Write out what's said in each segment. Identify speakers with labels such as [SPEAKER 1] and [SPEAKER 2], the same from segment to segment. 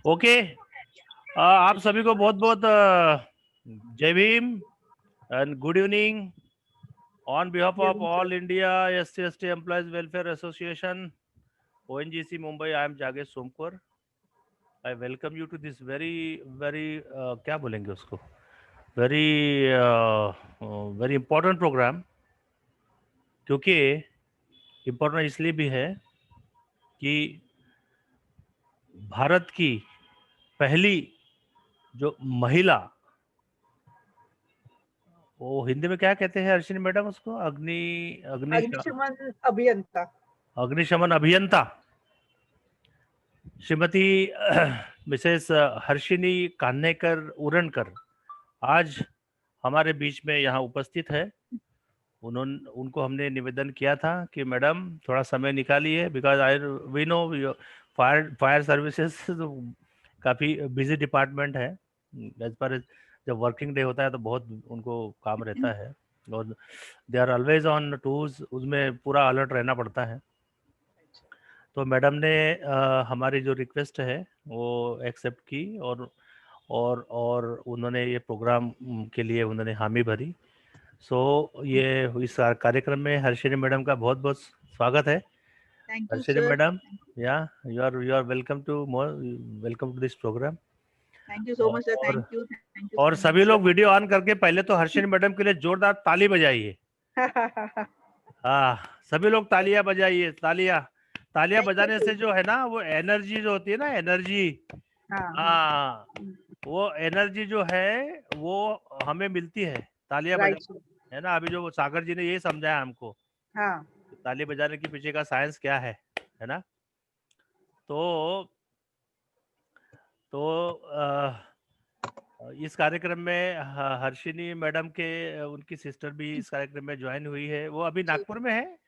[SPEAKER 1] Okay. आप सभी को बहुत बहुत Jai Bhim and good evening. On behalf
[SPEAKER 2] Good
[SPEAKER 1] of
[SPEAKER 2] evening, sir.
[SPEAKER 1] All India SC/ST employees welfare association ONGC Mumbai, I am जागेश Somkar. I welcome you to this very very क्या बोलेंगे उसको, वेरी वेरी इंपॉर्टेंट प्रोग्राम। क्योंकि इम्पोर्टेंट इसलिए भी है कि भारत की पहली जो महिला, वो हिंदी में क्या कहते हैं अर्शिनी मैडम उसको,
[SPEAKER 2] अग्निशमन अभियंता।
[SPEAKER 1] अग्निशमन अभियंता श्रीमती मिसेस हर्षिनी कान्हेकर उरणकर आज हमारे बीच में यहाँ उपस्थित है। उनको हमने निवेदन किया था कि मैडम थोड़ा समय निकालिए, because I we know fire services काफ़ी बिजी डिपार्टमेंट है। एज पर जब वर्किंग डे होता है तो बहुत उनको काम रहता है और they are always on tools, उसमें पूरा अलर्ट रहना पड़ता है। तो मैडम ने हमारी जो रिक्वेस्ट है वो एक्सेप्ट की और उन्होंने ये प्रोग्राम के लिए उन्होंने हामी भरी। सो ये इस कार्यक्रम में हर्षिनी मैडम का बहुत बहुत स्वागत है।
[SPEAKER 2] Thank you,
[SPEAKER 1] Harshini
[SPEAKER 2] sir.
[SPEAKER 1] Madam, yeah you are welcome to this programme.
[SPEAKER 2] Thank you so much, sir.
[SPEAKER 1] और
[SPEAKER 2] Thank you. Thank you
[SPEAKER 1] और
[SPEAKER 2] so much,
[SPEAKER 1] सभी
[SPEAKER 2] sir.
[SPEAKER 1] लोग वीडियो ऑन करके पहले तो हर्षिनी मैडम के लिए जोरदार ताली बजाइए। हाँ, सभी लोग तालियां बजाइए, तालियां तालियां
[SPEAKER 2] Thank you,
[SPEAKER 1] बजाने से
[SPEAKER 2] sir.
[SPEAKER 1] जो है ना, वो एनर्जी जो होती है ना, एनर्जी,
[SPEAKER 2] हाँ, हाँ.
[SPEAKER 1] हाँ, वो एनर्जी जो है वो हमें मिलती है तालियां बजा,
[SPEAKER 2] Right, sir.
[SPEAKER 1] है ना। अभी जो सागर जी ने ये समझाया हमको,
[SPEAKER 2] हाँ.
[SPEAKER 1] ताली बजाने के पीछे का साइंस क्या है ना। तो इस कार्यक्रम में हर्षिनी मैडम के उनकी सिस्टर भी इस कार्यक्रम में ज्वाइन हुई है। वो अभी
[SPEAKER 2] जी.
[SPEAKER 1] नागपुर में है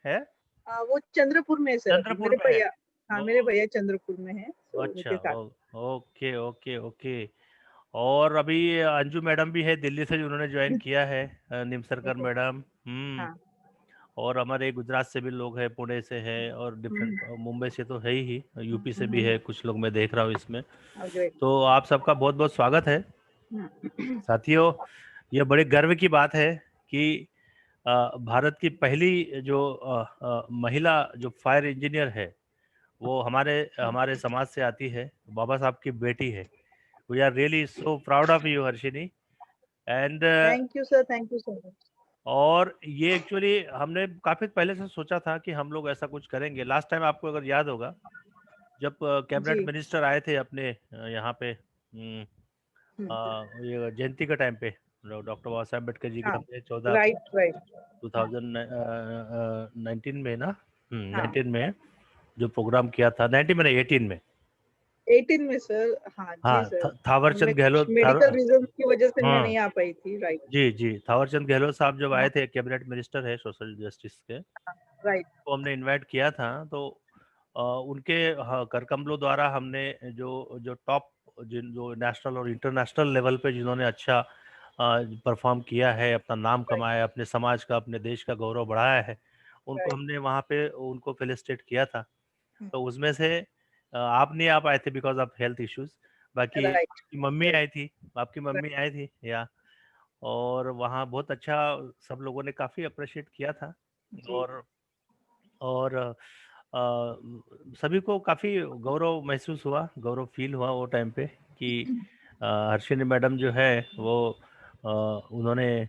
[SPEAKER 2] वो चंद्रपुर में है, सर. अभी
[SPEAKER 1] चंद्रपुर
[SPEAKER 2] मेरे
[SPEAKER 1] में है।
[SPEAKER 2] भैया. हाँ,
[SPEAKER 1] ओ,
[SPEAKER 2] मेरे भैया चंद्रपुर में है, तो
[SPEAKER 1] अच्छा,
[SPEAKER 2] उनके साथ.
[SPEAKER 1] Okay okay okay. और अभी अंजू मैडम भी है दिल्ली से, उन्होंने ज्वाइन किया है, निमसरकर
[SPEAKER 2] ओके.
[SPEAKER 1] मैडम।
[SPEAKER 2] हाँ.
[SPEAKER 1] और हमारे गुजरात से भी लोग हैं, पुणे से है, और डिफरेंट मुंबई से तो है ही, यूपी से भी है कुछ लोग, मैं देख रहा हूँ इसमें।
[SPEAKER 2] ग्रेट.
[SPEAKER 1] तो आप सबका बहुत बहुत स्वागत है साथियों। ये बड़े गर्व की बात है कि भारत की पहली जो महिला जो फायर इंजीनियर है वो हमारे हमारे समाज से आती है, बाबा साहब की बेटी है। We are really so proud of you Harshini. And
[SPEAKER 2] thank you, sir. Thank you so much.
[SPEAKER 1] और ये एक्चुअली हमने काफी पहले से सोचा था कि हम लोग ऐसा कुछ करेंगे। लास्ट टाइम आपको अगर याद होगा, जब कैबिनेट
[SPEAKER 2] जी.
[SPEAKER 1] मिनिस्टर आए थे अपने यहाँ पे, ये जयंती के टाइम पे, डॉक्टर बाबा साहब अम्बेडकर जी की,
[SPEAKER 2] हाँ.
[SPEAKER 1] हमने 14
[SPEAKER 2] राइट, राइट.
[SPEAKER 1] 2019 में ना,
[SPEAKER 2] हाँ.
[SPEAKER 1] 19 में जो प्रोग्राम किया था, 19 में नहीं, 18 में।
[SPEAKER 2] 18 में, सर. हाँ जी,
[SPEAKER 1] हाँ,
[SPEAKER 2] सर.
[SPEAKER 1] थावरचंद
[SPEAKER 2] मैं कुछ
[SPEAKER 1] गहलोत
[SPEAKER 2] मेडिकल रीजन की वजह से मैं
[SPEAKER 1] हाँ
[SPEAKER 2] नहीं आ पाई थी. राइट.
[SPEAKER 1] जी जी, थावरचंद गहलोत साहब जब
[SPEAKER 2] हाँ.
[SPEAKER 1] आए थे, कैबिनेट मिनिस्टर है सोशल जस्टिस के,
[SPEAKER 2] राइट.
[SPEAKER 1] तो हमने इनवाइट किया था। तो उनके कर कमलों द्वारा हमने जो जो टॉप, जिन जो नेशनल और इंटरनेशनल लेवल पे जिन्होंने अच्छा परफॉर्म किया है, अपना नाम
[SPEAKER 2] राइट.
[SPEAKER 1] कमाया, अपने समाज का, अपने देश का गौरव बढ़ाया है, उनको
[SPEAKER 2] राइट.
[SPEAKER 1] हमने वहाँ पे उनको फेलिसिटेट किया था। तो उसमें से आप नहीं आ पाए थे बिकॉज ऑफ हेल्थ इश्यूज। बाकी
[SPEAKER 2] राइट.
[SPEAKER 1] आपकी मम्मी आई थी, आपकी मम्मी आई थी या, और वहाँ बहुत अच्छा सब लोगों ने काफ़ी अप्रिशिएट किया था।
[SPEAKER 2] जी.
[SPEAKER 1] और सभी को काफ़ी गौरव महसूस हुआ, गौरव फील हुआ वो टाइम पे कि हर्षिनी मैडम जो है वो उन्होंने,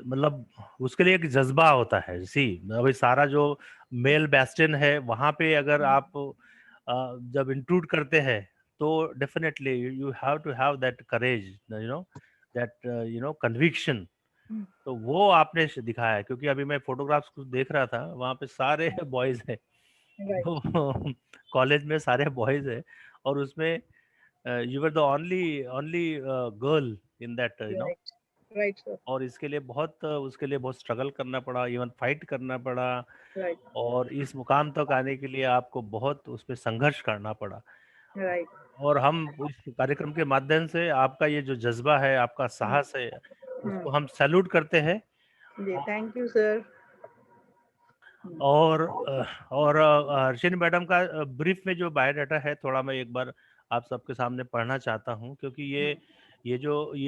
[SPEAKER 1] मतलब उसके लिए एक जज्बा होता है। सी, अभी सारा जो मेल बेस्टन है वहाँ पे अगर आप जब इंक्लूड करते हैं तो definitely you have to have that courage, that conviction. तो वो आपने दिखाया है, क्योंकि अभी मैं फोटोग्राफ्स कुछ देख रहा था, वहाँ पे सारे बॉयज हैं।
[SPEAKER 2] राइट.
[SPEAKER 1] कॉलेज में सारे बॉयज है, और उसमें you were the only only girl in that,
[SPEAKER 2] right. Right, sir.
[SPEAKER 1] और इसके लिए बहुत उसके लिए बहुत स्ट्रगल करना पड़ा, इवन फाइट करना पड़ा,
[SPEAKER 2] राइट.
[SPEAKER 1] और इस मुकाम तक आने के लिए आपको बहुत उसमें संघर्ष करना पड़ा।
[SPEAKER 2] राइट.
[SPEAKER 1] और हम इस कार्यक्रम के माध्यम से आपका ये जो जज्बा है, आपका साहस है, उसको हम सैल्यूट करते हैं।
[SPEAKER 2] जी. Thank you, sir.
[SPEAKER 1] और हर्षिनी मैडम का ब्रीफ में जो बायोडाटा है, थोड़ा मैं एक बार आप सबके सामने पढ़ना चाहता हूँ, क्योंकि ये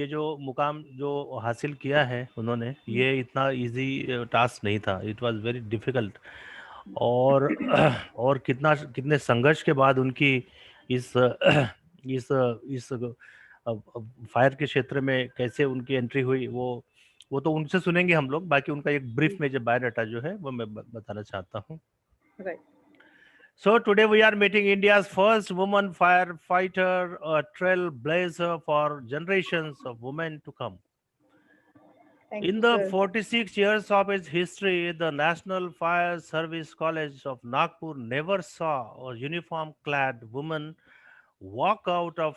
[SPEAKER 1] जो मुकाम जो हासिल किया है उन्होंने, ये इतना इजी टास्क नहीं था, इट वाज वेरी डिफिकल्ट। और और कितने संघर्ष के बाद उनकी इस इस फायर के क्षेत्र में कैसे उनकी एंट्री हुई, वो तो उनसे सुनेंगे हम लोग। बाकी उनका एक ब्रीफ में जो बायोडाटा जो है वो मैं बताना चाहता हूँ।
[SPEAKER 2] Right.
[SPEAKER 1] So today we are meeting India's first woman firefighter, a trailblazer for generations of women to come.
[SPEAKER 2] Thank
[SPEAKER 1] In
[SPEAKER 2] you,
[SPEAKER 1] the
[SPEAKER 2] sir.
[SPEAKER 1] 46 years of its history, the National Fire Service College of Nagpur never saw a uniform-clad woman walk out of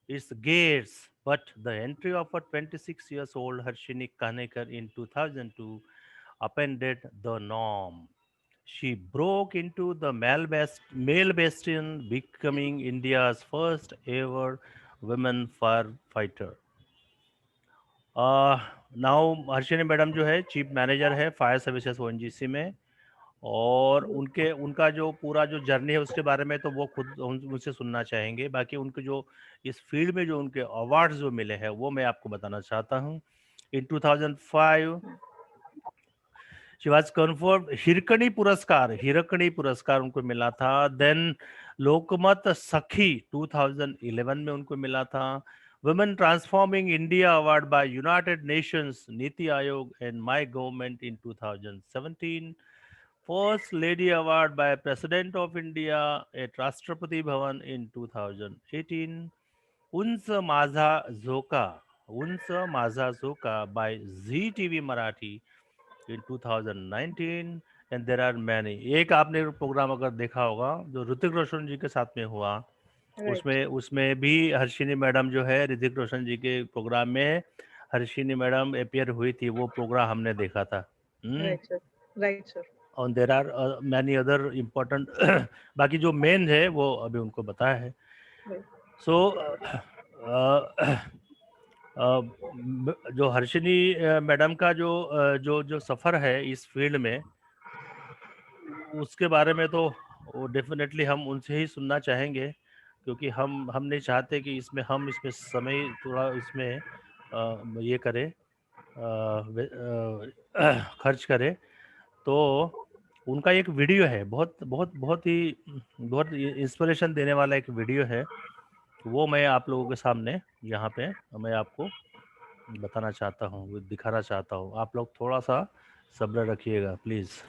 [SPEAKER 1] its gates, but the entry of a 26 years old Harshini Kanekar in 2002 upended the norm. She broke into the male bastion, becoming India's first ever women firefighter. Now Harshini madam जो है chief manager है fire services ONGC में, और उनका जो पूरा जो journey है उसके बारे में तो वो खुद मुझसे सुनना चाहेंगे। बाकी उनके जो इस फील्ड में जो उनके अवार्ड्स जो मिले हैं वो मैं आपको बताना चाहता हूँ। इन 2005 शी वाज कन्फर्ड हिरकणी पुरस्कार उनको मिला था। देन लोकमत सखी 2011 में उनको मिला था। Women transforming India award by United Nations, NITI Aayog and my government in 2017। First lady award by president of India at Rashtrapati Bhavan in 2018। Uncha Maza Zoka by Zee TV Marathi in 2019 and there are many। एक आपने प्रोग्राम अगर देखा होगा जो ऋतिक रोशन जी के साथ में हुआ,
[SPEAKER 2] Right.
[SPEAKER 1] उसमें भी हर्षिनी मैडम जो है ऋतिक रोशन जी के प्रोग्राम में हर्षिनी मैडम अपियर हुई थी, वो प्रोग्राम हमने देखा था।
[SPEAKER 2] Right, sir. Right, sir.
[SPEAKER 1] और there are many other important बाकी जो मेन है वो अभी उनको बताया है।
[SPEAKER 2] Right.
[SPEAKER 1] सो जो हर्षिनी मैडम का जो सफ़र है इस फील्ड में, उसके बारे में तो वो डेफिनेटली हम उनसे ही सुनना चाहेंगे, क्योंकि हम नहीं चाहते कि इसमें समय थोड़ा इसमें ये करें, खर्च करें। तो उनका एक वीडियो है, बहुत इंस्पिरेशन देने वाला एक वीडियो है, वो मैं आप लोगों के सामने यहाँ पे मैं आपको बताना चाहता हूँ, दिखाना चाहता हूँ। आप लोग थोड़ा सा सब्र रखिएगा प्लीज़।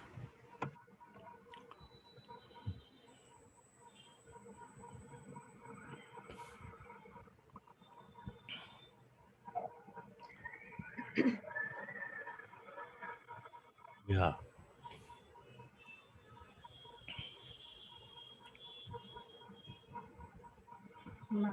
[SPEAKER 1] या
[SPEAKER 2] No.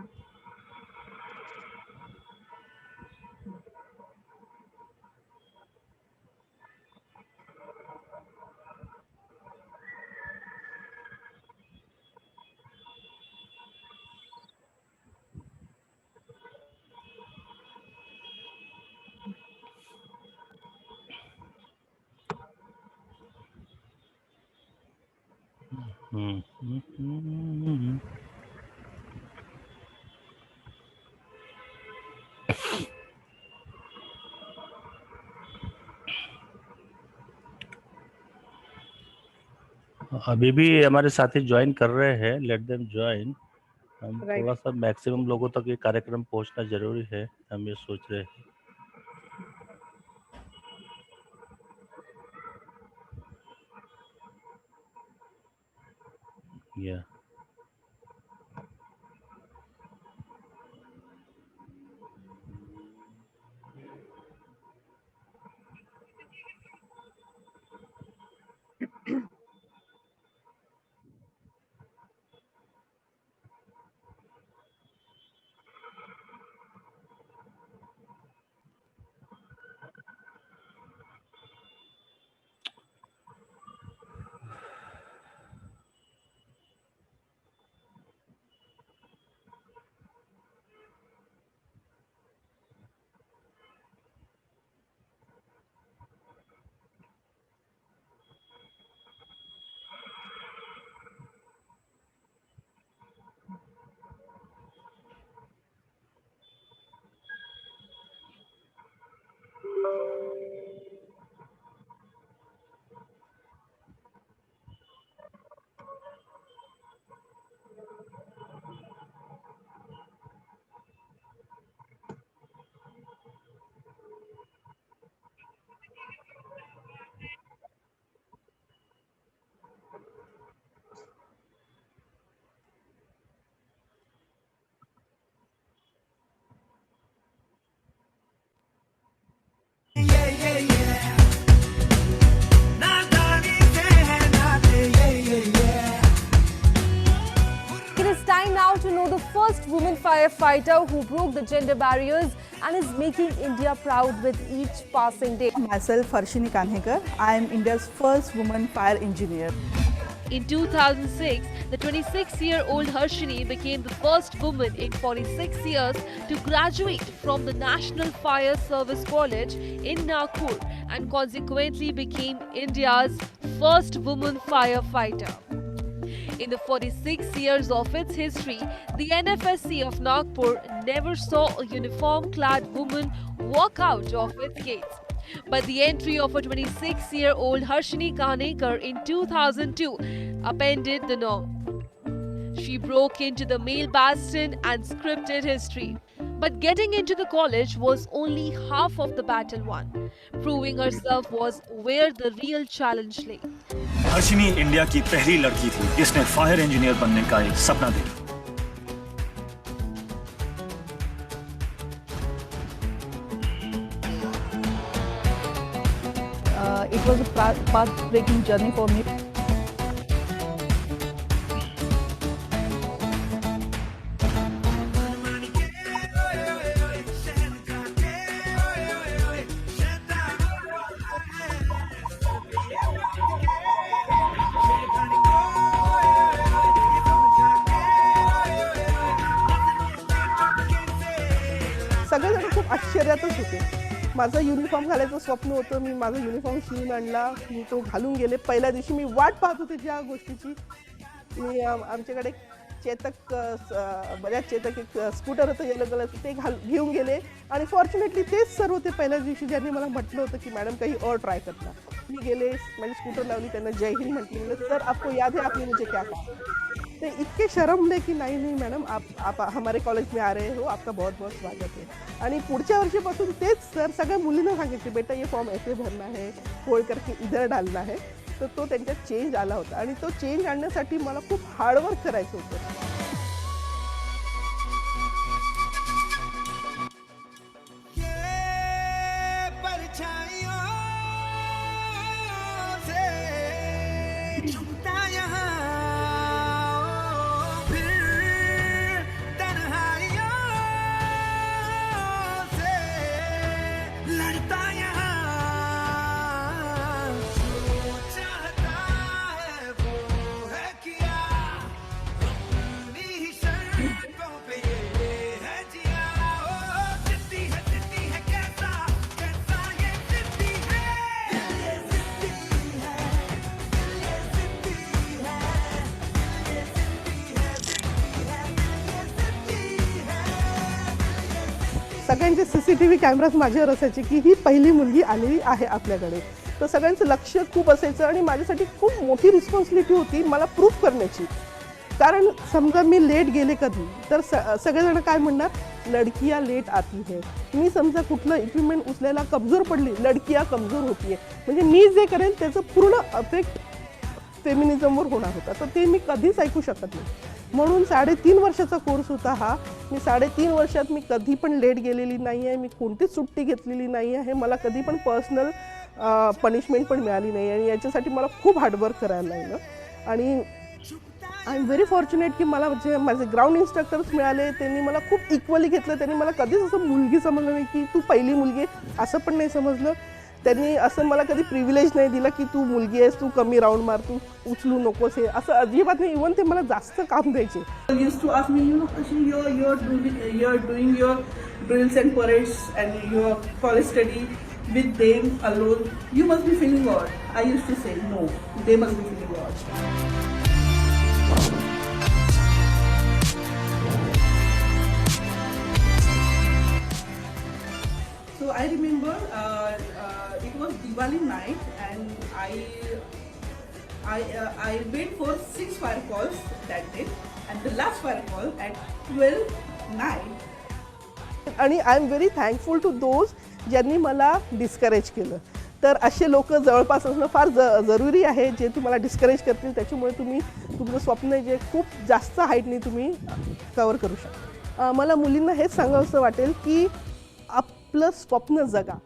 [SPEAKER 1] अभी भी हमारे साथी ज्वाइन कर रहे हैं, लेट देम ज्वाइन। हम
[SPEAKER 2] Right.
[SPEAKER 1] थोड़ा सा मैक्सिमम लोगों तक ये कार्यक्रम पहुंचना जरूरी है, हम ये सोच रहे हैं। या
[SPEAKER 3] It is time now to know the first woman firefighter who broke the gender barriers and is making India proud with each passing day.
[SPEAKER 4] Myself, Harshini Kanhekar. I am India's first woman fire engineer.
[SPEAKER 5] In 2006, the 26-year-old Harshini became the first woman in 46 years to graduate from the National Fire Service College in Nagpur and consequently became India's first woman firefighter. In the 46 years of its history, the NFSC of Nagpur never saw a uniform-clad woman walk out of its gates. But the entry of a 26-year-old Harshini Kanhekar in 2002 upended the norm. She broke into the male bastion and scripted history. But getting into the college was only half of the battle won. Proving herself was where the real challenge lay.
[SPEAKER 6] Harshini India की पहली लड़की थी जिसने fire engineer बनने का एक सपना देखा।
[SPEAKER 4] It was a path-breaking journey for me. सगळेजण खूप आश्चर्यातच होते. माझं युनिफॉर्म घालायचं स्वप्न होतं. मी माझा युनिफॉर्म शिवून आणला. मी तो घालून गेले. पहिल्या दिवशी मी वाट पाहत होते ज्या गोष्टीची. मी आमच्याकडे चेतक बऱ्याच चेतक एक स्कूटर होतं येलो कलरचं ते घेऊन गेले आणि फॉर्च्युनेटली तेच सर होते पहिल्या दिवशी ज्यांनी मला म्हटलं होतं की मॅडम काही और ट्राय करना. मी गेले माझी स्कूटर लावली त्यांना जय हिंद म्हटली. म्हणलं सर आपको याद है आपने मुझे क्या कहा. ते इतके शर्मले की नाही मॅडम आप हमारे कॉलेज में आ रहे हो आपका बहुत बहुत स्वागत है. आणि पुढच्या वर्षीपासून तेच सर सगळ्या मुलींना सांगितले बेटा ये फॉर्म ऐसे भरना है फोल्ड करके इधर डालना है. तर तो त्यांच्यात चेंज आला होता आणि तो चेंज आणण्यासाठी मला खूप हार्डवर्क करायचं होतं. सगळ्यांचे CCTV कॅमेराज माझ्यावर असायचे की ही पहिली मुलगी आलेली आहे आपल्याकडे. तर सगळ्यांचं लक्ष खूप असायचं आणि माझ्यासाठी खूप मोठी रिस्पॉन्सिबिलिटी होती मला प्रूफ करण्याची. कारण समजा मी लेट गेले कधी तर सगळेजण काय म्हणणार लडकिया लेट आती है. मी समजा कुठलं इक्विपमेंट उचलायला कमजोर पडली लडकिया कमजोर होतीये म्हणजे मी जे करेल त्याचं पूर्ण अफेक्ट फेमिनिझमवर होणार होता. तर ते मी कधीच ऐकू शकत नाही. म्हणून 3.5 वर्षाचा कोर्स होता हा. मी 3.5 वर्षात मी कधी पण लेट गेलेली नाही आहे. मी कोणतीच सुट्टी घेतलेली नाही आहे. मला कधी पण पर्सनल पनिशमेंट पण मिळाली नाही आणि याच्यासाठी मला खूप हार्डवर्क करायला लागलं. आणि आय एम व्हेरी फॉर्च्युनेट की मला जे माझे ग्राउंड इन्स्ट्रक्टर्स मिळाले त्यांनी मला खूप इक्वली घेतलं. त्यांनी मला कधीच असं मुलगी समजलं नाही की तू पहिली मुलगी असं पण नाही समजलं. त्यांनी असं मला कधी प्रिव्हिलेज नाही दिलं की तू मुलगी आहेस तू कमी राऊंड मार तू उचलू नकोस हे असं अजिबात नाही. इव्हन ते मला जास्त काम द्यायचे.
[SPEAKER 7] used to ask me, you're doing your drills and parades and your college study with them alone. You must be feeling odd. I used to say no. They must be feeling odd. So I remember it was Diwali night and I went for 6 fire calls that day and the last fire call at 12:09.
[SPEAKER 4] आणि I am very thankful to those ज्यांनी मला discourage केलं. तर असे लोक जवळपास असणं फार जरुरी आहे जे तुम्हाला डिस्करेज करतील. त्याच्यामुळे तुम्ही तुमचं स्वप्न जे खूप जास्त हाईटने तुम्ही कवर करू शकता. मला मुलींना हेच सांगावंसं वाटेल की आपलं स्वप्न जगा.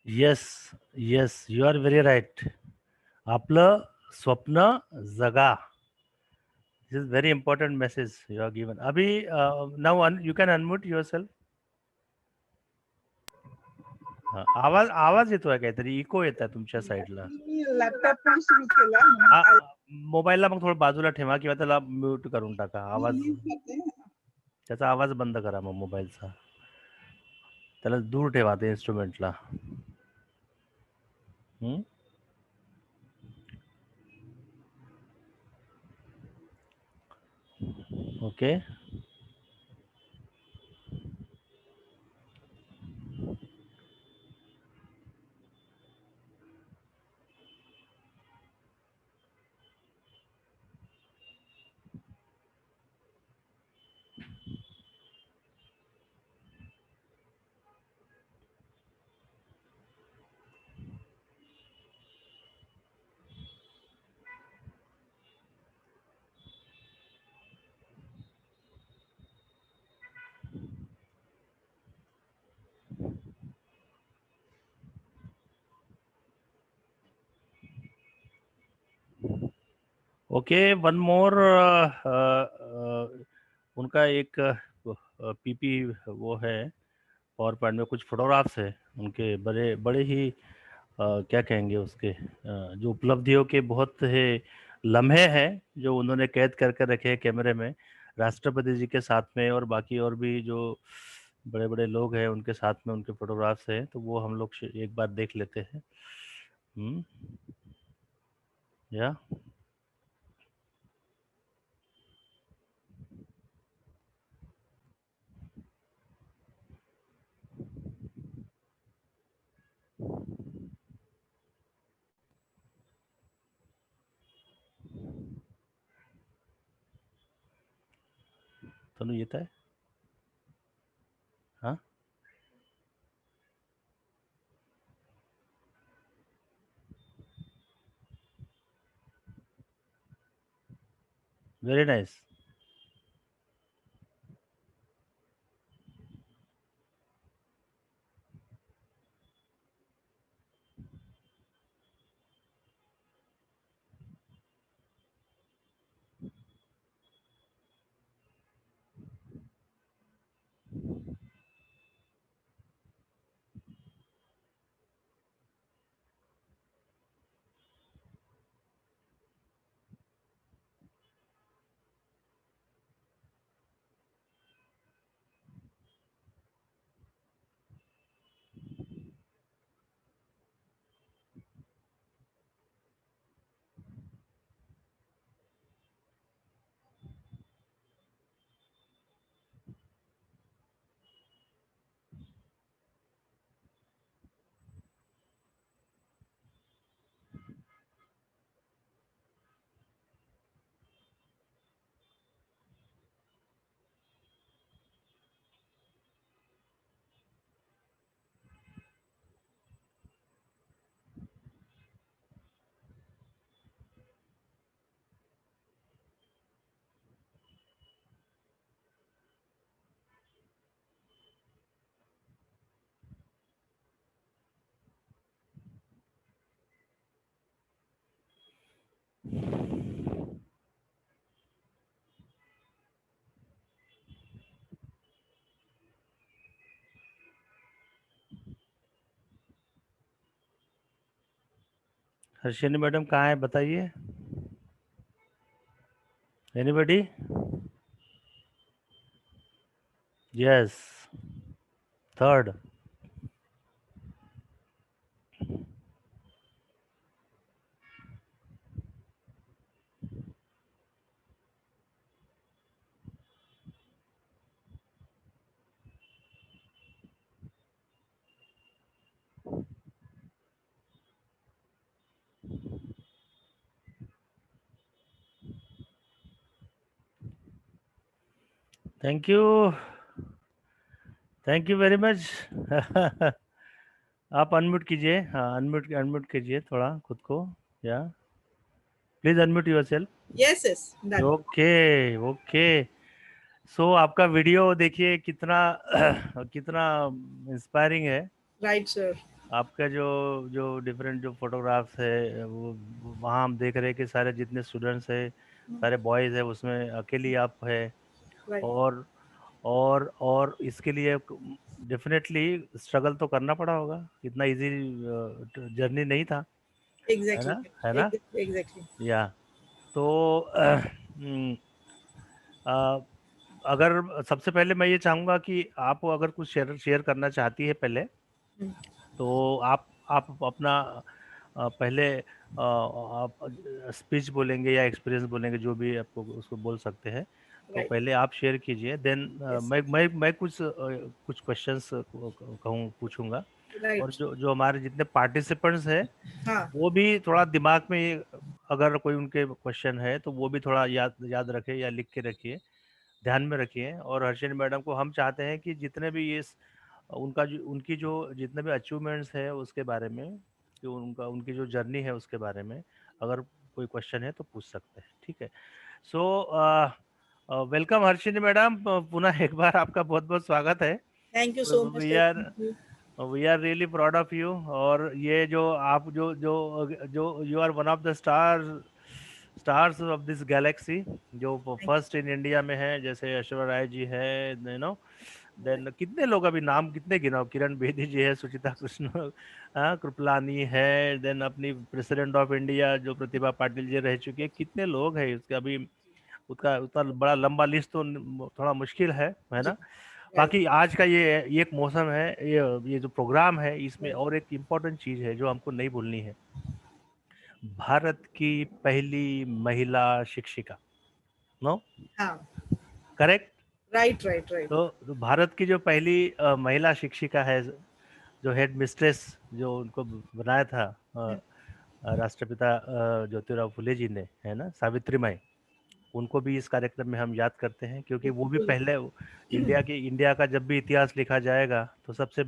[SPEAKER 1] Yes yes, you are very right. आपलं स्वप्न जगा. This is very important message you are given. अभी now you can unmute yourself. आवाज आवाज येतोय काहीतरी, इको येत आहे तुमच्या साईडला.
[SPEAKER 7] मी लॅपटॉप पण सुरू केला.
[SPEAKER 1] मोबाईलला मग थोडं बाजूला ठेवा किंवा त्याला म्यूट करून टाका. आवाज, त्याचा आवाज बंद करा मग मोबाईलचा. त्याला दूर ठेवा ते इन्स्ट्रुमेंटला. ओके. Okay, one more. उनका एक पीपी वो है, पावर पॉइंट में कुछ फोटोग्राफ्स है उनके, बड़े बड़े ही क्या कहेंगे उसके, जो उपलब्धियों के बहुत है लम्हे हैं जो उन्होंने कैद करके रखे हैं कैमरे में, राष्ट्रपति जी के साथ में और बाकी और भी जो बड़े बड़े लोग हैं उनके साथ में उनके फोटोग्राफ्स हैं. तो वो हम लोग एक बार देख लेते हैं. या तनु येत आहे. हाँ, वेरी नाइस. हर्षिनी मैडम कहाँ है बताइए. Anybody? Yes, third. Thank you very much. आप अनम्यूट कीजिए. हाँ, अनम्यूट कीजिए थोड़ा खुद को. Yeah please unmute yourself.
[SPEAKER 7] Yes, yes. Done.
[SPEAKER 1] Okay okay. So आपका वीडियो देखिए कितना कितना इंस्पायरिंग है.
[SPEAKER 7] Right, sir.
[SPEAKER 1] आपका जो जो डिफरेंट जो फोटोग्राफ्स है वो वहाँ हम देख रहे हैं कि सारे जितने स्टूडेंट्स है सारे बॉयज़ है उसमें अकेली आप है
[SPEAKER 2] Right.
[SPEAKER 1] और और इसके लिए डेफिनेटली स्ट्रगल तो करना पड़ा होगा, इतना इजी जर्नी नहीं था, है
[SPEAKER 2] Exactly.
[SPEAKER 1] ना, है ना?
[SPEAKER 2] Exactly.
[SPEAKER 1] या तो हम्म, अ, अगर सबसे पहले मैं ये चाहूँगा कि आप अगर कुछ शेयर शेयर करना चाहती है पहले,
[SPEAKER 2] हम्म।
[SPEAKER 1] तो आप अपना पहले आप स्पीच बोलेंगे या एक्सपीरियंस बोलेंगे, जो भी आपको उसको बोल सकते हैं, तो
[SPEAKER 2] Right.
[SPEAKER 1] पहले आप शेयर कीजिए, देन
[SPEAKER 2] Yes.
[SPEAKER 1] मैं कुछ क्वेश्चंस कहूँ पूछूंगा, और
[SPEAKER 2] Right.
[SPEAKER 1] जो जो हमारे जितने पार्टिसिपेंट्स हैं
[SPEAKER 2] हाँ.
[SPEAKER 1] वो भी थोड़ा दिमाग में, अगर कोई उनके क्वेश्चन है तो वो भी थोड़ा याद याद रखे या लिख के रखिए, ध्यान में रखिए। और हर्षिनी मैडम को हम चाहते हैं कि जितने भी ये उनकी जो जितने भी अचीवमेंट्स है उसके बारे में, जो उनकी जो जर्नी है उसके बारे में अगर कोई क्वेश्चन है तो पूछ सकते हैं, ठीक है? सो वेलकम हर्षिनी मैडम, पुनः एक बार आपका बहुत बहुत स्वागत है।
[SPEAKER 2] Thank you so much.
[SPEAKER 1] We
[SPEAKER 2] Sir.
[SPEAKER 1] Are
[SPEAKER 2] Thank you.
[SPEAKER 1] We are really proud of you. और ये जो आप जो जो जो you are one of the stars of this galaxy, जो फर्स्ट इन इंडिया में है, जैसे ऐश्वर्या राय जी है, यू नो, देन कितने लोग, अभी नाम कितने गिनाओ, किरण बेदी जी है, सुचिता कृष्ण कृपलानी है, देन अपनी प्रेसिडेंट ऑफ इंडिया जो प्रतिभा पाटिल जी रह चुकी है, कितने लोग हैं उसके अभी, उसका उतना बड़ा लंबा लिस्ट तो थोड़ा मुश्किल है ना?
[SPEAKER 2] Right.
[SPEAKER 1] बाकी आज का ये एक मौसम है, ये जो प्रोग्राम है, इसमें और एक इम्पोर्टेंट चीज है जो हमको नहीं भूलनी है, भारत की पहली महिला शिक्षिका, नो,
[SPEAKER 2] हाँ.
[SPEAKER 1] करेक्ट?
[SPEAKER 2] Right. Right. Right.
[SPEAKER 1] तो भारत की जो पहली महिला शिक्षिका है, जो हेड मिस्ट्रेस जो उनको बनाया था राष्ट्रपिता ज्योतिराव फुले जी ने, है ना, सावित्री माई, उनको भी इस कार्यक्रम में हम याद करते हैं, क्योंकि वो भी पहले इंडिया का जब भी इतिहास लिखा जाएगा तो सबसे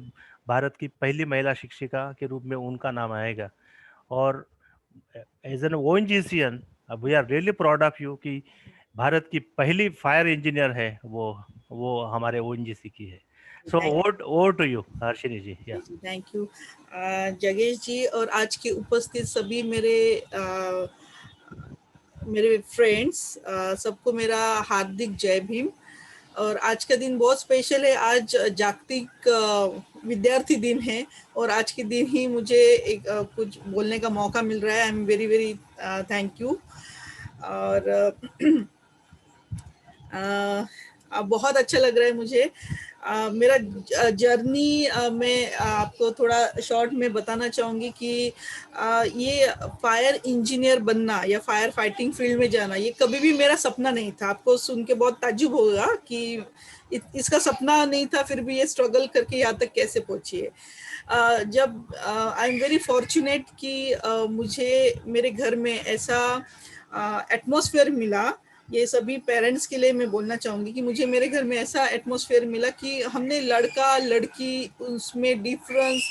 [SPEAKER 1] भारत की पहली महिला शिक्षिका के रूप में उनका नाम आएगा। और as an ONGCian we are really proud of you कि भारत की पहली फायर इंजीनियर है वो हमारे ओएनजीसी की है। So over to you Harshini ji. Yeah
[SPEAKER 2] thank you जगेश जी, और आज के उपस्थित सभी मेरे फ्रेंड्स, सबको मेरा हार्दिक जय भीम। और आज का दिन बहुत स्पेशल है, आज जागतिक विद्यार्थी दिन है, और आज के दिन ही मुझे कुछ बोलने का मौका मिल रहा है। आई am very very thank you. और बहुत अच्छा लग रहा है मुझे। मेरा जर्नी मैं आपको थोड़ा शॉर्ट में बताना चाहूँगी कि ये फायर इंजीनियर बनना या फायर फाइटिंग फील्ड में जाना ये कभी भी मेरा सपना नहीं था। आपको सुन के बहुत ताज्जुब होगा कि इसका सपना नहीं था, फिर भी ये स्ट्रगल करके यहाँ तक कैसे पहुंची है। जब आई एम वेरी फॉर्चुनेट कि मुझे मेरे घर में ऐसा एटमॉस्फेयर मिला। ये सभी पेरेंट्स के लिए मैं बोलना चाहूँगी कि मुझे मेरे घर में ऐसा एटमॉस्फेयर मिला कि हमने लड़का लड़की उसमें डिफरेंस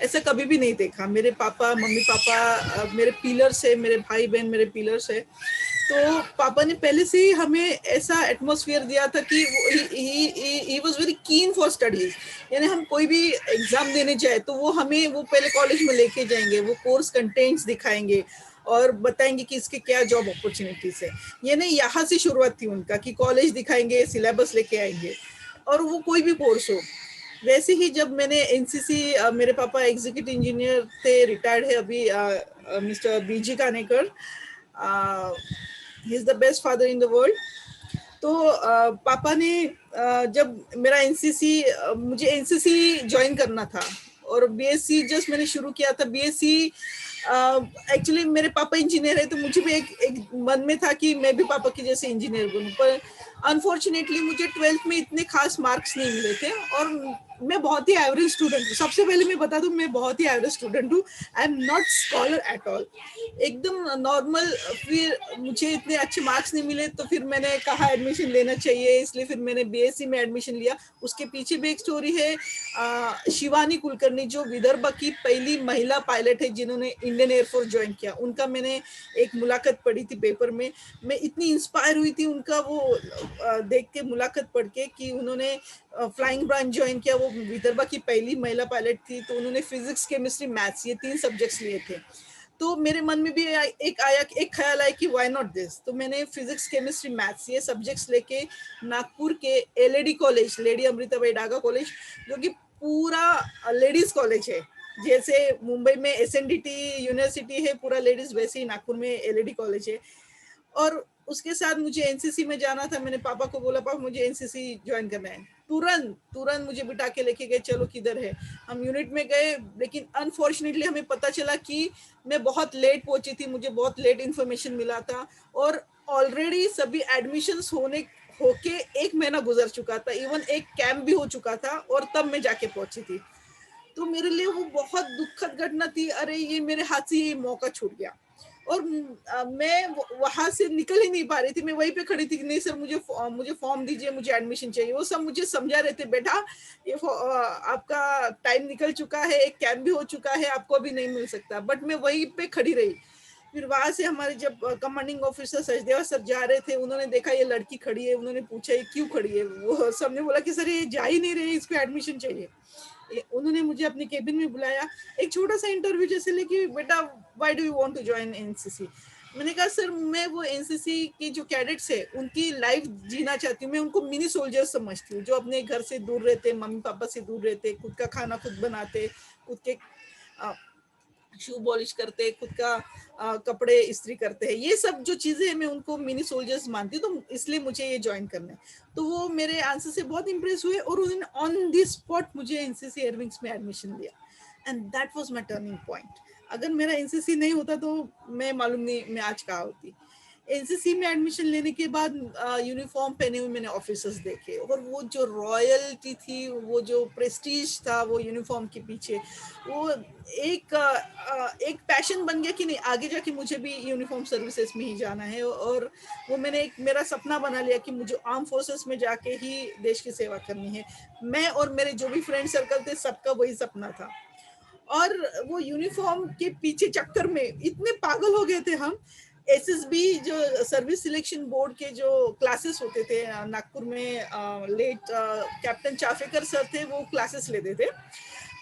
[SPEAKER 2] ऐसा कभी भी नहीं देखा। मेरे पापा मम्मी पापा मेरे पिलर्स है, मेरे भाई बहन मेरे पिलर्स है। तो पापा ने पहले से ही हमें ऐसा एटमॉस्फेयर दिया था कि he was very keen for studies. यानी हम कोई भी एग्जाम देने जाए तो वो पहले कॉलेज में लेके जाएंगे, वो कोर्स कंटेंट्स दिखाएंगे और बताएंगे कि इसके क्या जॉब अपॉर्चुनिटीज है। ये नहीं, यहाँ से शुरुआत थी उनका कि कॉलेज दिखाएंगे, सिलेबस लेके आएंगे, और वो कोई भी कोर्स हो। वैसे ही जब मैंने एनसीसी, मेरे पापा एग्जीक्यूटिव इंजीनियर थे, रिटायर्ड है अभी, mister B G Kanekar, he is the best father in the world. तो पापा ने जब मेरा मुझे एनसीसी ज्वाइन करना था, और बीएससी जस्ट मैंने शुरू किया था। बीएससी एक्चुअली मेरे पापा इंजीनियर है, तो मुझे भी एक मन में था कि मैं भी पापा के जैसे इंजीनियर बनूं, पर अनफॉर्चुनेटली मुझे 12th में इतने खास मार्क्स नहीं मिले थे, और मैं बहुत ही एवरेज स्टूडेंट हूँ। सबसे पहले मैं बता दूं, मैं बहुत ही एवरेज स्टूडेंट हूँ। आई am not scholar at all, एकदम नॉर्मल। फिर मुझे इतने अच्छे मार्क्स नहीं मिले, तो फिर मैंने कहा एडमिशन लेना चाहिए, इसलिए फिर मैंने बीएससी में एडमिशन लिया। उसके पीछे भी एक स्टोरी है। शिवानी कुलकर्णी जो विदर्भ की पहली महिला पायलट है जिन्होंने इंडियन एयरफोर्स ज्वाइन किया, उनका मैंने एक मुलाकात पढ़ी थी पेपर में। मैं इतनी इंस्पायर हुई थी उनका वो देख के, मुलाकात पढ़ के, कि उन्होंने फ्लाइंग ब्रांच ज्वाइन किया, वो विदर्भा की पहली महिला पायलट थी, तो उन्होंने फिजिक्स, केमिस्ट्री, मैथ्स ये 3 सब्जेक्ट्स लिए थे। तो मेरे मन में भी एक ख्याल आया कि व्हाई नॉट दिस, तो मैंने फिजिक्स, केमिस्ट्री, मैथ्स ये सब्जेक्ट्स लेके नागपुर के LAD college, lady Amritabai Daga college, जो कि पूरा लेडीज कॉलेज है, जैसे मुंबई में एसएनडीटी यूनिवर्सिटी है पूरा लेडीज, वैसे ही नागपुर में एलएडी कॉलेज है। और उसके साथ मुझे एनसीसी में जाना था। मैंने पापा को बोला, पापा मुझे एनसीसी ज्वाइन करना है। तुरंत मुझे बिठा के लेके गए, चलो किधर है। हम यूनिट में गए, लेकिन अनफॉर्चुनेटली हमें पता चला कि मैं बहुत लेट पहुंची थी, मुझे बहुत लेट इन्फॉर्मेशन मिला था, और ऑलरेडी सभी एडमिशंस होके 1 महीना गुजर चुका था, इवन एक कैंप भी हो चुका था, और तब मैं जाके पहुंची थी। तो मेरे लिए वो बहुत दुखद घटना थी। अरे ये मेरे हाथ से ये मौका छूट गया, और मैं वहां से निकल ही नहीं पा रही थी। मैं वहीं पे खड़ी थी कि नहीं सर, मुझे फॉर्म दीजिए, मुझे एडमिशन चाहिए। वो सब मुझे समझा रहे थे, बेटा ये आपका टाइम निकल चुका है, एक कैंप भी हो चुका है, आपको अभी नहीं मिल सकता। बट मैं वहीं पे खड़ी रही। फिर वहां से हमारे जब कमांडिंग ऑफिसर सचदेवा सर जा रहे थे, उन्होंने देखा ये लड़की खड़ी है, उन्होंने पूछा ये क्यों खड़ी है। वो सबने बोला कि सर ये जा ही नहीं रही, इसको एडमिशन चाहिए। उन्होंने मुझे अपने केबिन में बुलाया, एक छोटा सा इंटरव्यू जैसे लेके, बेटा why do you want to join NCC. मैंने कहा सर मैं वो एनसीसी की जो कैडेट्स है उनकी लाइफ जीना चाहती हूँ, मैं उनको मिनी सोल्जर्स समझती हूँ, जो अपने घर से दूर रहते, मम्मी पापा से दूर रहते, खुद का खाना खुद बनाते, खुद के शू पॉलिश करते, खुद का कपड़े इस्त्री करते हैं। ये सब जो चीजें हैं मैं उनको मिनी सोल्जर्स मानती हूँ, तो इसलिए मुझे ये ज्वाइन करना है। तो वो मेरे आंसर से बहुत इंप्रेस हुए, और उन्होंने ऑन दी स्पॉट मुझे एनसीसी एयरविंग्स में एडमिशन दिया, and that was my turning point. अगर मेरा एनसीसी नहीं होता तो मैं मालूम नहीं मैं आज कहाँ होती। एनसीसी में एडमिशन लेने के बाद यूनिफॉर्म पहने हुए मैंने ऑफिसर्स देखे, और वो जो रॉयल्टी थी, वो जो प्रेस्टीज था वो यूनिफॉर्म के पीछे, वो एक पैशन बन गया कि नहीं आगे जाके मुझे भी यूनिफॉर्म सर्विसेज में ही जाना है। और वो मैंने एक मेरा सपना बना लिया कि मुझे आर्म फोर्सेस में जाके ही देश की सेवा करनी है। मैं और मेरे जो भी फ्रेंड सर्कल थे, सबका वही सपना था। और वो यूनिफॉर्म के पीछे चक्कर में इतने पागल हो गए थे हम। एसएसबी जो सर्विस सिलेक्शन बोर्ड के जो क्लासेस होते थे नागपुर में, लेट कैप्टन चाफेकर सर थे, वो क्लासेस लेते थे।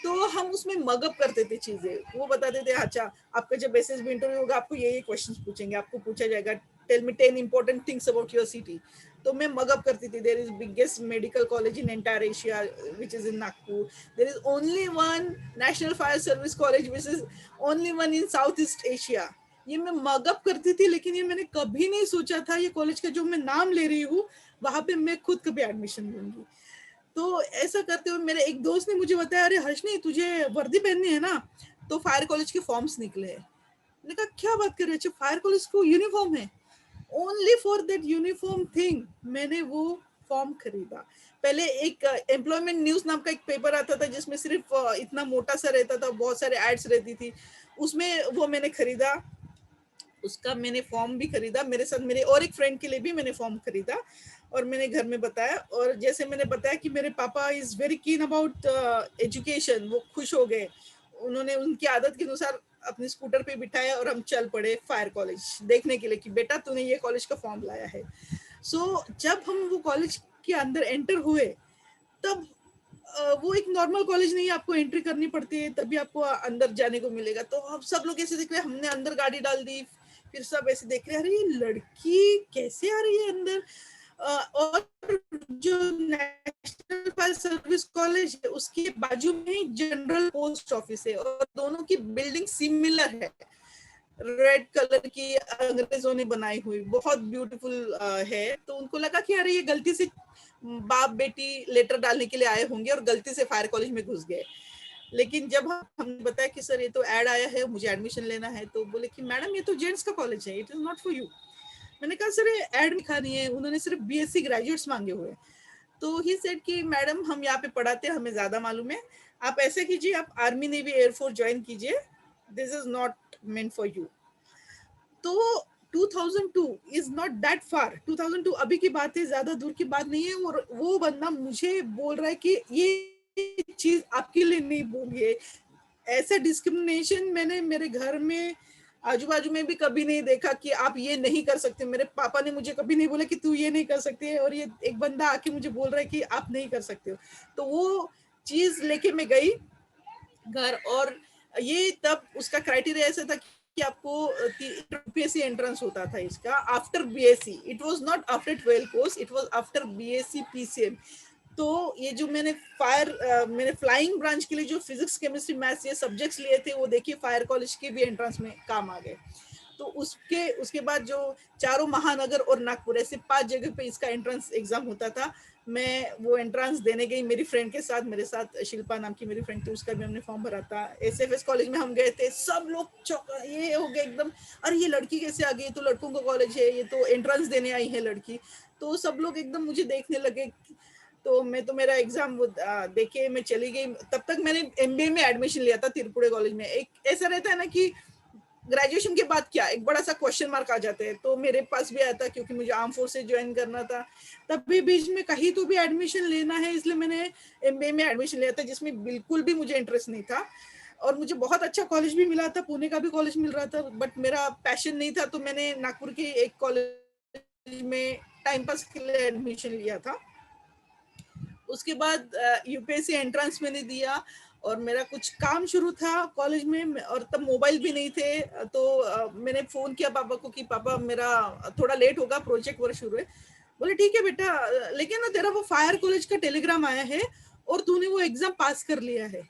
[SPEAKER 2] तो हम उसमें मगअप करते थे चीजें। वो बताते थे, अच्छा आपका जब एसएसबी इंटरव्यू होगा आपको ये क्वेश्चंस पूछेंगे, आपको पूछा जाएगा tell me 10 important things about your city. तो मैं मगअप करती थी, there is biggest medical college in entire Asia which is in Nagpur, there is only one national fire service college which is only one in south east Asia. ये मैं mug up करती थी, लेकिन ये मैंने कभी नहीं सोचा था ये कॉलेज का जो मैं नाम ले रही हूँ वहां पे मैं खुद कभी एडमिशन लूंगी। तो ऐसा करते हुए मेरे एक दोस्त ने मुझे बताया, अरे हर्षनी तुझे वर्दी पहननी है ना, तो फायर कॉलेज के फॉर्म्स निकले हैं। मैंने कहा क्या बात कर रहे हो, फायर कॉलेज को यूनिफॉर्म है। Only for that uniform thing मैंने वो फॉर्म खरीदा। पहले एक एम्प्लॉयमेंट न्यूज नाम का एक पेपर आता था जिसमें सिर्फ इतना मोटा सा रहता था, बहुत सारे एड्स रहती थी, उसमें वो मैंने खरीदा। उसका मैंने फॉर्म भी खरीदा, मेरे साथ मेरे और एक फ्रेंड के लिए भी मैंने फॉर्म खरीदा, और मैंने घर में बताया। और जैसे मैंने बताया कि मेरे पापा is very keen about education, वो खुश हो गए। उन्होंने उनकी आदत के अनुसार अपने स्कूटर पे बिठाया और हम चल पड़े फायर कॉलेज देखने के लिए कि बेटा तूने ये कॉलेज का फॉर्म लाया है। सो जब हम वो कॉलेज के अंदर एंटर हुए, तब वो एक नॉर्मल कॉलेज नहीं है, आपको एंट्री करनी पड़ती है तभी आपको अंदर जाने को मिलेगा। तो हम सब लोग ऐसे देख रहे, हमने अंदर गाड़ी डाल दी, फिर सब ऐसे देख रहे, अरे ये लड़की कैसे आ रही है अंदर। और जो नेशनल फायर सर्विस कॉलेज है उसके बाजू में ही जनरल पोस्ट ऑफिस है, और दोनों की बिल्डिंग सिमिलर है, रेड कलर की अंग्रेजों ने बनाई हुई, बहुत ब्यूटीफुल है। तो उनको लगा कि अरे ये गलती से बाप बेटी लेटर डालने के लिए आए होंगे और गलती से फायर कॉलेज में घुस गए। लेकिन जब हमने बताया कि सर ये तो ऐड आया है, मुझे एडमिशन लेना है, तो बोले कि मैडम ये तो जेंट्स का कॉलेज है, it is not for you. मैंने कहा सर ये ऐड लिखा नहीं है, उन्होंने सिर्फ बीएससी ग्रेजुएट्स मांगे हुए। तो ही सेड कि मैडम हम यहाँ पे पढ़ाते हैं, हमें ज्यादा मालूम है, आप ऐसे कीजिए, आप आर्मी नेवी एयरफोर्स ज्वाइन कीजिए, this is not meant for you. तो 2002 इज नॉट दैट फार, 2002 अभी की बात है, ज्यादा दूर की बात नहीं है। और वो बंदा मुझे बोल रहा है कि ये चीज आपके लिए नहीं बोली है। ऐसा डिस्क्रिमिनेशन मैंने मेरे घर में आजू बाजू में भी कभी नहीं देखा कि आप ये नहीं कर सकते। मेरे पापा ने मुझे कभी नहीं बोला कि तू ये नहीं कर सकती है, और ये एक बंदा आके मुझे बोल रहा है कि आप नहीं कर सकते हो। तो वो चीज लेके मैं गई घर, और ये तब उसका क्राइटेरिया ऐसा था कि आपको यूपीएससी एंट्रेंस होता था इसका after BSc. It was not after 12 course, it was after BSc PCM. तो ये जो मैंने फ्लाइंग ब्रांच के लिए जो फिजिक्स केमिस्ट्री मैथ्स ये सब्जेक्ट्स लिए थे, वो देखिए फायर कॉलेज के भी एंट्रेंस में काम आ गए। तो उसके बाद जो चारों महानगर और नागपुर ऐसे 5 जगह पे इसका एंट्रेंस एग्जाम होता था। मैं वो एंट्रेंस देने गई मेरी फ्रेंड के साथ, मेरे साथ शिल्पा नाम की मेरी फ्रेंड थी, उसका भी हमने फॉर्म भरा था। एसएफएस कॉलेज में हम गए थे, सब लोग ये हो गए एकदम, अरे ये लड़की कैसे आ गई, तो लड़कों का कॉलेज है, ये तो एंट्रेंस देने आई है लड़की। तो सब लोग एकदम मुझे देखने लगे। तो मैं तो मेरा एग्जाम देके मैं चली गई। तब तक मैंने एमबीए में एडमिशन लिया था तिरुपुरे कॉलेज में। एक ऐसा रहता है ना कि ग्रेजुएशन के बाद क्या एक बड़ा सा क्वेश्चन मार्क आ जाते हैं, तो मेरे पास भी आया था क्योंकि मुझे आर्म फोर्सेस ज्वाइन करना था। तब भी बीच में कहीं तो भी एडमिशन लेना है, इसलिए मैंने एमबीए में एडमिशन लिया था, जिसमें बिल्कुल भी मुझे इंटरेस्ट नहीं था। और मुझे बहुत अच्छा कॉलेज भी मिला था, पुणे का भी कॉलेज मिल रहा था, बट मेरा पैशन नहीं था। तो मैंने नागपुर के एक कॉलेज में टाइम पास के लिए एडमिशन लिया था। उसके बाद यूपीएससी एंट्रेंस मैंने दिया, और मेरा कुछ काम शुरू था कॉलेज में, और तब मोबाइल भी नहीं थे। तो मैंने फोन किया पापा को कि पापा मेरा थोड़ा लेट होगा, प्रोजेक्ट वर्क शुरू है। बोले ठीक है बेटा, लेकिन ना तेरा वो फायर कॉलेज का टेलीग्राम आया है और तूने वो एग्जाम पास कर लिया है।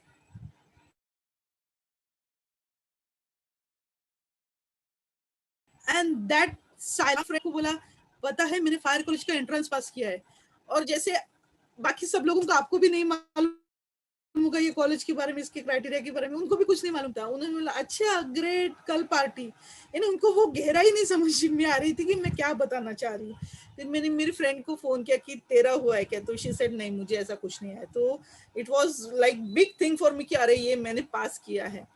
[SPEAKER 2] एंड दैट साइलेंट फ्रेंड को बोला, पता है मैंने फायर कॉलेज का एंट्रेंस पास किया है। और जैसे बाकी सब लोगों को, आपको भी नहीं मालूम होगा ये कॉलेज के बारे में, इसके क्राइटेरिया के बारे में, उनको भी कुछ नहीं मालूम था। उन्होंने बोला अच्छा ग्रेट, कल पार्टी। यानी उनको वो गहराई नहीं समझ में आ रही थी कि मैं क्या बताना चाह रही हूँ। फिर मैंने मेरी फ्रेंड को फोन किया कि तेरा हुआ है क्या, तो शी सेड नहीं मुझे ऐसा कुछ नहीं है। तो it was like big thing for me कि अरे ये मैंने पास किया है।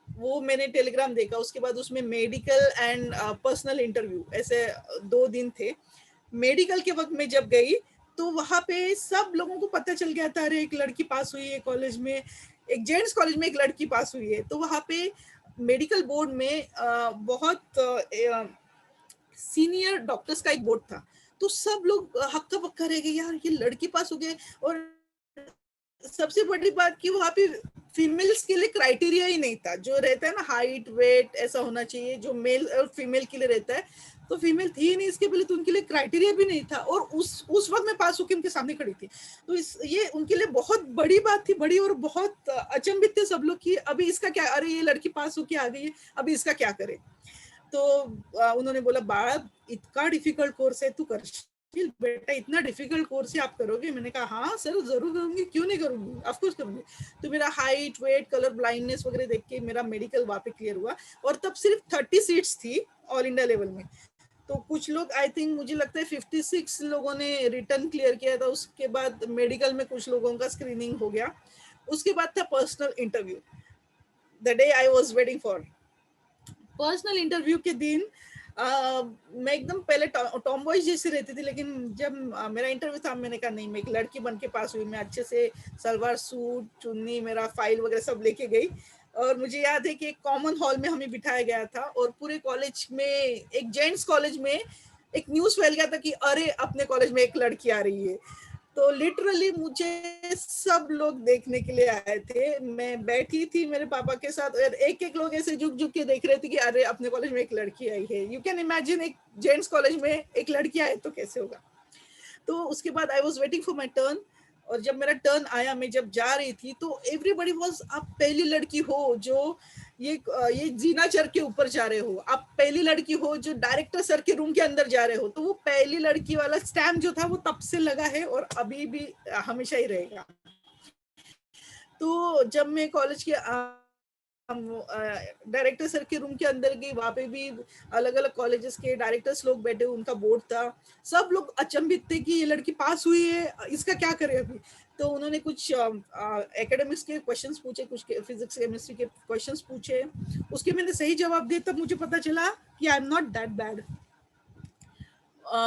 [SPEAKER 2] वो मैंने टेलीग्राम देखा, उसके बाद उसमें मेडिकल एंड पर्सनल इंटरव्यू ऐसे 2 दिन थे। मेडिकल के वक्त में जब गई तो वहां पे सब लोगों को पता चल गया था, अरे एक लड़की पास हुई है कॉलेज में, एक जेंट्स कॉलेज में एक लड़की पास हुई है। तो वहां पे मेडिकल बोर्ड में बहुत सीनियर डॉक्टर्स का एक बोर्ड था। तो सब लोग हक्का बक्का रह गए, यार ये लड़की पास हो गए। और सबसे बड़ी बात कि वहां पे फीमेल्स के लिए क्राइटेरिया ही नहीं था, जो रहता है ना हाइट वेट ऐसा होना चाहिए, जो मेल और फीमेल के लिए रहता है, तो फीमेल थी ही नहीं इसके पहले, तो उनके लिए क्राइटेरिया भी नहीं था। और उस वक्त मैं पास होकर उनके सामने खड़ी थी। तो ये उनके लिए बहुत बड़ी बात थी, बड़ी, और बहुत अचंभित थे सब लोग कि अभी इसका क्या, अरे ये लड़की पास होके आ गई है, अभी इसका क्या करे। तो उन्होंने बोला बाळा इतना डिफिकल्ट कोर्स है, तू कर बेटा, इतना डिफिकल्ट कोर्स है आप करोगे। मैंने कहा हाँ सर जरूर करूंगी, क्यों नहीं करूंगी, ऑफ कोर्स करूंगी। तो मेरा हाइट वेट कलर ब्लाइंडनेस वगैरह देख के मेरा मेडिकल वहाँ पे क्लियर हुआ। और तब सिर्फ 30 सीट्स थी ऑल इंडिया लेवल में। तो कुछ लोग, आई थिंक मुझे लगता है 56 लोगों ने रिटर्न क्लियर किया था। उसके बाद मेडिकल में कुछ लोगों का स्क्रीनिंग हो गया। उसके बाद था personal interview, the day I was waiting for. Personal interview के दिन मैं एकदम पहले टॉम बॉयज जैसे रहती थी, लेकिन जब मेरा इंटरव्यू था मैंने कहा नहीं, मैं एक लड़की बन के पास हुई। मैं अच्छे से सलवार सूट चुन्नी मेरा फाइल वगैरह सब लेके गई। और मुझे याद है कि एक कॉमन हॉल में हमें बिठाया गया था, और पूरे कॉलेज में, एक जेंट्स कॉलेज में एक न्यूज फैल गया था कि अरे अपने कॉलेज में एक लड़की आ रही है। तो लिटरली मुझे सब लोग देखने के लिए आए थे। मैं बैठी थी मेरे पापा के साथ, और एक एक लोग ऐसे झुक झुक के देख रहे थे कि अरे अपने कॉलेज में एक लड़की आई है। यू कैन इमेजिन, एक जेंट्स कॉलेज में एक लड़की आए तो कैसे होगा। तो उसके बाद I was waiting for my turn, और जब मेरा टर्न आया, मैं जब जा रही थी तो एवरीबॉडी वाज, आप पहली लड़की हो जो ये जीना चढ़ के ऊपर जा रहे हो, आप पहली लड़की हो जो डायरेक्टर सर के रूम के अंदर जा रहे हो। तो वो पहली लड़की वाला स्टैम्प जो था वो तब से लगा है और अभी भी हमेशा ही रहेगा। तो जब मैं कॉलेज के डायरेक्टर सर के रूम के अंदर गई, वहां पे भी अलग अलग कॉलेजेस के डायरेक्टर्स लोग बैठे, उनका बोर्ड था। सब लोग अचंभित थे कि ये लड़की पास हुई है, इसका क्या करे अभी। तो उन्होंने कुछ एकेडमिक्स के क्वेश्चंस पूछे, कुछ फिजिक्स केमिस्ट्री के क्वेश्चंस पूछे, उसके मैंने सही जवाब दिए। तब मुझे पता चला कि I am not that bad.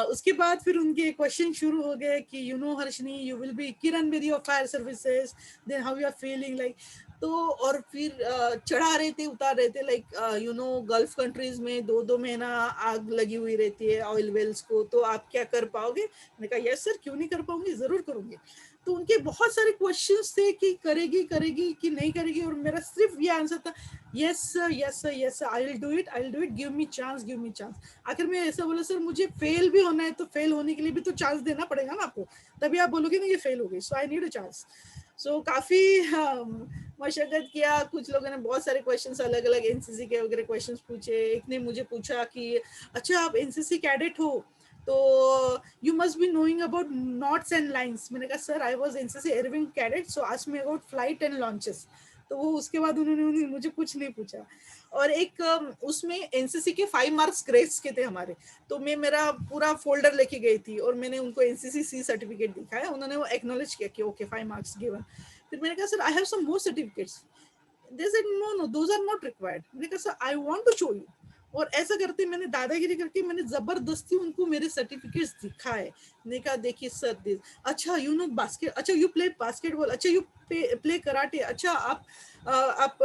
[SPEAKER 2] उसके बाद फिर उनके क्वेश्चन शुरू हो गए कि you know Harshini, you will be Kiran Bedi of fire services, then how you are feeling like. तो और फिर चढ़ा रहे थे उतार रहे थे, लाइक गल्फ कंट्रीज में 2-2 महीना आग लगी हुई रहती है ऑयल वेल्स को, तो आप क्या कर पाओगे? मैंने कहा यस सर, क्यों नहीं कर पाऊंगी, जरूर करूंगी। तो उनके बहुत सारे क्वेश्चंस थे कि करेगी करेगी कि नहीं करेगी, और मेरा सिर्फ ये आंसर था yes sir, yes sir, yes sir, I will do it, I will do it, give me chance, give me chance. आखिर में ऐसा बोला, सर मुझे फेल भी होना है, तो फेल होने के लिए भी तो चांस देना पड़ेगा ना आपको, तभी आप बोलोगे ना ये फेल हो गई, सो आई नीड अ चांस। सो काफी मशक्कत किया। कुछ लोगों ने बहुत सारे क्वेश्चंस अलग अलग एनसीसी के वगैरह क्वेश्चंस पूछे। एक ने मुझे पूछा कि अच्छा आप एनसीसी कैडेट हो तो you must be knowing about knots and lines. मैंने कहा sir I was NCC air wing cadet, so ask me about flight and launches. तो वो उसके बाद उन्होंने मुझे कुछ नहीं पूछा। और एक उसमें एनसीसी के 5 मार्क्स ग्रेड्स के थे हमारे, तो मैं मेरा पूरा फोल्डर लेके गई थी और मैंने उनको एनसीसी सी सर्टिफिकेट दिखाया, उन्होंने वो एक्नॉलेज किया कि ओके 5 मार्क्स गिवन। फिर मैंने कहा sir I have some more certificates, they said no those are not required. मैंने कहा sir I want to show you. और ऐसा करते मैंने दादागिरी करके मैंने जबरदस्ती उनको मेरे सर्टिफिकेट्स दिखाए। मैंने कहा देखिए सर दिस, अच्छा यू नो बास्केट, अच्छा यू प्ले बास्केटबॉल, अच्छा यू प्ले कराटे, अच्छा आप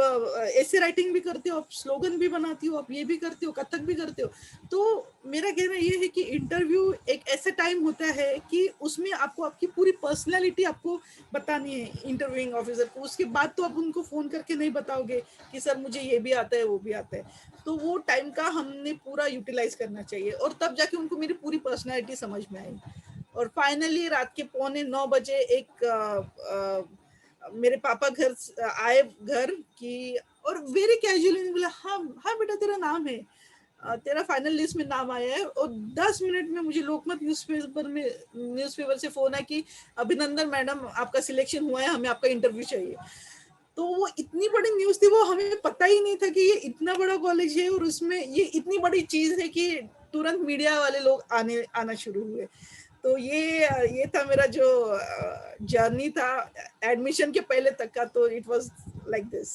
[SPEAKER 2] ऐसे राइटिंग भी करते हो, आप स्लोगन भी बनाती हो, आप ये भी करते हो, कथक भी करते हो। तो मेरा कहना ये है कि इंटरव्यू एक ऐसा टाइम होता है कि उसमें आपको आपकी पूरी पर्सनैलिटी आपको बतानी है इंटरव्यूइंग ऑफिसर को। उसके बाद तो आप उनको फोन करके नहीं बताओगे कि सर मुझे ये भी आता है वो भी आता है। तो वो टाइम का हमने पूरा यूटिलाइज करना चाहिए, और तब जाके उनको मेरी पूरी पर्सनैलिटी समझ में आई। और फाइनली रात के 8:45 बजे एक मेरे पापा घर आए घर की, और वेरी कैजुअली बोला हाँ हाँ बेटा तेरा नाम है, तेरा फाइनल लिस्ट में नाम आया है। और 10 मिनट में मुझे लोकमत न्यूज़पेपर से फोन है कि अभिनंदन मैडम आपका सिलेक्शन हुआ है, हमें आपका इंटरव्यू चाहिए। तो वो इतनी बड़ी न्यूज थी, वो हमें पता ही नहीं था कि ये इतना बड़ा कॉलेज है और उसमें ये इतनी बड़ी चीज है कि तुरंत मीडिया वाले लोग आना शुरू हुए। तो ये था मेरा जो जर्नी था एडमिशन के पहले तक का। तो it was like this.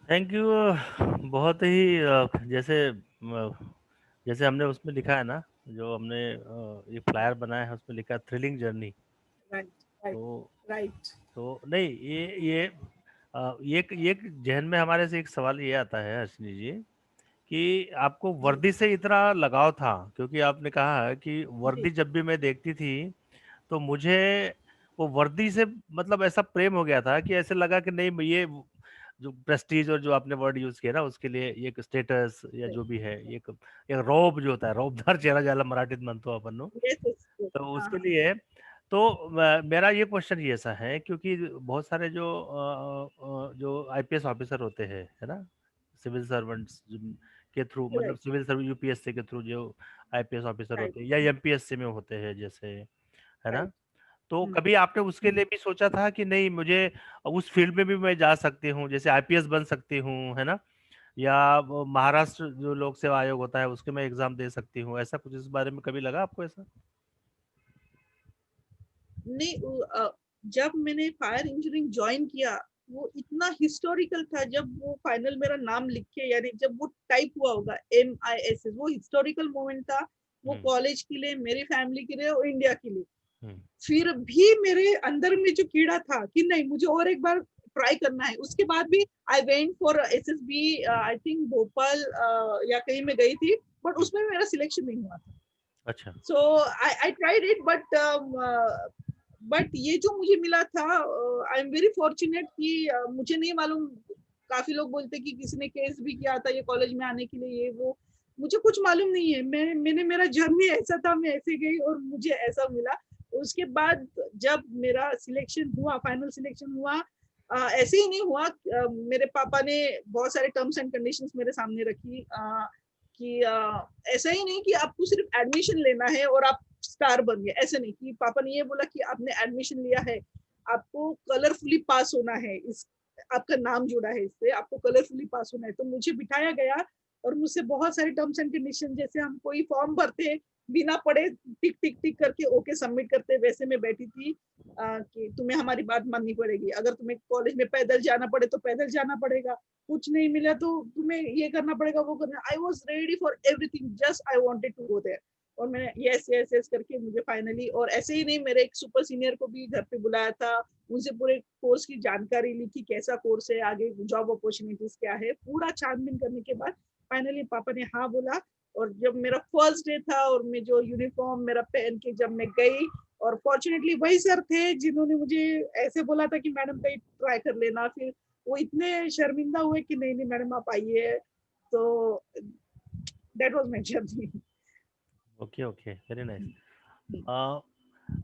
[SPEAKER 1] Thank you. बहुत ही जैसे हमने उसमें लिखा है ना, जो हमने ये फ्लायर बनाया है उसमें लिखा है थ्रिलिंग जर्नी।
[SPEAKER 2] राइट
[SPEAKER 1] तो
[SPEAKER 2] राइट।
[SPEAKER 1] तो नहीं ये जहन में हमारे से एक सवाल ये आता है हर्षिनी जी कि आपको वर्दी से इतना लगाव था, क्योंकि आपने कहा है कि वर्दी जब भी मैं देखती थी तो मुझे वो वर्दी से मतलब ऐसा प्रेम हो गया था कि ऐसे लगा कि नहीं ये जो प्रेस्टीज और जो आपने वर्ड यूज किया ना उसके लिए ये एक स्टेटस या जो भी है, ये एक रौब जो होता है, रौबदार चेहरा ज्यादा मराठीत म्हणतो आपण नो, तो उसके लिए तो मेरा ये क्वेश्चन ये ऐसा है क्योंकि बहुत सारे जो आईपीएस ऑफिसर होते हैं है ना, सिविल सर्वेंट्स के थ्रू, मतलब सिविल सर्विस यूपीएससी के थ्रू जो आईपीएस ऑफिसर होते हैं या एमपीएससी में होते हैं जैसे, है ना, तो कभी आपने उसके लिए भी सोचा था कि नहीं मुझे उस फील्ड में भी मैं जा सकती हूँ, जैसे आईपीएस बन सकती हूँ, है ना, या वो महाराष्ट्र जो लोक सेवा आयोग होता है उसके मैं एग्जाम दे सकती हूँ, ऐसा कुछ इस बारे में कभी लगा आपको ऐसा?
[SPEAKER 2] नहीं, जब मैंने फायर इंजीनियरिंग ज्वाइन किया वो इतना हिस्टोरिकल था। जब वो फाइनल मेरा नाम लिख के, यानी जब वो टाइप हुआ होगा MISS, वो हिस्टोरिकल मोमेंट था, वो कॉलेज के लिए, मेरी फैमिली के लिए और इंडिया के लिए। फिर भी मेरे अंदर में जो कीड़ा था कि नहीं मुझे और एक बार ट्राई करना है, उसके बाद भी I went for SSB, I think Bhopal या कहीं में गई थी, बट उसमें मेरा सिलेक्शन नहीं हुआ था।
[SPEAKER 1] अच्छा।
[SPEAKER 2] सो आई ट्राइड इट, बट ये जो मुझे मिला था, आई एम वेरी फॉर्चुनेट कि मुझे नहीं मालूम, काफी लोग बोलते कि किसी ने केस भी किया था ये कॉलेज में आने के लिए, ये वो, मुझे कुछ मालूम नहीं है। मैंने मेरा जर्नी ऐसा था, मैं ऐसे गई और मुझे ऐसा मिला। उसके बाद जब मेरा सिलेक्शन हुआ, फाइनल सिलेक्शन हुआ, ऐसे ही नहीं हुआ। मेरे पापा ने बहुत सारे टर्म्स एंड कंडीशंस मेरे सामने रखी कि ऐसा ही नहीं कि आपको सिर्फ एडमिशन लेना है और आप स्टार बन गए, ऐसे नहीं। कि पापा ने ये बोला कि आपने एडमिशन लिया है, आपको कलरफुली पास होना है, इस आपका नाम जुड़ा है इससे, आपको कलरफुली पास होना है। तो मुझे बिठाया गया और मुझसे बहुत सारे टर्म्स एंड कंडीशन, जैसे हम कोई फॉर्म भरते बिना पढ़े टिक टिक टिक करके ओके सबमिट करते, वैसे मैं बैठी थी कि तुम्हें हमारी बात माननी पड़ेगी, अगर तुम्हें कॉलेज में पैदल जाना पड़े तो पैदल जाना पड़ेगा, कुछ नहीं मिला तो तुम्हें ये करना पड़ेगा वो करना। I was ready for everything, just I wanted to go there. और मैंने यस यस यस करके मुझे फाइनली, और ऐसे ही नहीं, मेरे एक सुपर सीनियर को भी घर पे बुलाया था, उनसे पूरे कोर्स की जानकारी ली कि कैसा कोर्स है, आगे जॉब अपॉर्चुनिटीज क्या है, पूरा छानबीन करने के बाद फाइनली पापा ने हाँ बोला। और जब मेरा फर्स्ट डे था और मैं जो यूनिफॉर्म मेरा पहन के जब मैं गई, और फॉर्चुनेटली वही सर थे जिन्होंने मुझे ऐसे बोला था कि मैडम कहीं ट्राई कर लेना, फिर वो इतने शर्मिंदा हुए कि नहीं नहीं मैडम आप आइए। तो that was my journey.
[SPEAKER 1] Okay okay, very nice.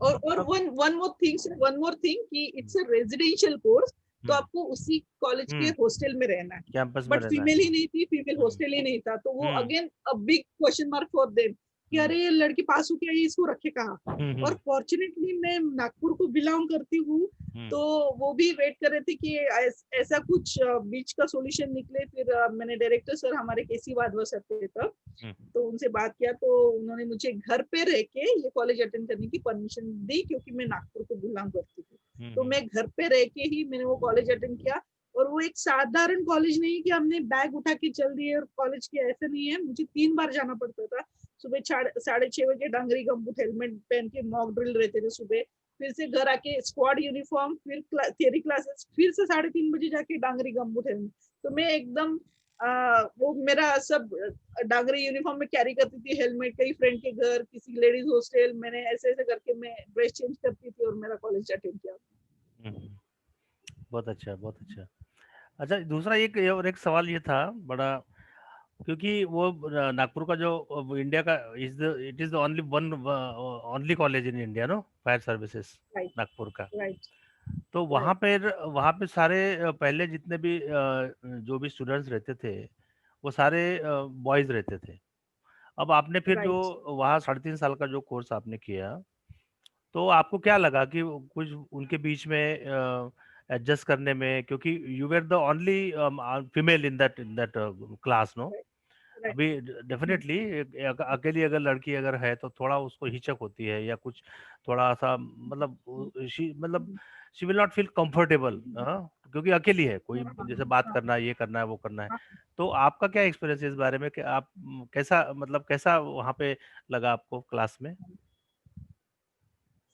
[SPEAKER 2] और वन मोर थिंग कि इट्स अ रेजिडेंशियल कोर्स, तो आपको उसी कॉलेज के हॉस्टल में रहना है,
[SPEAKER 1] कैंपस में
[SPEAKER 2] बट
[SPEAKER 1] रहना है।
[SPEAKER 2] फीमेल ही नहीं थी, फीमेल हॉस्टल ही नहीं था, तो वो again a big question mark for them कि अरे ये लड़की पास हो गया, ये इसको रखे कहाँ। और फॉर्चुनेटली मैं नागपुर को बिलोंग करती हूँ, तो वो भी वेट कर रहे थे कि ऐसा कुछ बीच का सॉल्यूशन निकले। फिर मैंने डायरेक्टर सर हमारे केसी वाधवा सर थे तब, तो उनसे बात किया, तो उन्होंने मुझे घर पे रह के ये कॉलेज अटेंड करने की परमिशन दी, क्योंकि मैं नागपुर को बिलोंग करती थी। तो मैं घर पे रह के ही मैंने वो कॉलेज अटेंड किया। और वो एक साधारण कॉलेज नहीं है कि हमने बैग उठा के चल दिए, और कॉलेज के ऐसे नहीं है, मुझे 3 बार जाना पड़ता था। सुबह 6:30 बजे डांगरी गम्बूट हेलमेट पहन के मॉक ड्रिल रहते थे सुबह, फिर से घर आके स्क्वाड यूनिफॉर्म, फिर थियरी क्लासेस, फिर से 3:30 बजे जाके डांगरी गम्बूट हेलमेट। तो मैं एकदम वो मेरा सब डांगरी यूनिफॉर्म में कैरी करती थी, हेलमेट कई फ्रेंड के घर, किसी लेडीज हॉस्टल, मैंने ऐसे ऐसे करके मैं ड्रेस चेंज करती थी और मेरा कॉलेज अटेंड किया।
[SPEAKER 1] बहुत अच्छा, बहुत अच्छा। अच्छा, दूसरा एक सवाल ये था बड़ा, क्योंकि वो नागपुर का जो इंडिया का it is the only college in India, no, fire services,
[SPEAKER 2] right
[SPEAKER 1] Nagpur का।
[SPEAKER 2] राइट
[SPEAKER 1] तो वहाँ पे सारे पहले जितने भी जो भी स्टूडेंट्स रहते थे, वो सारे बॉयज रहते थे। अब आपने फिर जो
[SPEAKER 2] राइट।
[SPEAKER 1] वहाँ 3.5 साल का जो कोर्स आपने किया, तो आपको क्या लगा कि कुछ उनके बीच में एडजस्ट करने में, क्योंकि you were the only female in that class, no?
[SPEAKER 2] Right.
[SPEAKER 1] अभी डेफिनेटली अकेली अगर लड़की अगर है तो थोड़ा उसको हिचक होती है, या कुछ थोड़ा सा मतलब she will not feel comfortable, क्योंकि अकेली है, कोई जैसे बात करना है, ये करना है, वो करना है। तो आपका क्या एक्सपीरियंस है इस बारे में कि आप कैसा, मतलब कैसा वहाँ पे लगा आपको क्लास में?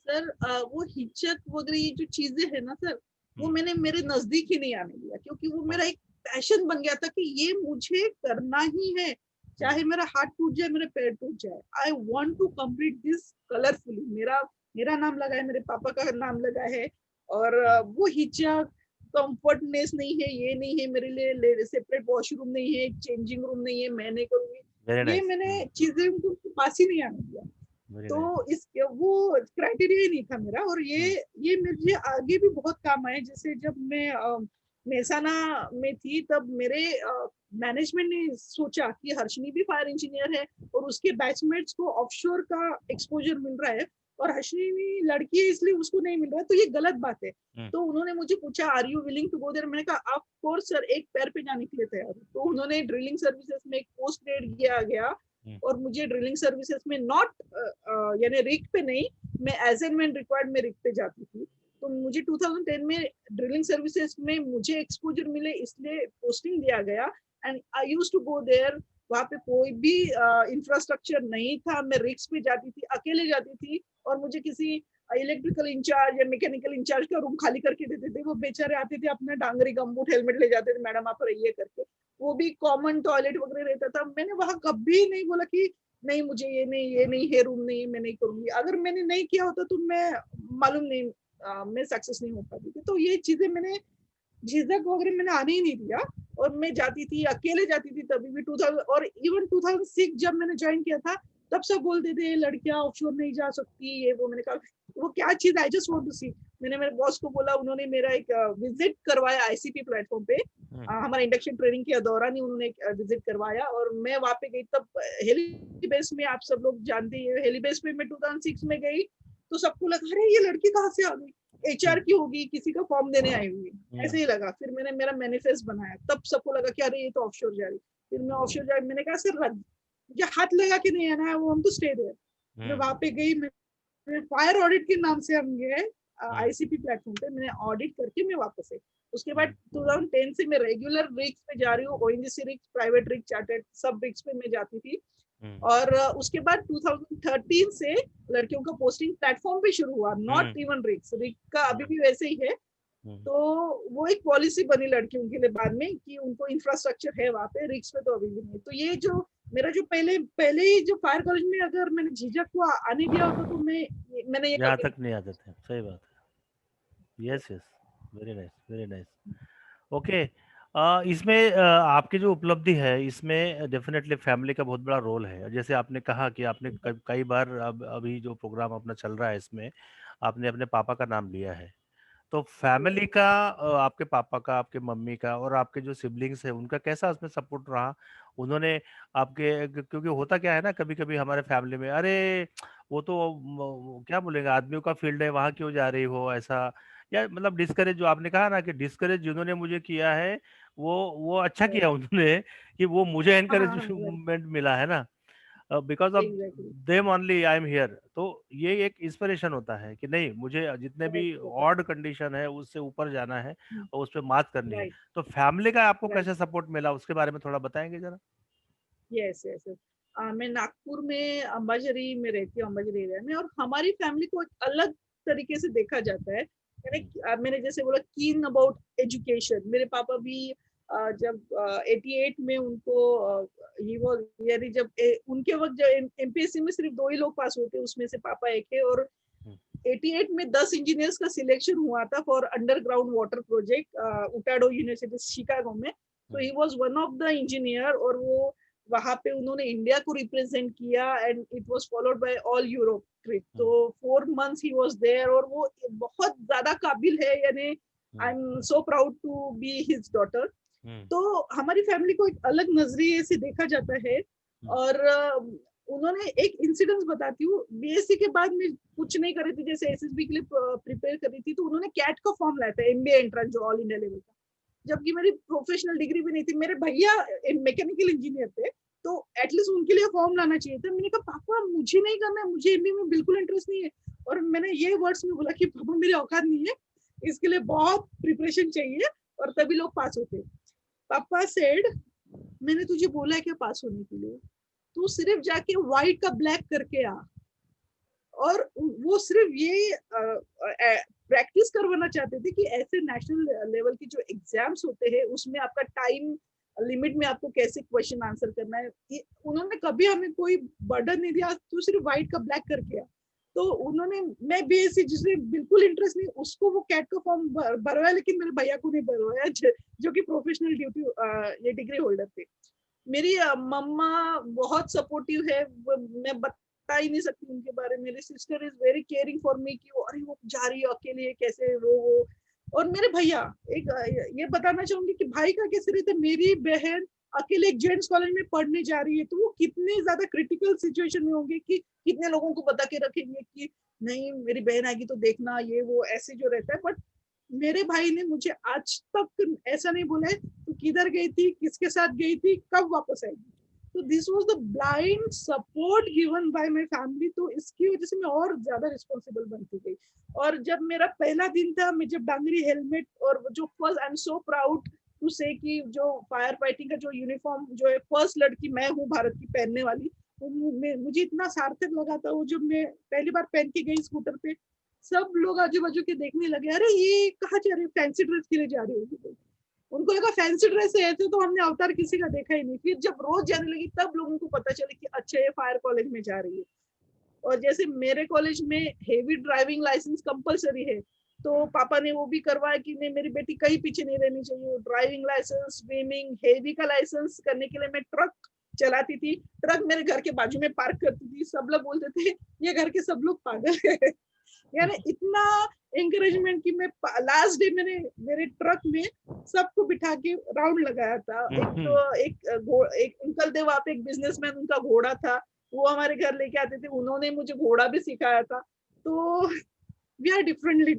[SPEAKER 2] सर वो हिचक वगैरह ये जो चीजें है ना सर, वो
[SPEAKER 1] हम्म,
[SPEAKER 2] मैंने मेरे नजदीक ही नहीं आने दिया, क्योंकि वो
[SPEAKER 1] हाँ,
[SPEAKER 2] मेरा एक पैशन बन गया था कि ये मुझे करना ही है, चाहे मेरा हाथ टूट जाए, मेरे पैर टूट जाए, I want to complete this colourfully. मेरा मेरा नाम लगा है, मेरे पापा का नाम लगा है। और वो हिचक, कंफर्टनेस नहीं है, ये नहीं है मेरे लिए, सेपरेट वॉशरूम नहीं है, चेंजिंग रूम नहीं है, मैं नहीं
[SPEAKER 1] वेरी
[SPEAKER 2] करूंगी, ये
[SPEAKER 1] नाइस,
[SPEAKER 2] मैंने चीजें उनको पास ही नहीं आने दिया।
[SPEAKER 1] वेरी
[SPEAKER 2] तो
[SPEAKER 1] नाइस।
[SPEAKER 2] इस वो क्राइटेरिया ही नहीं था मेरा। और ये मुझे आगे भी बहुत काम आए। जैसे जब मैं मेहसाना में थी, तब मेरे मैनेजमेंट ने सोचा कि हर्षिनी भी फायर इंजीनियर है और उसके बैचमेट्स को ऑफशोर का एक्सपोजर मिल रहा है, और हर्षिनी लड़की है इसलिए उसको नहीं मिल रहा है, तो ये गलत बात है। तो उन्होंने मुझे पूछा are you willing to go there, मैंने कहा ऑफ कोर्स सर, एक पैर पे जाने के लिए तैयार हूं। तो उन्होंने ड्रिलिंग सर्विसेज में एक पोस्ट क्रिएट किया गया, और मुझे ड्रिलिंग सर्विसेज में नॉट यानी रिग पे नहीं, मैं एज एंड व्हेन रिक्वायर्ड मैं रिग पे जाती थी। तो मुझे 2010 में ड्रिलिंग सर्विसेज में मुझे एक्सपोजर मिले, इसलिए पोस्टिंग दिया गया, and I used to go there. वहाँ पे कोई भी इंफ्रास्ट्रक्चर नहीं था, मैं रिग्स पे जाती थी, अकेले जाती थी, और मुझे किसी इलेक्ट्रिकल इंचार्ज या मैकेनिकल इंचार्ज का रूम खाली करके देते थे। वो बेचारे आते थे, अपना डांगरी गम्बूट हेलमेट ले जाते थे, मैडम आप रहिए करके। वो भी कॉमन टॉयलेट वगैरह रहता था। मैंने वहां कभी नहीं बोला कि नहीं मुझे ये नहीं है, रूम नहीं, मैं नहीं करूंगी। अगर मैंने नहीं किया होता तो मैं मालूम नहीं मैं सक्सेस नहीं हो पाती थी। तो ये चीजें मैंने झिझक वगैरह मैंने आने ही नहीं दिया, और मैं जाती थी, अकेले जाती थी तभी भी 2000, और इवन 2006 जब मैंने ज्वाइन किया था, तब सब बोलते थे लड़कियां ऑफशोर नहीं जा सकती, ये वो। मैंने कहा वो क्या चीज, आई जस्ट वांट टू सी। मैंने मेरे बॉस को बोला, उन्होंने मेरा एक विजिट करवाया आईसीपी प्लेटफॉर्म पे, हमारा इंडक्शन ट्रेनिंग के दौरान ही उन्होंने विजिट करवाया, और मैं वहां पे गई। तब हेली बेस में, आप सब लोग जानते हैं, हेली बेस में मैं 2006 में गई, तो सबको लगा अरे ये लड़की कहाँ से आ गई, एचआर की होगी, किसी का फॉर्म देने आई हुई, ऐसे ही लगा। फिर मैंने मेरा मैनिफेस्ट बनाया, तब सबको लगा कि अरे ये तो ऑफशोर जा रही। फिर मैं ऑफशोर जा, मैंने कहा सर मुझे हाथ लगा के नहीं आना है, वो हम तो स्टे देयर। मैं वहां पे गई, मैं फायर ऑडिट के नाम से हम गए आईसीपी प्लेटफॉर्म पे, मैंने ऑडिट करके मैं वापस आई। उसके बाद 2010 से मैं रेगुलर रिग्स पे जा रही हूँ, ONGC rigs, private rig, chartered सब रिग्स पे मैं जाती थी। और उसके बाद 2013 से लड़कियों का पोस्टिंग प्लेटफॉर्म पे शुरू हुआ, नॉट इवन रिक्स का अभी भी वैसे ही है। तो वो एक पॉलिसी बनी लड़कियों के लिए बाद में कि उनको इंफ्रास्ट्रक्चर है वहाँ पे, रिक्स पे तो अभी भी नहीं। तो ये जो मेरा जो पहले ही जो फायर कॉलेज में अगर मैंने झिझक को आने दिया होता तो मैंने ये
[SPEAKER 1] यहाँ
[SPEAKER 2] कभी
[SPEAKER 1] तक नहीं आते थे, सही बात है। Yes yes, very nice, very nice. Okay, इसमें आपकी जो उपलब्धि है इसमें डेफिनेटली फैमिली का बहुत बड़ा रोल है। जैसे आपने कहा कि आपने कई बार अब अभी जो प्रोग्राम अपना चल रहा है इसमें आपने अपने पापा का नाम लिया है, तो फैमिली का आपके पापा का, आपके मम्मी का और आपके जो सिबलिंग्स है उनका कैसा उसमें सपोर्ट रहा? उन्होंने आपके क्योंकि होता क्या है ना, कभी कभी हमारे फैमिली में, अरे वो तो क्या बोलेंगे, आदमियों का फील्ड है, वहां क्यों जा रही हो, ऐसा, या मतलब डिस्करेज, जो आपने कहा ना कि डिस्करेज जिन्होंने मुझे किया है वो अच्छा किया उन्होंने कि वो मुझे एनकरेजमेंट मिला है ना, because of
[SPEAKER 2] exactly
[SPEAKER 1] them only I am here. तो ये एक इंस्पिरेशन होता है कि नहीं, मुझे जितने भी ऑड कंडीशन है उससे ऊपर जाना है और उस पर मात करनी है।
[SPEAKER 2] राइट
[SPEAKER 1] तो फैमिली का आपको
[SPEAKER 2] राइट
[SPEAKER 1] कैसे सपोर्ट मिला, उसके बारे में थोड़ा बताएंगे जरा।
[SPEAKER 2] Yes yes. मैं नागपुर में अंबाझरी में रहती हूँ, अंबाझरी एरिया में, और हमारी फैमिली को एक अलग तरीके से देखा जाता है। मैंने जैसे बोला कीन अबाउट एजुकेशन, मेरे पापा भी जब 88 में उनको ही वो यानी जब उनके वक्त जब एमपीएससी में सिर्फ 2 ही लोग पास हुए थे, उसमें से पापा एक है। और 88 में 10 इंजीनियर्स का सिलेक्शन हुआ था फॉर अंडरग्राउंड वाटर प्रोजेक्ट उटाडो यूनिवर्सिटी शिकागो में। तो he was one of the engineer, और वो वहां पे उन्होंने इंडिया को रिप्रेजेंट किया and it was followed by all Europe trip. तो 4 मंथ्स ही वाज देयर, और वो बहुत ज्यादा काबिल है, यानी I am so proud to be his daughter. तो हमारी फैमिली को एक अलग नजरिए से देखा जाता है। और उन्होंने एक इंसिडेंस बताती हूँ, बीएससी के बाद में कुछ नहीं कर रही थी, जैसे एसएसबी के लिए प्रिपेयर कर रही थी, तो उन्होंने कैट का फॉर्म लाया था, एमबीए एंट्रेंस जो ऑल इंडिया लेवल का, जबकि मेरी प्रोफेशनल डिग्री भी नहीं थी। मेरे भैया मैकेनिकल इंजीनियर थे, तो एटलीस्ट उनके लिए फॉर्म लाना चाहिए था। मैंने कहा पापा मुझे नहीं करना है, मुझे एमबीए में बिल्कुल इंटरेस्ट नहीं है। और मैंने ये वर्ड्स में बोला कि पापा मेरे औकात नहीं है, इसके लिए बहुत प्रिपरेशन चाहिए और तभी लोग पास होते। पापा सेड मैंने तुझे बोला है क्या पास होने के लिए, तू सिर्फ जाके व्हाइट का ब्लैक करके आ। और वो सिर्फ ये प्रैक्टिस करवाना चाहते थे कि ऐसे नेशनल लेवल की जो एग्जाम्स होते हैं उसमें आपका टाइम लिमिट में आपको कैसे क्वेश्चन आंसर करना है। उन्होंने कभी हमें कोई बर्डन नहीं दिया, तू सिर्फ व्हाइट का ब्लैक करके आ। तो उन्होंने, मैं बीएससी जिसमें बिल्कुल इंटरेस्ट नहीं, उसको वो कैट का फॉर्म भरवाया, लेकिन मेरे भैया को नहीं भरवाया जो कि प्रोफेशनल ड्यूटी ये डिग्री होल्डर थे। मेरी मम्मा बहुत सपोर्टिव है, मैं बता ही नहीं सकती उनके बारे में। मेरी sister is very caring for me कि अरे वो जा रही है अकेले कैसे वो। और मेरे भैया, एक ये बताना चाहूंगी कि भाई का कैसे रहते, मेरी बहन अकेले एक जेंट्स कॉलेज में पढ़ने जा रही है, तो वो कितने ज्यादा क्रिटिकल सिचुएशन में होंगे कि कितने लोगों को बता के रखेंगे कि नहीं मेरी बहन आएगी तो देखना, ये वो ऐसे जो रहता है। बट मेरे भाई ने मुझे आज तक ऐसा नहीं बोला है तू किधर गई थी, किसके साथ गई थी, कब वापस आएगी। तो this was the blind support given by my family. तो इसकी वजह से मैं और ज्यादा रिस्पॉन्सिबल बनती गई। और जब मेरा पहला दिन था, मैं जब डांगरी हेलमेट और जो first, I am so proud to say कि जो फायर फाइटिंग का जो यूनिफॉर्म जो है, फर्स्ट लड़की मैं हूँ भारत की पहनने वाली। तो मुझे इतना सार्थक लगा था वो, जब मैं पहली बार पहन के गई स्कूटर पे, सब लोग आजू बाजू के देखने लगे, अरे ये कहाँ जा रही है, फैंसी ड्रेस के लिए जा रही होगी। उनको लगा फैंसी ड्रेस है, ऐसे तो हमने अवतार किसी का देखा ही नहीं। फिर जब रोज जाने लगी तब लोगों को पता चला कि अच्छा ये फायर कॉलेज में जा रही है। और जैसे मेरे कॉलेज में हेवी ड्राइविंग लाइसेंस कंपलसरी है, तो पापा ने वो भी करवाया कि नहीं मेरी बेटी कहीं पीछे नहीं रहनी चाहिए। ड्राइविंग लाइसेंस, स्विमिंग, हेवी का लाइसेंस करने के लिए मैं ट्रक चलाती थी। ट्रक मेरे घर के बाजू में पार्क करती थी। सब लोग बोलते थे ये घर के सब लोग पागल है। यानी इतना एंकरेजमेंट कि मैं लास्ट डे मैंने मेरे ट्रक में सबको बिठा के राउंड लगाया था। एक अंकल थे वहाँ पे, एक बिजनेसमैन, उनका घोड़ा था, वो हमारे घर लेके आते थे, उन्होंने मुझे घोड़ा भी सिखाया था। तो we are differently,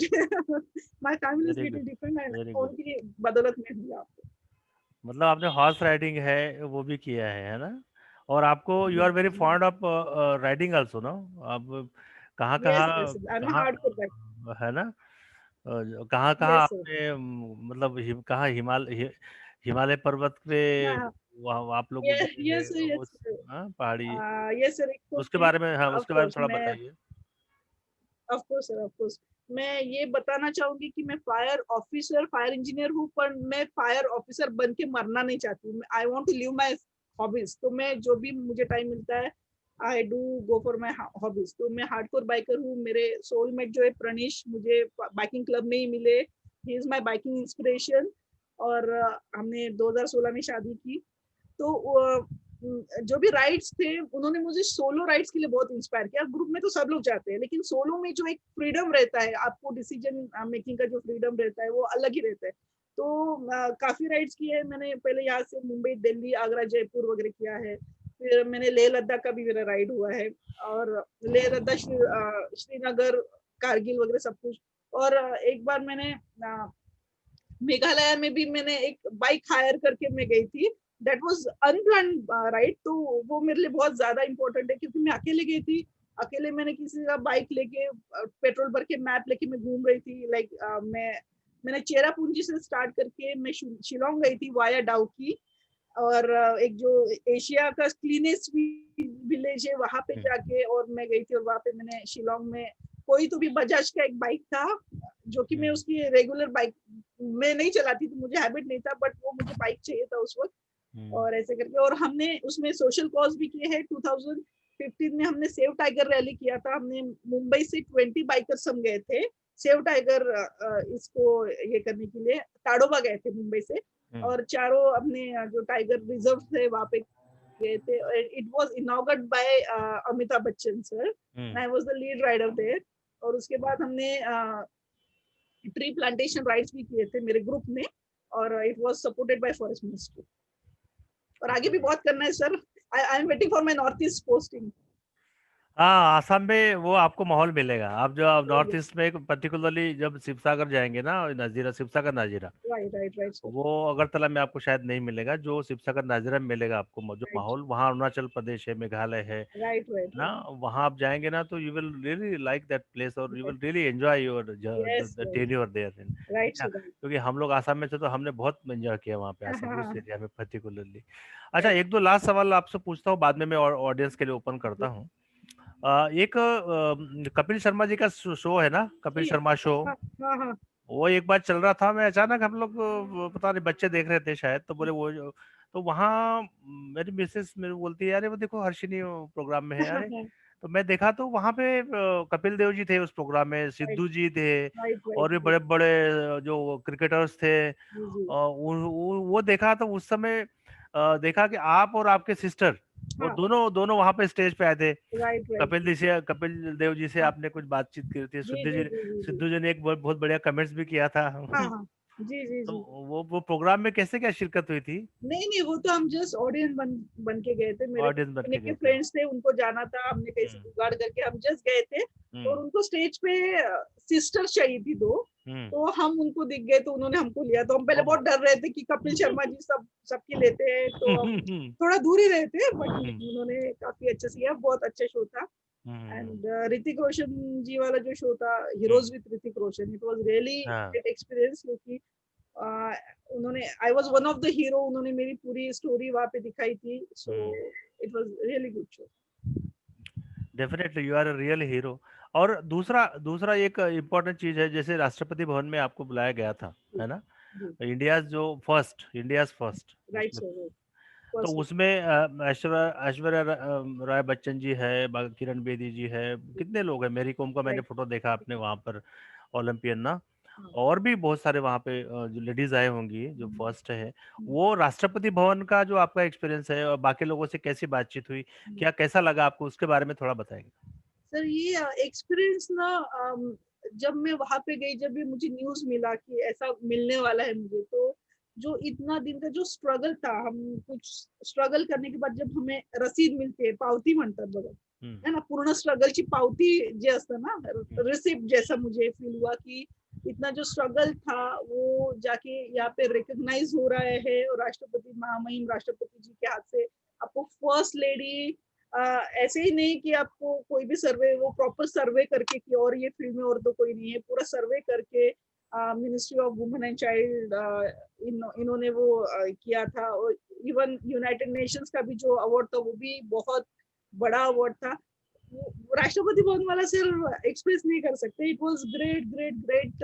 [SPEAKER 2] my family is little different, उनकी बदौलत में हूँ आपको।
[SPEAKER 1] मतलब आपने हॉर्स राइडिंग है वो भी किया है ना? और आपको you are very fond of riding also, no? आप कहाँ
[SPEAKER 2] यस
[SPEAKER 1] कहाँ
[SPEAKER 2] यस, आई एम
[SPEAKER 1] कहाँ
[SPEAKER 2] हार्डकोर गाय।
[SPEAKER 1] है ना? कहाँ कहाँ
[SPEAKER 2] यस सर।
[SPEAKER 1] आपने मतलब कहाँ हिमालय पर्वत पे
[SPEAKER 2] हाँ
[SPEAKER 1] वहाँ आप लोग
[SPEAKER 2] Yes,
[SPEAKER 1] गए
[SPEAKER 2] yes,
[SPEAKER 1] हैं
[SPEAKER 2] sir, yes,
[SPEAKER 1] उस
[SPEAKER 2] sir.
[SPEAKER 1] पहाड़ी,
[SPEAKER 2] Yes, sir.
[SPEAKER 1] उसके बारे में, हाँ,
[SPEAKER 2] Of
[SPEAKER 1] उसके बारे में
[SPEAKER 2] course,
[SPEAKER 1] थोड़ा
[SPEAKER 2] मैं
[SPEAKER 1] बताइए।
[SPEAKER 2] Of course sir, of course. मैं ये बताना चाहूंगी कि मैं फायर ऑफिसर, फायर इंजीनियर हूँ, पर मैं फायर ऑफिसर बन के मरना नहीं चाहती हूँ। I want to live my hobbies. तो मैं जो भी मुझे टाइम मिलता है, I do go for my hobbies. तो मैं हार्डकोर बाइकर हूँ। मेरे सोलमेट जो है प्रणीश, मुझे बाइकिंग क्लब में ही मिले। He is my biking inspiration. और हमने 2016 में शादी की। तो जो भी राइड्स थे, उन्होंने मुझे सोलो राइड्स के लिए बहुत इंस्पायर किया। ग्रुप में तो सब लोग जाते हैं, लेकिन सोलो में जो एक फ्रीडम रहता है, आपको डिसीजन मेकिंग का जो फ्रीडम रहता है, वो अलग ही रहता है। तो काफी राइड्स किए हैं मैंने। पहले यहाँ से मुंबई, दिल्ली, आगरा, जयपुर वगैरह किया है। फिर मैंने लेह लद्दाख का भी मेरा राइड हुआ है। और लेह लद्दाख, श्रीनगर, कारगिल वगैरह सब कुछ। और एक बार मैंने मेघालय में भी मैंने एक बाइक हायर करके मैं गई थी। That was unplan ride. तो वो मेरे लिए बहुत ज्यादा इंपॉर्टेंट है, क्योंकि मैं अकेले गई थी। अकेले मैंने किसी का बाइक लेके, पेट्रोल भर के, मैप लेके मैं घूम रही थी। लाइक मैंने चेरापूंजी से स्टार्ट करके मैं शिलोंग गई थी वाया डाउकी। और एक जो एशिया का क्लीनेस्ट विलेज है, वहां पे जाके और मैं गई थी। और वहां पे मैंने शिलोंग में कोई तो भी बजाज का एक बाइक था, जो कि मैं उसकी रेगुलर बाइक में नहीं चलाती थी, मुझे हैबिट नहीं था, बट वो मुझे बाइक चाहिए था उस वक्त। और ऐसे करके, और हमने उसमें सोशल कॉज भी किए हैं। 2015 में हमने सेव टाइगर रैली किया था। हमने मुंबई से 20 बाइकर्स हम गए थे सेव टाइगर इसको ये करने के लिए। ताड़ोबा गए थे मुंबई से। और चारों अपने जो टाइगर रिजर्व थे वहां पे गए थे। It was inaugurated by Amitabh Bachchan sir, and I was the lead rider there. और उसके बाद हमने ट्री प्लांटेशन राइड्स भी किए थे मेरे ग्रुप ने। और it was supported by forest ministry. और आगे भी बहुत करना है sir. I am waiting for my north east posting.
[SPEAKER 1] हाँ, आसाम में वो आपको माहौल मिलेगा। आप जो नॉर्थ ईस्ट में पर्टिकुलरली जब शिवसागर जाएंगे ना, Nazira, Shivsagar Nazira,
[SPEAKER 2] right, right, right sir.
[SPEAKER 1] वो अगरतला में आपको शायद नहीं मिलेगा। जो शिवसागर नाजीरा में मिलेगा आपको, जो
[SPEAKER 2] राइट,
[SPEAKER 1] माहौल वहाँ, अरुणाचल प्रदेश है, मेघालय है
[SPEAKER 2] राइट, राइट,
[SPEAKER 1] ना, वहाँ आप जाएंगे ना, तो you will really like that place, और you will really enjoy your
[SPEAKER 2] yes,
[SPEAKER 1] tenure there, ठीक
[SPEAKER 2] राइट
[SPEAKER 1] है।
[SPEAKER 2] सर।
[SPEAKER 1] क्योंकि हम लोग आसाम में थे, तो हमने बहुत एंजॉय किया वहाँ पे, आसाम उस
[SPEAKER 2] हाँ,
[SPEAKER 1] एरिया में पर्टिकुलरली। अच्छा, एक दो लास्ट सवाल आपसे पूछता हूँ, बाद में मैं ऑडियंस के लिए ओपन करता हूँ। एक कपिल शर्मा जी का शो है ना, कपिल शर्मा शो,
[SPEAKER 2] हाँ, हाँ,
[SPEAKER 1] वो एक बार चल रहा था। मैं अचानक, हम लोग पता नहीं बच्चे देख रहे थे शायद, तो बोले तो वहाँ मेरी मिसेस मेरे बोलती है, अरे वो देखो हर्षिनी प्रोग्राम में है, अरे।
[SPEAKER 2] राइट,
[SPEAKER 1] तो मैं देखा तो वहाँ पे कपिल देव जी थे उस प्रोग्राम में, सिद्धू जी थे,
[SPEAKER 2] राइट,
[SPEAKER 1] और भी
[SPEAKER 2] राइट।
[SPEAKER 1] बड़े बड़े जो क्रिकेटर्स थे।
[SPEAKER 2] जी, जी।
[SPEAKER 1] वो देखा तो उस समय देखा कि आप और आपके सिस्टर, और
[SPEAKER 2] हाँ,
[SPEAKER 1] दोनों दोनों वहां पे स्टेज पे आए थे।
[SPEAKER 2] Right, right.
[SPEAKER 1] कपिल देव जी से
[SPEAKER 2] हाँ,
[SPEAKER 1] आपने कुछ बातचीत की थी,
[SPEAKER 2] जी, जी, जी, जी, जी।
[SPEAKER 1] सिद्धू जी ने एक बहुत बहुत बढ़िया कमेंट्स भी किया था।
[SPEAKER 2] हाँ, हाँ। जी, जी,
[SPEAKER 1] तो
[SPEAKER 2] जी।
[SPEAKER 1] वो प्रोग्राम में कैसे क्या शिरकत हुई थी?
[SPEAKER 2] नहीं, नहीं, वो तो हम जस्ट ऑडियंस बन के गए थे। मेरे
[SPEAKER 1] ऑडियंस बन
[SPEAKER 2] पुणे
[SPEAKER 1] के
[SPEAKER 2] के
[SPEAKER 1] गए थे।
[SPEAKER 2] फ्रेंड्स थे, उनको जाना था। हमने कहीं से
[SPEAKER 1] हम्म,
[SPEAKER 2] जुगाड़ करके हम जस्ट गए थे। और
[SPEAKER 1] हम्म,
[SPEAKER 2] उनको स्टेज पे सिस्टर्स चाहिए थी 2।
[SPEAKER 1] हम्म।
[SPEAKER 2] तो हम उनको दिख गए, तो उन्होंने हमको लिया। तो हम पहले बहुत डर रहे थे कि कपिल शर्मा जी सबकी लेते हैं, तो हम थोड़ा दूर ही रहे थे। बट उन्होंने काफी अच्छे से किया, बहुत अच्छा शो था। एंड ऋतिक रोशन जी वाला जो शो था, heroes with Hrithik Roshan, it was really
[SPEAKER 1] हाँ,
[SPEAKER 2] ग्रेट एक्सपीरियंस। क्योंकि उन्होंने, I was one of the hero, उन्होंने मेरी पूरी स्टोरी वहां पे दिखाई थी। So it was really good show.
[SPEAKER 1] Definitely you are a real hero. और दूसरा दूसरा एक इम्पोर्टेंट चीज है, जैसे राष्ट्रपति भवन में आपको बुलाया गया था, है ना,
[SPEAKER 2] जी,
[SPEAKER 1] इंडियाज फर्स्ट
[SPEAKER 2] राइट
[SPEAKER 1] उसमें।
[SPEAKER 2] सर।
[SPEAKER 1] तो
[SPEAKER 2] फर्स्ट।
[SPEAKER 1] उसमें ऐश्वर्या राय बच्चन जी है, किरण बेदी जी है, कितने लोग हैं, मेरी कॉम का मैंने
[SPEAKER 2] राइट।
[SPEAKER 1] फोटो देखा आपने वहां पर, ओलंपियन ना, और भी बहुत सारे वहां पे जो लेडीज आए होंगी जो फर्स्ट है। वो राष्ट्रपति भवन का जो आपका एक्सपीरियंस है, और बाकी लोगों से कैसी बातचीत हुई, क्या कैसा लगा आपको, उसके बारे में थोड़ा बताएंगे?
[SPEAKER 2] सर, ये एक्सपीरियंस ना, जब मैं वहां पे गई, जब भी मुझे न्यूज मिला कि ऐसा मिलने वाला है मुझे, तो जो इतना दिन का जो स्ट्रगल था, हम कुछ स्ट्रगल करने के बाद जब हमें रसीद मिलते है, पावती म्हणतात बघा, है ना, पूर्ण स्ट्रगलची पावती जे असतं ना, रिसिप्ट जैसा मुझे फील हुआ कि इतना जो स्ट्रगल था वो जाके यहाँ पे रिकॉग्नाइज हो रहा है। और राष्ट्रपति, महामहिम राष्ट्रपति जी के हाथ से आपको फर्स्ट लेडी, ऐसे ही नहीं कि आपको कोई भी सर्वे, वो प्रॉपर सर्वे करके कि और ये फील्ड में और तो कोई नहीं है, पूरा सर्वे करके ministry of women and child इन्होंने वो किया था। और इवन यूनाइटेड नेशंस का भी जो अवार्ड था वो भी बहुत बड़ा अवार्ड था। वो राष्ट्रपति भवन वाला सिर्फ एक्सप्रेस नहीं कर सकते। It was great great great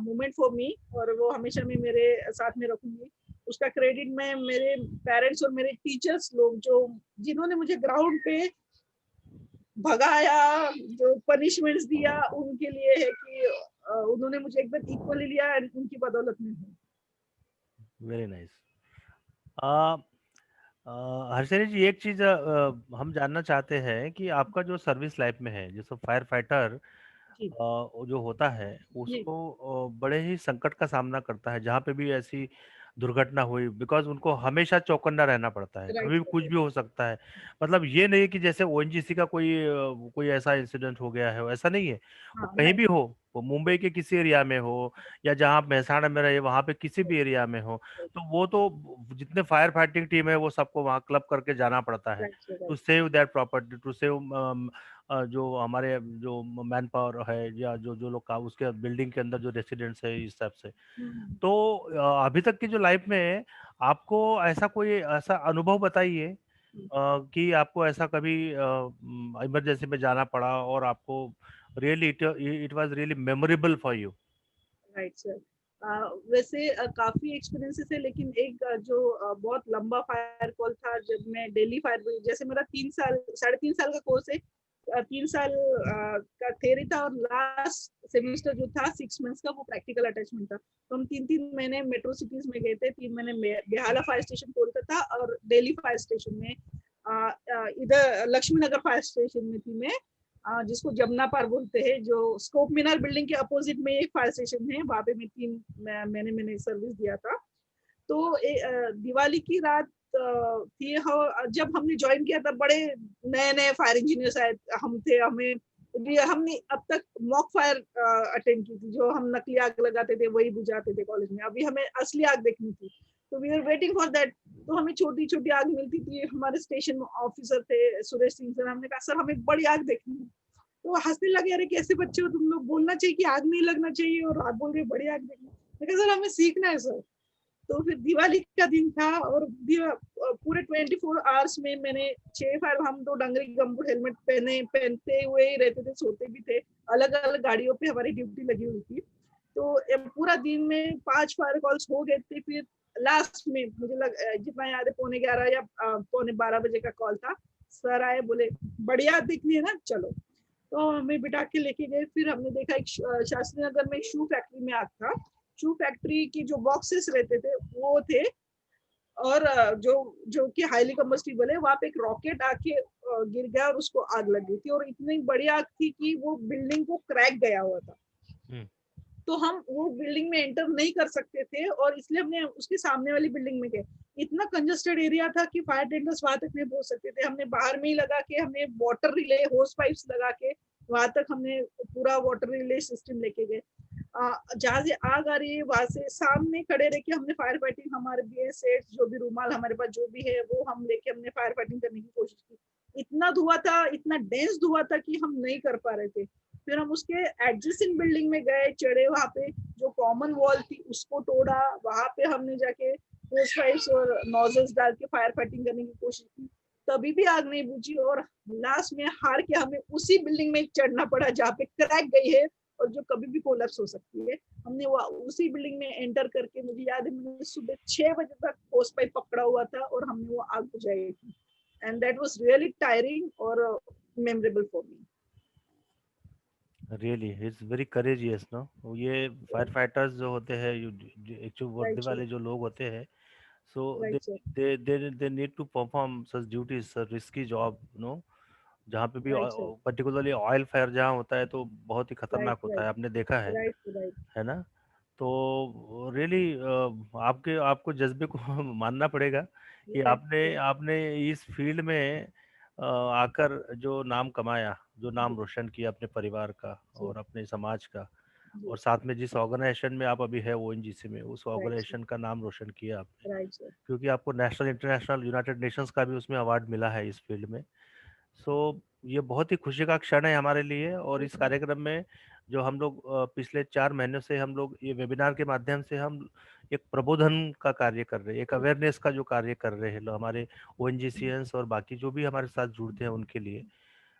[SPEAKER 2] moment for me, और वो हमेशा मैं मेरे साथ में रखूंगी। उसका क्रेडिट मैं मेरे पेरेंट्स और मेरे टीचर्स लोग जो जिन्होंने मुझे ग्राउंड पे भगाया, जो पनिशमेंट्स दिया, उनके लिए है कि उन्होंने मुझे एकदम इक्वली लिया, and उनकी बदौलत में हूँ।
[SPEAKER 1] Very nice. हर्षिनी जी, एक चीज हम जानना चाहते हैं कि आपका जो सर्विस लाइफ में है, जैसे फायर फाइटर
[SPEAKER 2] जी
[SPEAKER 1] जो होता है
[SPEAKER 2] जी
[SPEAKER 1] उसको बड़े ही संकट का सामना करता है जहाँ पे भी ऐसी दुर्घटना हुई, बिकॉज उनको हमेशा चौकन्ना रहना पड़ता है,
[SPEAKER 2] राइट
[SPEAKER 1] कभी भी कुछ भी हो सकता है। मतलब ये नहीं कि जैसे ओएनजीसी का कोई ऐसा इंसिडेंट हो गया है, ऐसा नहीं है। वो
[SPEAKER 2] हाँ
[SPEAKER 1] कहीं
[SPEAKER 2] राइट
[SPEAKER 1] भी हो, वो मुंबई के किसी एरिया में हो या जहाँ आप महसाणा में रहे वहां पे किसी भी एरिया में हो, तो वो तो जितने फायर फाइटिंग टीम है वो सबको वहाँ क्लब करके जाना पड़ता है
[SPEAKER 2] right
[SPEAKER 1] to
[SPEAKER 2] right
[SPEAKER 1] save that property, to save जो हमारे जो मैन पावर है या जो जो लोग का उसके बिल्डिंग के अंदर जो रेसिडेंट्स है, इस हिसाब से। तो अभी तक की जो लाइफ में आपको ऐसा कोई ऐसा अनुभव बताइए कि आपको ऐसा कभी इमरजेंसी में जाना पड़ा और आपको really it was really memorable for you.
[SPEAKER 2] Right sir. वैसे काफी एक्सपीरियंसेस है, लेकिन एक बहुत लंबा फायर कॉल था जब मैं दिल्ली फायर ब्रिगेड, जैसे मेरा 3 साल 3.5 साल का कोर्स है। 3 साल का थ्योरी था और लास्ट सेमेस्टर जो था 6 मंथ्स का वो प्रैक्टिकल अटैचमेंट था। तो हम 3 महीने मेट्रो सिटीज में गए थे। 3 महीने बेहाला फायर स्टेशन कोलकाता और दिल्ली फायर स्टेशन में, इधर लक्ष्मी नगर फायर स्टेशन में थी मैं, जिसको जमुना पार बोलते हैं, जो स्कोप मीनार बिल्डिंग के अपोजिट में एक फायर स्टेशन है, वहां पे मैं 3 महीने मैंने सर्विस दिया था। तो दिवाली की रात थी, जब हमने ज्वाइन किया तब बड़े नए नए फायर इंजीनियर्स आए हम थे। हमने अब तक मॉक फायर अटेंड की थी, जो हम नकली आग लगाते थे वही बुझाते थे कॉलेज में। अभी हमें असली आग देखनी थी, तो we are waiting for that. तो हमें छोटी छोटी आग मिलती थी। हमारे स्टेशन ऑफिसर थे सुरेश सिंह सर, हमने कहा सर हमें बड़ी आग देखनी है। तो वो हंसने लगे, अरे कैसे बच्चे हो तुम लोग, बोलना चाहिए कि आग नहीं लगना चाहिए और आप बोल रहे बड़ी आग देखनी। मैं कहा सर हमें सीखना है सर। तो फिर दिवाली का दिन था और पूरे 24 आवर्स में मैंने 6 फायर, हम तो डंगरी गमबूट हेलमेट पहनते हुए ही रहते थे, सोते भी थे। अलग अलग गाड़ियों पे हमारी ड्यूटी लगी हुई थी। तो पूरा दिन में 5 फायर कॉल्स हो गए थे। फिर लास्ट में मुझे जितना याद है 11:15 या 12:15 का कॉल था। सर आए, बोले बढ़िया दिखनी है ना, चलो। तो हमें बिठा के लेके गए। फिर हमने देखा एक शास्त्री नगर में एक शू फैक्ट्री में आग था। शू फैक्ट्री की जो बॉक्सेस रहते थे वो थे, और जो जो कि हाईली कम्बस्टिबल है, वहां पे एक रॉकेट आके गिर गया और उसको आग लग गई थी। और इतनी बड़ी आग थी कि वो बिल्डिंग को क्रैक गया हुआ था। तो हम वो बिल्डिंग में एंटर नहीं कर सकते थे, और इसलिए हमने उसके सामने वाली बिल्डिंग में गए। इतना कंजस्टेड एरिया था कि फायर टेंडर्स वहां तक नहीं पहुंच सकते थे। हमने बाहर में ही लगा के, हमने वाटर रिले होस पाइप्स लगा के वहां तक हमने पूरा वाटर रिले सिस्टम लेके गए। जहाँ से आग आ रही है वहां से सामने खड़े रह के हमने फायर फाइटिंग, हमारे BS सेट्स, जो भी रूमाल हमारे पास जो भी है वो हम लेके हमने फायर फाइटिंग करने की कोशिश की। इतना धुआं था, इतना डेंस धुआं था कि हम नहीं कर पा रहे थे। फिर हम उसके एडजेसेंट बिल्डिंग में गए, चढ़े, वहां पे जो कॉमन वॉल थी उसको तोड़ा। वहां पे हमने जाके होस पाइप्स और नोजल्स डाल के फायर फाइटिंग करने की कोशिश की, तभी भी आग नहीं बुझी। और लास्ट में हार के हमें उसी बिल्डिंग में चढ़ना पड़ा जहाँ पे क्रैक गई है और जो कभी भी कोलैप्स हो सकती है। हमने वो उसी बिल्डिंग में एंटर करके, मुझे याद है मैंने सुबह 6 बजे तक होस पाइप पकड़ा हुआ था और हमने वो आग बुझाई थी। And that was really tiring और memorable for me.
[SPEAKER 1] Really it's very courageous no. ये फायर फाइटर्स जो होते हैं, एक्चुअली वर्दी
[SPEAKER 2] राइट सर,
[SPEAKER 1] वाले जो लोग होते हैं, so
[SPEAKER 2] right sir,
[SPEAKER 1] they need to perform such duties, risky job no. जहाँ पे भी
[SPEAKER 2] right sir,
[SPEAKER 1] particularly oil fire जहाँ होता है तो बहुत ही
[SPEAKER 2] राइट
[SPEAKER 1] खतरनाक होता
[SPEAKER 2] राइट
[SPEAKER 1] है, आपने देखा
[SPEAKER 2] राइट राइट।
[SPEAKER 1] है ना। तो रियली आपके आपको जज्बे को मानना पड़ेगा कि आपने
[SPEAKER 2] राइट
[SPEAKER 1] आपने इस फील्ड में आकर जो नाम कमाया, जो नाम
[SPEAKER 2] जी
[SPEAKER 1] रोशन किया अपने परिवार का
[SPEAKER 2] जी
[SPEAKER 1] और अपने समाज का,
[SPEAKER 2] जी।
[SPEAKER 1] और साथ में जिस ऑर्गेनाइजेशन में आप अभी है ओएनजीसी में, उस
[SPEAKER 2] राइट सर,
[SPEAKER 1] ऑर्गेनाइजेशन का नाम रोशन किया आपने,
[SPEAKER 2] राइट सर।
[SPEAKER 1] क्योंकि आपको नेशनल इंटरनेशनल यूनाइटेड नेशंस का भी उसमें अवार्ड मिला है इस फील्ड में। सो ये बहुत ही खुशी का क्षण है हमारे लिए, और इस कार्यक्रम में जो हम लोग पिछले 4 महीनों से हम लोग ये वेबिनार के माध्यम से हम एक प्रबोधन का कार्य कर रहे हैं, एक अवेयरनेस का जो कार्य कर रहे हैं हमारे ओएनजीसीएंस और बाकी जो भी हमारे साथ जुड़ते हैं उनके लिए।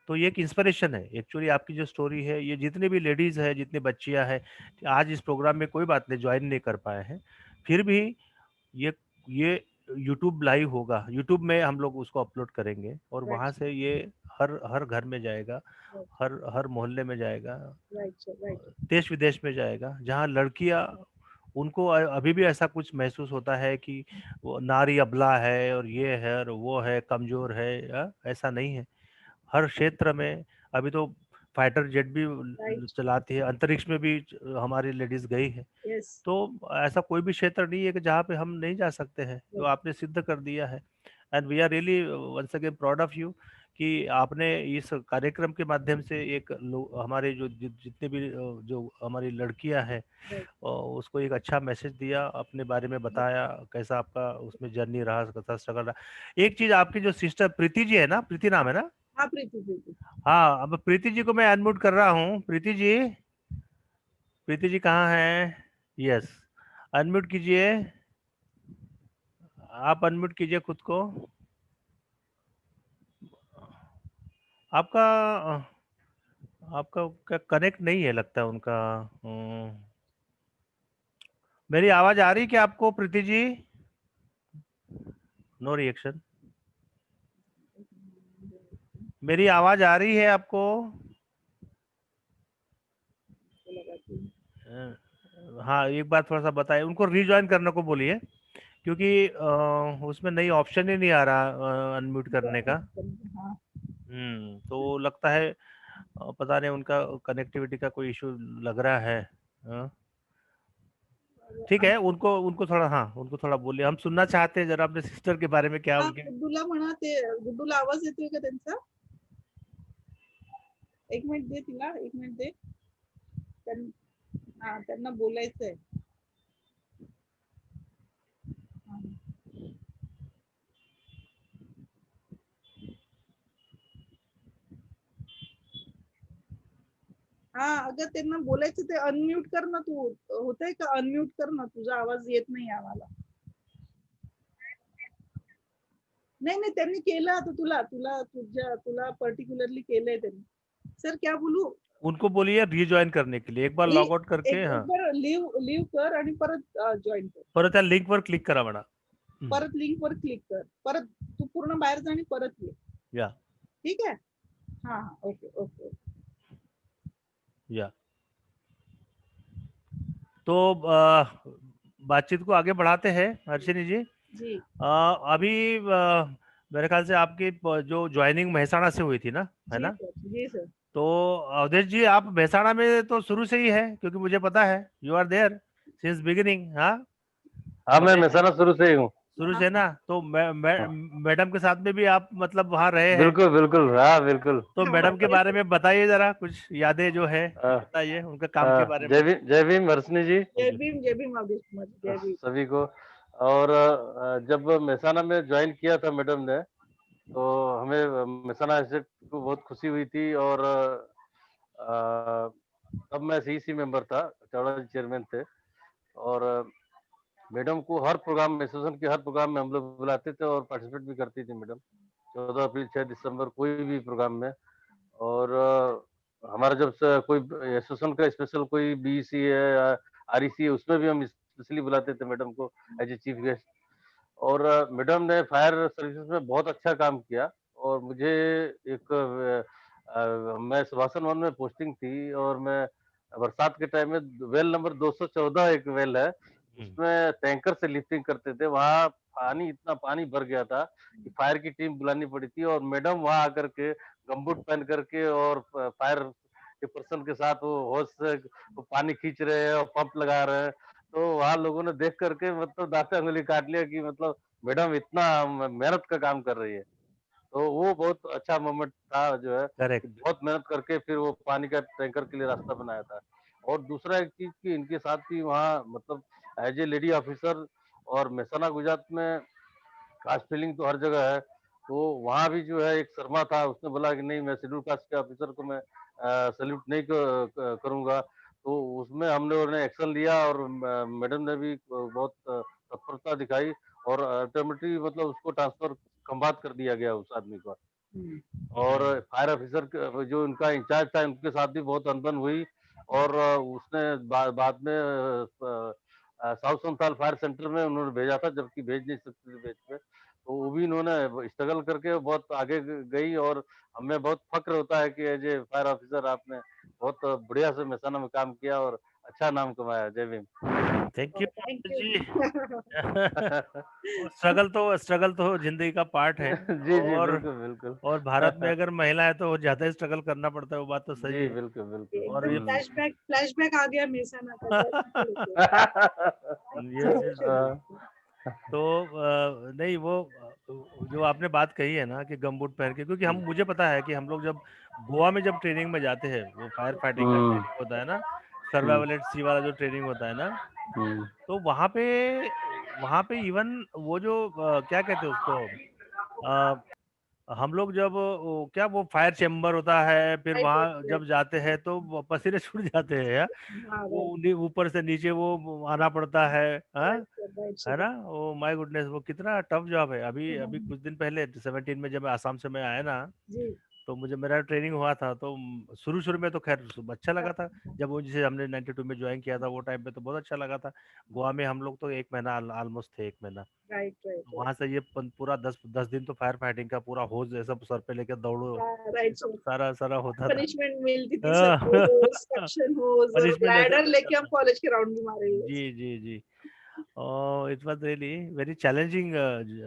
[SPEAKER 1] तो ये एक इंस्पिरेशन है एक्चुअली। आपकी जो स्टोरी है, ये जितनी भी लेडीज है, जितनी बच्चियां हैं, आज इस प्रोग्राम में कोई बात नहीं ज्वाइन नहीं कर पाए हैं, फिर भी ये ये यूट्यूब लाइव होगा, यूट्यूब में हम लोग उसको अपलोड करेंगे और वहां से ये हर हर घर में जाएगा, हर हर मोहल्ले में जाएगा, देश विदेश में जाएगा, जहाँ लड़कियां उनको अभी भी ऐसा कुछ महसूस होता है कि वो नारी अबला है और ये है और वो है, कमजोर है। ऐसा नहीं है। हर क्षेत्र में अभी तो फाइटर जेट भी चलाती है, अंतरिक्ष में भी हमारी लेडीज गई है। तो ऐसा कोई भी क्षेत्र नहीं है कि जहाँ पे हम नहीं जा सकते हैं, तो आपने सिद्ध कर दिया है। And we are really once again proud of you कि आपने इस कार्यक्रम के माध्यम से एक हमारे जो जितने भी जो हमारी लड़कियां हैं उसको एक अच्छा मैसेज दिया, अपने बारे में बताया, कैसा आपका उसमें जर्नी रहा, कैसा स्ट्रगल रहा। एक चीज, आपकी जो सिस्टर प्रीति जी है ना, प्रीति नाम है ना?
[SPEAKER 2] हाँ प्रीति प्रीति।
[SPEAKER 1] हाँ, अब प्रीति जी को मैं अनम्यूट कर रहा हूँ। प्रीति जी, प्रीति जी कहाँ हैं? यस, अनम्यूट कीजिए, आप अनम्यूट कीजिए खुद को। आपका आपका क्या कनेक्ट नहीं है लगता है उनका। मेरी आवाज आ रही क्या आपको प्रीति जी? No reaction. मेरी आवाज आ रही है आपको? हाँ, एक बार थोड़ा सा बताइए, उनको रीज्वाइन करने को बोलिए, क्योंकि उसमें नई ऑप्शन ही नहीं आ रहा अनम्यूट करने का। तो लगता है पता नहीं उनका कनेक्टिविटी का कोई इशू लग रहा है। ठीक है, उनको उनको थोड़ा, हाँ उनको थोड़ा बोलिए, हम सुनना चाहते हैं जरा अपने सिस्टर के बारे में, क्या उनके।
[SPEAKER 2] गुड्डूला म्हणा, ते गुड्डूला आवाज येतोय का त्यांचा? एक मिनिट दे तिला, एक मिनिट दे. हा, त्यांना बोलायचंय. हा, अगं त्यांना बोलायचं, ते अनम्यूट कर ना तू. होतंय का? अनम्यूट कर ना, तुझा आवाज येत नाही आम्हाला. नाही नाही, त्यांनी केलं आता, तुला पर्टिक्युलरली केलंय त्यांनी. सर क्या बोलू?
[SPEAKER 1] उनको बोलिए रीजॉइन करने के लिए, एक बार लॉग आउट करके,
[SPEAKER 2] एक बार लीव कर आणि परत जॉईन कर.
[SPEAKER 1] परत त्या लिंक वर क्लिक करा म्हणा.
[SPEAKER 2] परत लिंक वर क्लिक कर, परत तू पूर्ण बाहेर जा आणि परत ये.
[SPEAKER 1] या,
[SPEAKER 2] ठीक है? हाँ हाँ, ओके ओके.
[SPEAKER 1] या तो बातचीत को आगे बढ़ाते हैं हर्षिनी जी.
[SPEAKER 2] जी
[SPEAKER 1] अभी मेरे ख्याल से आपकी जो ज्वाइनिंग महसाणा से हुई थी ना, है ना?
[SPEAKER 2] जी सर.
[SPEAKER 1] तो अवधेश जी, आप महसाणा में तो शुरू से ही है, क्योंकि मुझे पता है you are there since beginning. हाँ
[SPEAKER 8] हाँ, मैं महसाणा शुरू से ही हूँ.
[SPEAKER 1] शुरू से ना, तो मैडम के साथ में भी आप मतलब वहाँ रहे हैं?
[SPEAKER 8] बिल्कुल बिल्कुल, हाँ बिल्कुल.
[SPEAKER 1] तो मैडम के बारे में बताइए जरा, कुछ यादें जो है बताइए उनके काम के बारे में.
[SPEAKER 8] जय भीम हर्षिनी जी.
[SPEAKER 2] जय भीम अवधेश कुमार जी, जय भीम.
[SPEAKER 8] सभी को. और जब महसाणा में ज्वाइन किया था मैडम ने, तो हमें महसाणा एसएट को बहुत खुशी हुई थी. और तब मैं सीईसी मेंबर था, चावड़ा जी चेयरमैन थे. और मैडम को हर प्रोग्राम में, एसोसिएशन के हर प्रोग्राम में हम लोग बुलाते थे और पार्टिसिपेट भी करती थी मैडम, 14 अप्रैल 6 दिसंबर कोई भी प्रोग्राम में. और हमारा जब कोई एसोसिएशन का स्पेशल कोई बीसी है या आरईसी है, उसमें भी हम स्पेशली बुलाते थे मैडम को एज ए चीफ गेस्ट. और मैडम ने फायर सर्विसेज में बहुत अच्छा काम किया. और मुझे एक मैं सुभाषन वन में पोस्टिंग थी, और मैं बरसात के टाइम में वेल नंबर 214 एक वेल है, उसमें टैंकर से लिफ्टिंग करते थे. वहाँ पानी, इतना पानी भर गया था कि फायर की टीम बुलानी पड़ी थी. और मैडम वहाँ आकर के गमबूट पहन करके और फायर के पर्सन के साथ वो होश से वो पानी खींच रहे हैं और पंप लगा रहे हैं. तो वहाँ लोगों ने देख करके मतलब दांते अंगुली काट लिया कि मतलब मैडम इतना मेहनत का काम कर रही है. तो वो बहुत अच्छा मोमेंट था जो है.
[SPEAKER 1] करेक्ट.
[SPEAKER 8] बहुत मेहनत करके फिर वो पानी का टैंकर के लिए रास्ता बनाया था. और दूसरा एक चीज की इनके साथ भी वहाँ मतलब एज ए लेडी ऑफिसर, और महसाणा गुजरात में कास्ट फीलिंग तो हर जगह है, तो वहाँ भी जो है एक शर्मा था, उसने बोला कि नहीं, मैं शेड्यूल कास्ट के ऑफिसर को मैं सैल्यूट नहीं करूंगा। तो उसमें हमने उन्हें एक्शन लिया और मैडम ने भी बहुत तत्परता दिखाई और अल्टीमेटली मतलब उसको ट्रांसफर खंबात कर दिया गया उस आदमी को। और फायर ऑफिसर जो उनका इंचार्ज था, उनके साथ भी बहुत अनबन हुई और उसने बाद में साउथ संथाल फायर सेंटर में उन्होंने भेजा था, जबकि भेज नहीं सकते थे बेच पे। तो वो भी इन्होंने स्ट्रगल करके बहुत आगे गई और हमें बहुत फक्र होता है कि एज ए फायर ऑफिसर आपने बहुत बढ़िया से मेहसाना में काम किया और अच्छा नाम कमाया। जय भीम।
[SPEAKER 1] थैंक यू
[SPEAKER 2] थैंक
[SPEAKER 1] जी।
[SPEAKER 2] यू।
[SPEAKER 1] स्ट्रगल तो जिंदगी का पार्ट है।
[SPEAKER 8] जी जी,
[SPEAKER 1] और
[SPEAKER 8] बिल्कुल बिल्कुल।
[SPEAKER 1] और भारत में अगर महिला है तो ज्यादा स्ट्रगल करना पड़ता है, वो बात तो सही
[SPEAKER 8] जी
[SPEAKER 1] है।
[SPEAKER 8] बिल्कुल बिल्कुल।
[SPEAKER 1] और
[SPEAKER 2] एकदम
[SPEAKER 1] ये
[SPEAKER 2] फ्लैशबैक आ गया मेहसाना का।
[SPEAKER 1] Yes yes. तो नहीं वो जो आपने बात कही है ना कि गमबूट पहन के, क्योंकि हम मुझे पता है कि हम लोग जब गोवा में जब ट्रेनिंग में जाते हैं, वो फायर फाइटिंग का
[SPEAKER 8] हम्म,
[SPEAKER 1] ट्रेनिंग होता है ना, सर्वाइवल एट सी वाला जो ट्रेनिंग होता है ना,
[SPEAKER 8] हम्म,
[SPEAKER 1] तो वहाँ पे इवन वो जो क्या कहते हैं उसको, हम लोग जब क्या वो फायर चेम्बर होता है, फिर वहां जब जाते हैं तो वो पसीने छूट जाते हैं यार। वो ऊपर से नीचे वो आना पड़ता है ना। ओ माय गुडनेस, वो कितना टफ जॉब है। अभी अभी कुछ दिन पहले 17 में जब आसाम से मैं आया ना, तो मुझे मेरा ट्रेनिंग हुआ था, तो शुरू शुरू में तो खैर अच्छा लगा था। जब वो जिसे हमने 92 में ज्वाइन किया था, वो टाइम पे तो बहुत अच्छा लगा था। गोवा में हम लोग तो 1 महीना ऑलमोस्ट थे, 1 महीना।
[SPEAKER 2] राइट राइट
[SPEAKER 1] वहां से ये पूरा 10 दिन तो फायर फाइटिंग का पूरा होज जैसा सर पे लेकर दौड़ो,
[SPEAKER 2] राइट।
[SPEAKER 1] सारा सारा होता था।
[SPEAKER 2] पनिशमेंट मिलती थी सबको, सक्शन होज और
[SPEAKER 1] पनिशमेंट ऐसे
[SPEAKER 2] ब्लैडर
[SPEAKER 1] मिलता
[SPEAKER 2] लेके हम
[SPEAKER 1] था।
[SPEAKER 2] कॉलेज के राउंड भी मारे हुए।
[SPEAKER 1] जी जी जी। It was really very challenging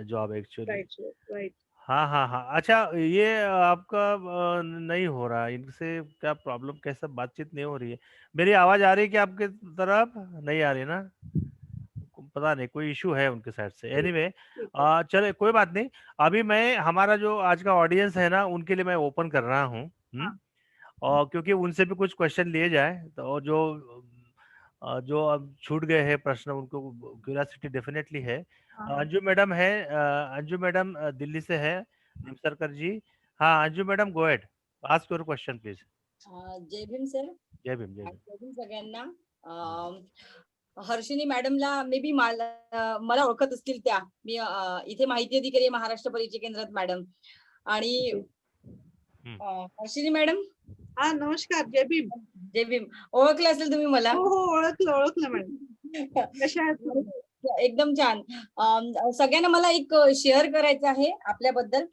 [SPEAKER 1] job actually.
[SPEAKER 2] Right right.
[SPEAKER 1] हाँ हाँ हाँ। अच्छा, ये आपका नहीं हो रहा, इनसे क्या प्रॉब्लम, कैसा बातचीत नहीं हो रही है? मेरी आवाज आ रही है कि आपके तरफ नहीं आ रही ना? पता नहीं, कोई इशू है उनके साइड से। एनीवे, चले कोई बात नहीं। अभी मैं हमारा जो आज का ऑडियंस है ना, उनके लिए मैं ओपन कर रहा हूँ। और क्योंकि उनसे भी कुछ क्वेश्चन लिए जाए, तो जो अब छूट गए हैं प्रश्न, उनको क्यूरियोसिटी डेफिनेटली है। अंजू मैडम है, अंजू मैडम दिल्ली से है, निमसरकर जी। हाँ Anju madam, go ahead, ask your question please.
[SPEAKER 9] जय भीम सर.
[SPEAKER 1] जय भीम जय भीम।
[SPEAKER 9] जय भीम सगळ्यांना. हर्षिनी मॅडमला मे बी मला ओळखत असतील त्या. मी इथे माहिती अधिकारी आहे महाराष्ट्र परिचय केंद्रात मॅडम. आणि हर्षिनी मॅडम.
[SPEAKER 2] हा नमस्कार. जय भीम.
[SPEAKER 9] जय भीम. ओळखलं असेल तुम्ही मला?
[SPEAKER 2] हो हो, ओळखलं मॅडम. कशा आहात?
[SPEAKER 9] एकदम छान. सगळ्यांना मला एक शेअर करायचं आहे आपल्याबद्दल.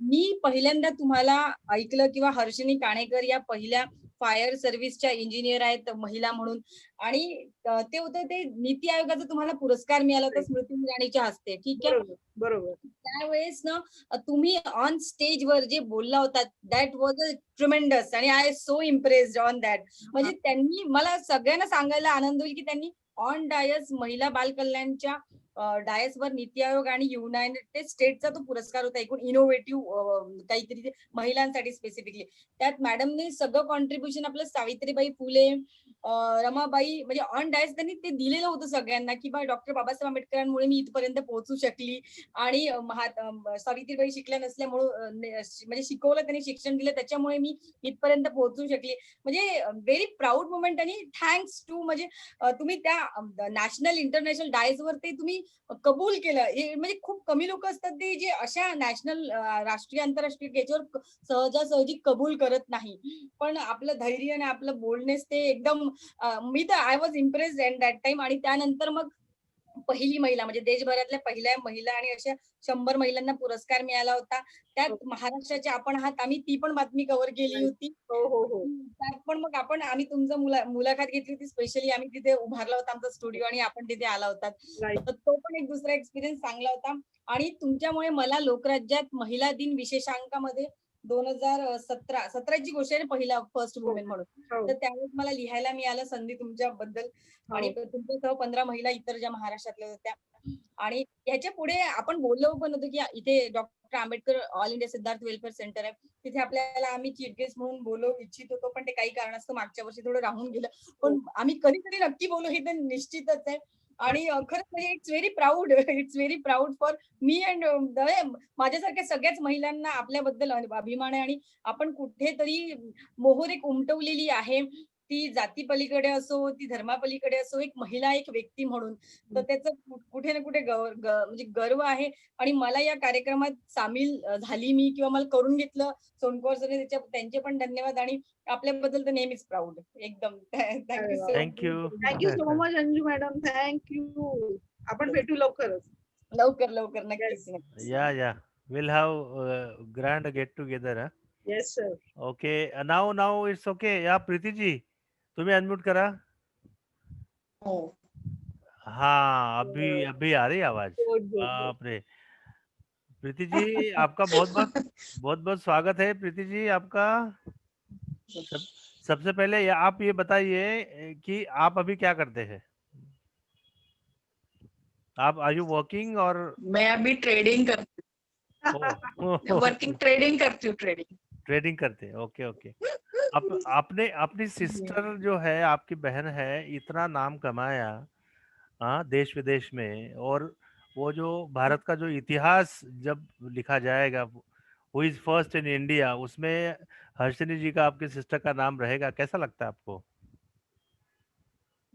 [SPEAKER 9] मी पहिल्यांदा तुम्हाला ऐकलं किंवा हर्षिनी काणेकर या पहिल्या फायर सर्व्हिसच्या इंजिनियर आहेत महिला म्हणून. आणि ते होतं ते नीती आयोगाचा तुम्हाला पुरस्कार मिळाला होता स्मृती इराणीच्या हस्ते. ठीक आहे.
[SPEAKER 2] बरोबर.
[SPEAKER 9] त्यावेळेस ना तुम्ही ऑन स्टेजवर जे बोलला होता, दॅट वॉज अ ट्रिमेंडस आणि आय सो इम्प्रेस्ड ऑन दॅट. म्हणजे त्यांनी मला सगळ्यांना सांगायला आनंद होईल की त्यांनी ऑन डायस महिला बाल कल्याणच्या डायसवर नीती आयोग आणि युनायटेड स्टेटचा तो पुरस्कार होता, एकूण इनोव्हेटिव्ह काहीतरी महिलांसाठी स्पेसिफिकली. त्यात मॅडमने सगळं कॉन्ट्रीब्युशन आपलं सावित्रीबाई फुले, रमाबाई, म्हणजे ऑन डायस त्यांनी ते दिलेलं होतं सगळ्यांना की बा डॉक्टर बाबासाहेब आंबेडकरांमुळे मी इथपर्यंत पोहोचू शकली. आणि सावित्रीबाई शिकल्या नसल्यामुळे म्हणजे शिकवलं, त्यांनी शिक्षण दिलं, त्याच्यामुळे मी इथपर्यंत पोहोचू शकली. म्हणजे व्हेरी प्राऊड मोमेंट. आणि थँक्स टू म्हणजे तुम्ही त्या नॅशनल इंटरनॅशनल डायसवर ते तुम्ही कबूल केलं. हे म्हणजे खूप कमी लोक असतात ते जे अशा नॅशनल राष्ट्रीय आंतरराष्ट्रीय याच्यावर सहजासहजी कबूल करत नाही. पण आपलं धैर्य आणि आपलं बोलनेस ते एकदम मी तर I was impressed at that time. आणि त्यानंतर मग पहिली महिला म्हणजे देशभरातल्या पहिल्या महिला आणि अशा 100 महिलांना पुरस्कार मिळाला होता. त्यात महाराष्ट्राच्या आपण आहात. आम्ही ती पण बातमी कव्हर केली होती. त्यात पण मग आम्ही तुमचं मुलाखत घेतली होती. स्पेशली आम्ही तिथे उभारला होता आमचा स्टुडिओ आणि आपण तिथे आला होता. तर तो पण एक दुसरा एक्सपिरियन्स चांगला होता. आणि तुमच्यामुळे मला लोकराज्यात महिला दिन विशेषांकामध्ये 2017ची गोष्ट आहे, पहिला फर्स्ट वुमेन म्हणून. तर त्यावेळेस मला लिहायला मिळालं संधी तुमच्याबद्दल. आणि तुमच्यासह 15 महिला इतर ज्या महाराष्ट्रातल्या होत्या. आणि ह्याच्या पुढे आपण बोललो पण होतो की इथे doctor Ambedkar all India Siddharth welfare centre आहे, तिथे आपल्याला आम्ही चीफ गेस्ट म्हणून बोलू इच्छित होतो, पण ते काही कारणास्तव मागच्या वर्षी थोडं राहून गेलं. पण आम्ही कधीतरी नक्की बोलू हे तर निश्चितच आहे. आणि खरंच म्हणजे it's very proud for me and माझ्यासारख्या सगळ्याच महिलांना आपल्याबद्दल अभिमान आहे. आणि आपण कुठेतरी मोहोर एक उमटवलेली आहे, ती जाती पलीकडे असो, ती धर्मापलीकडे असो, एक महिला, एक व्यक्ती म्हणून. तर त्याचं कुठे ना कुठे म्हणजे गर्व आहे. आणि मला या कार्यक्रमात सामील झाली मी, किंवा मला करून घेतलं सोनकोर सरने, त्यांचे पण धन्यवाद. आणि आपल्याबद्दल तर नेहमीच प्राऊड एकदम.
[SPEAKER 1] Thank you.
[SPEAKER 2] Thank you so much Anju madam, thank you. आपण भेटू लवकरच.
[SPEAKER 9] लवकर नक्कीच.
[SPEAKER 1] या we'll have grand get together.
[SPEAKER 2] Yes sir.
[SPEAKER 1] Okay, now it's okay. या प्रीती जी, तुम्ही अनम्यूट करा. हाँ, अभी आ रही आवाज. बाप रे. प्रीति जी आपका बहुत बहुत स्वागत है. प्रीति जी आपका सबसे पहले आप ये बताइए कि आप अभी क्या करते हैं? आप आर यू वर्किंग और?
[SPEAKER 10] मैं अभी ट्रेडिंग करती हूँ. वर्किंग ट्रेडिंग करती हूँ.
[SPEAKER 1] ट्रेडिंग करते हैं. ओके. आपने अपनी सिस्टर जो है, आपकी बहन है, इतना नाम कमाया देश विदेश में, और वो जो भारत का जो इतिहास जब लिखा जाएगा, who is first in India, उसमें हर्षिनी जी का, आपकी सिस्टर का नाम रहेगा. कैसा लगता है आपको?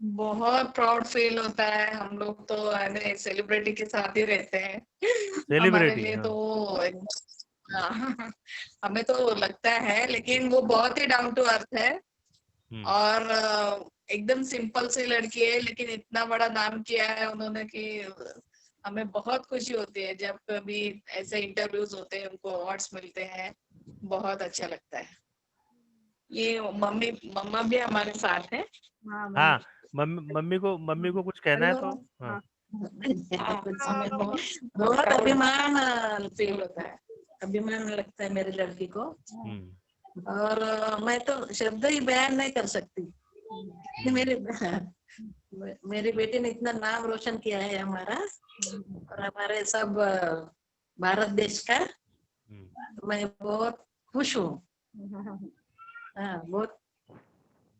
[SPEAKER 10] बहुत प्राउड फील होता है. हम लोग तो सेलिब्रिटी के साथ ही रहते हैं.
[SPEAKER 1] सेलिब्रिटी
[SPEAKER 10] हमारे लिए तो हमें तो लगता है, लेकिन वो बहुत ही डाउन टू अर्थ है. और एकदम सिंपल सी लड़की है, लेकिन इतना बड़ा नाम किया है उन्होंने कि हमें बहुत खुशी होती है जब कभी ऐसे इंटरव्यूज होते हैं, उनको अवार्ड्स मिलते हैं. बहुत अच्छा लगता है. ये मम्मा भी हमारे साथ है.
[SPEAKER 1] हाँ, मम्मी को कुछ कहना है तो. हाँ.
[SPEAKER 10] बहुत अभिमान फील होता है. अभिमान लगता है मेरी लड़की को. और मैं तो शब्द ही बयान नहीं कर सकती. मेरी बेटी ने इतना नाम रोशन किया है हमारा, और हमारे सब भारत देश का. मैं बहुत खुश हूँ. बहुत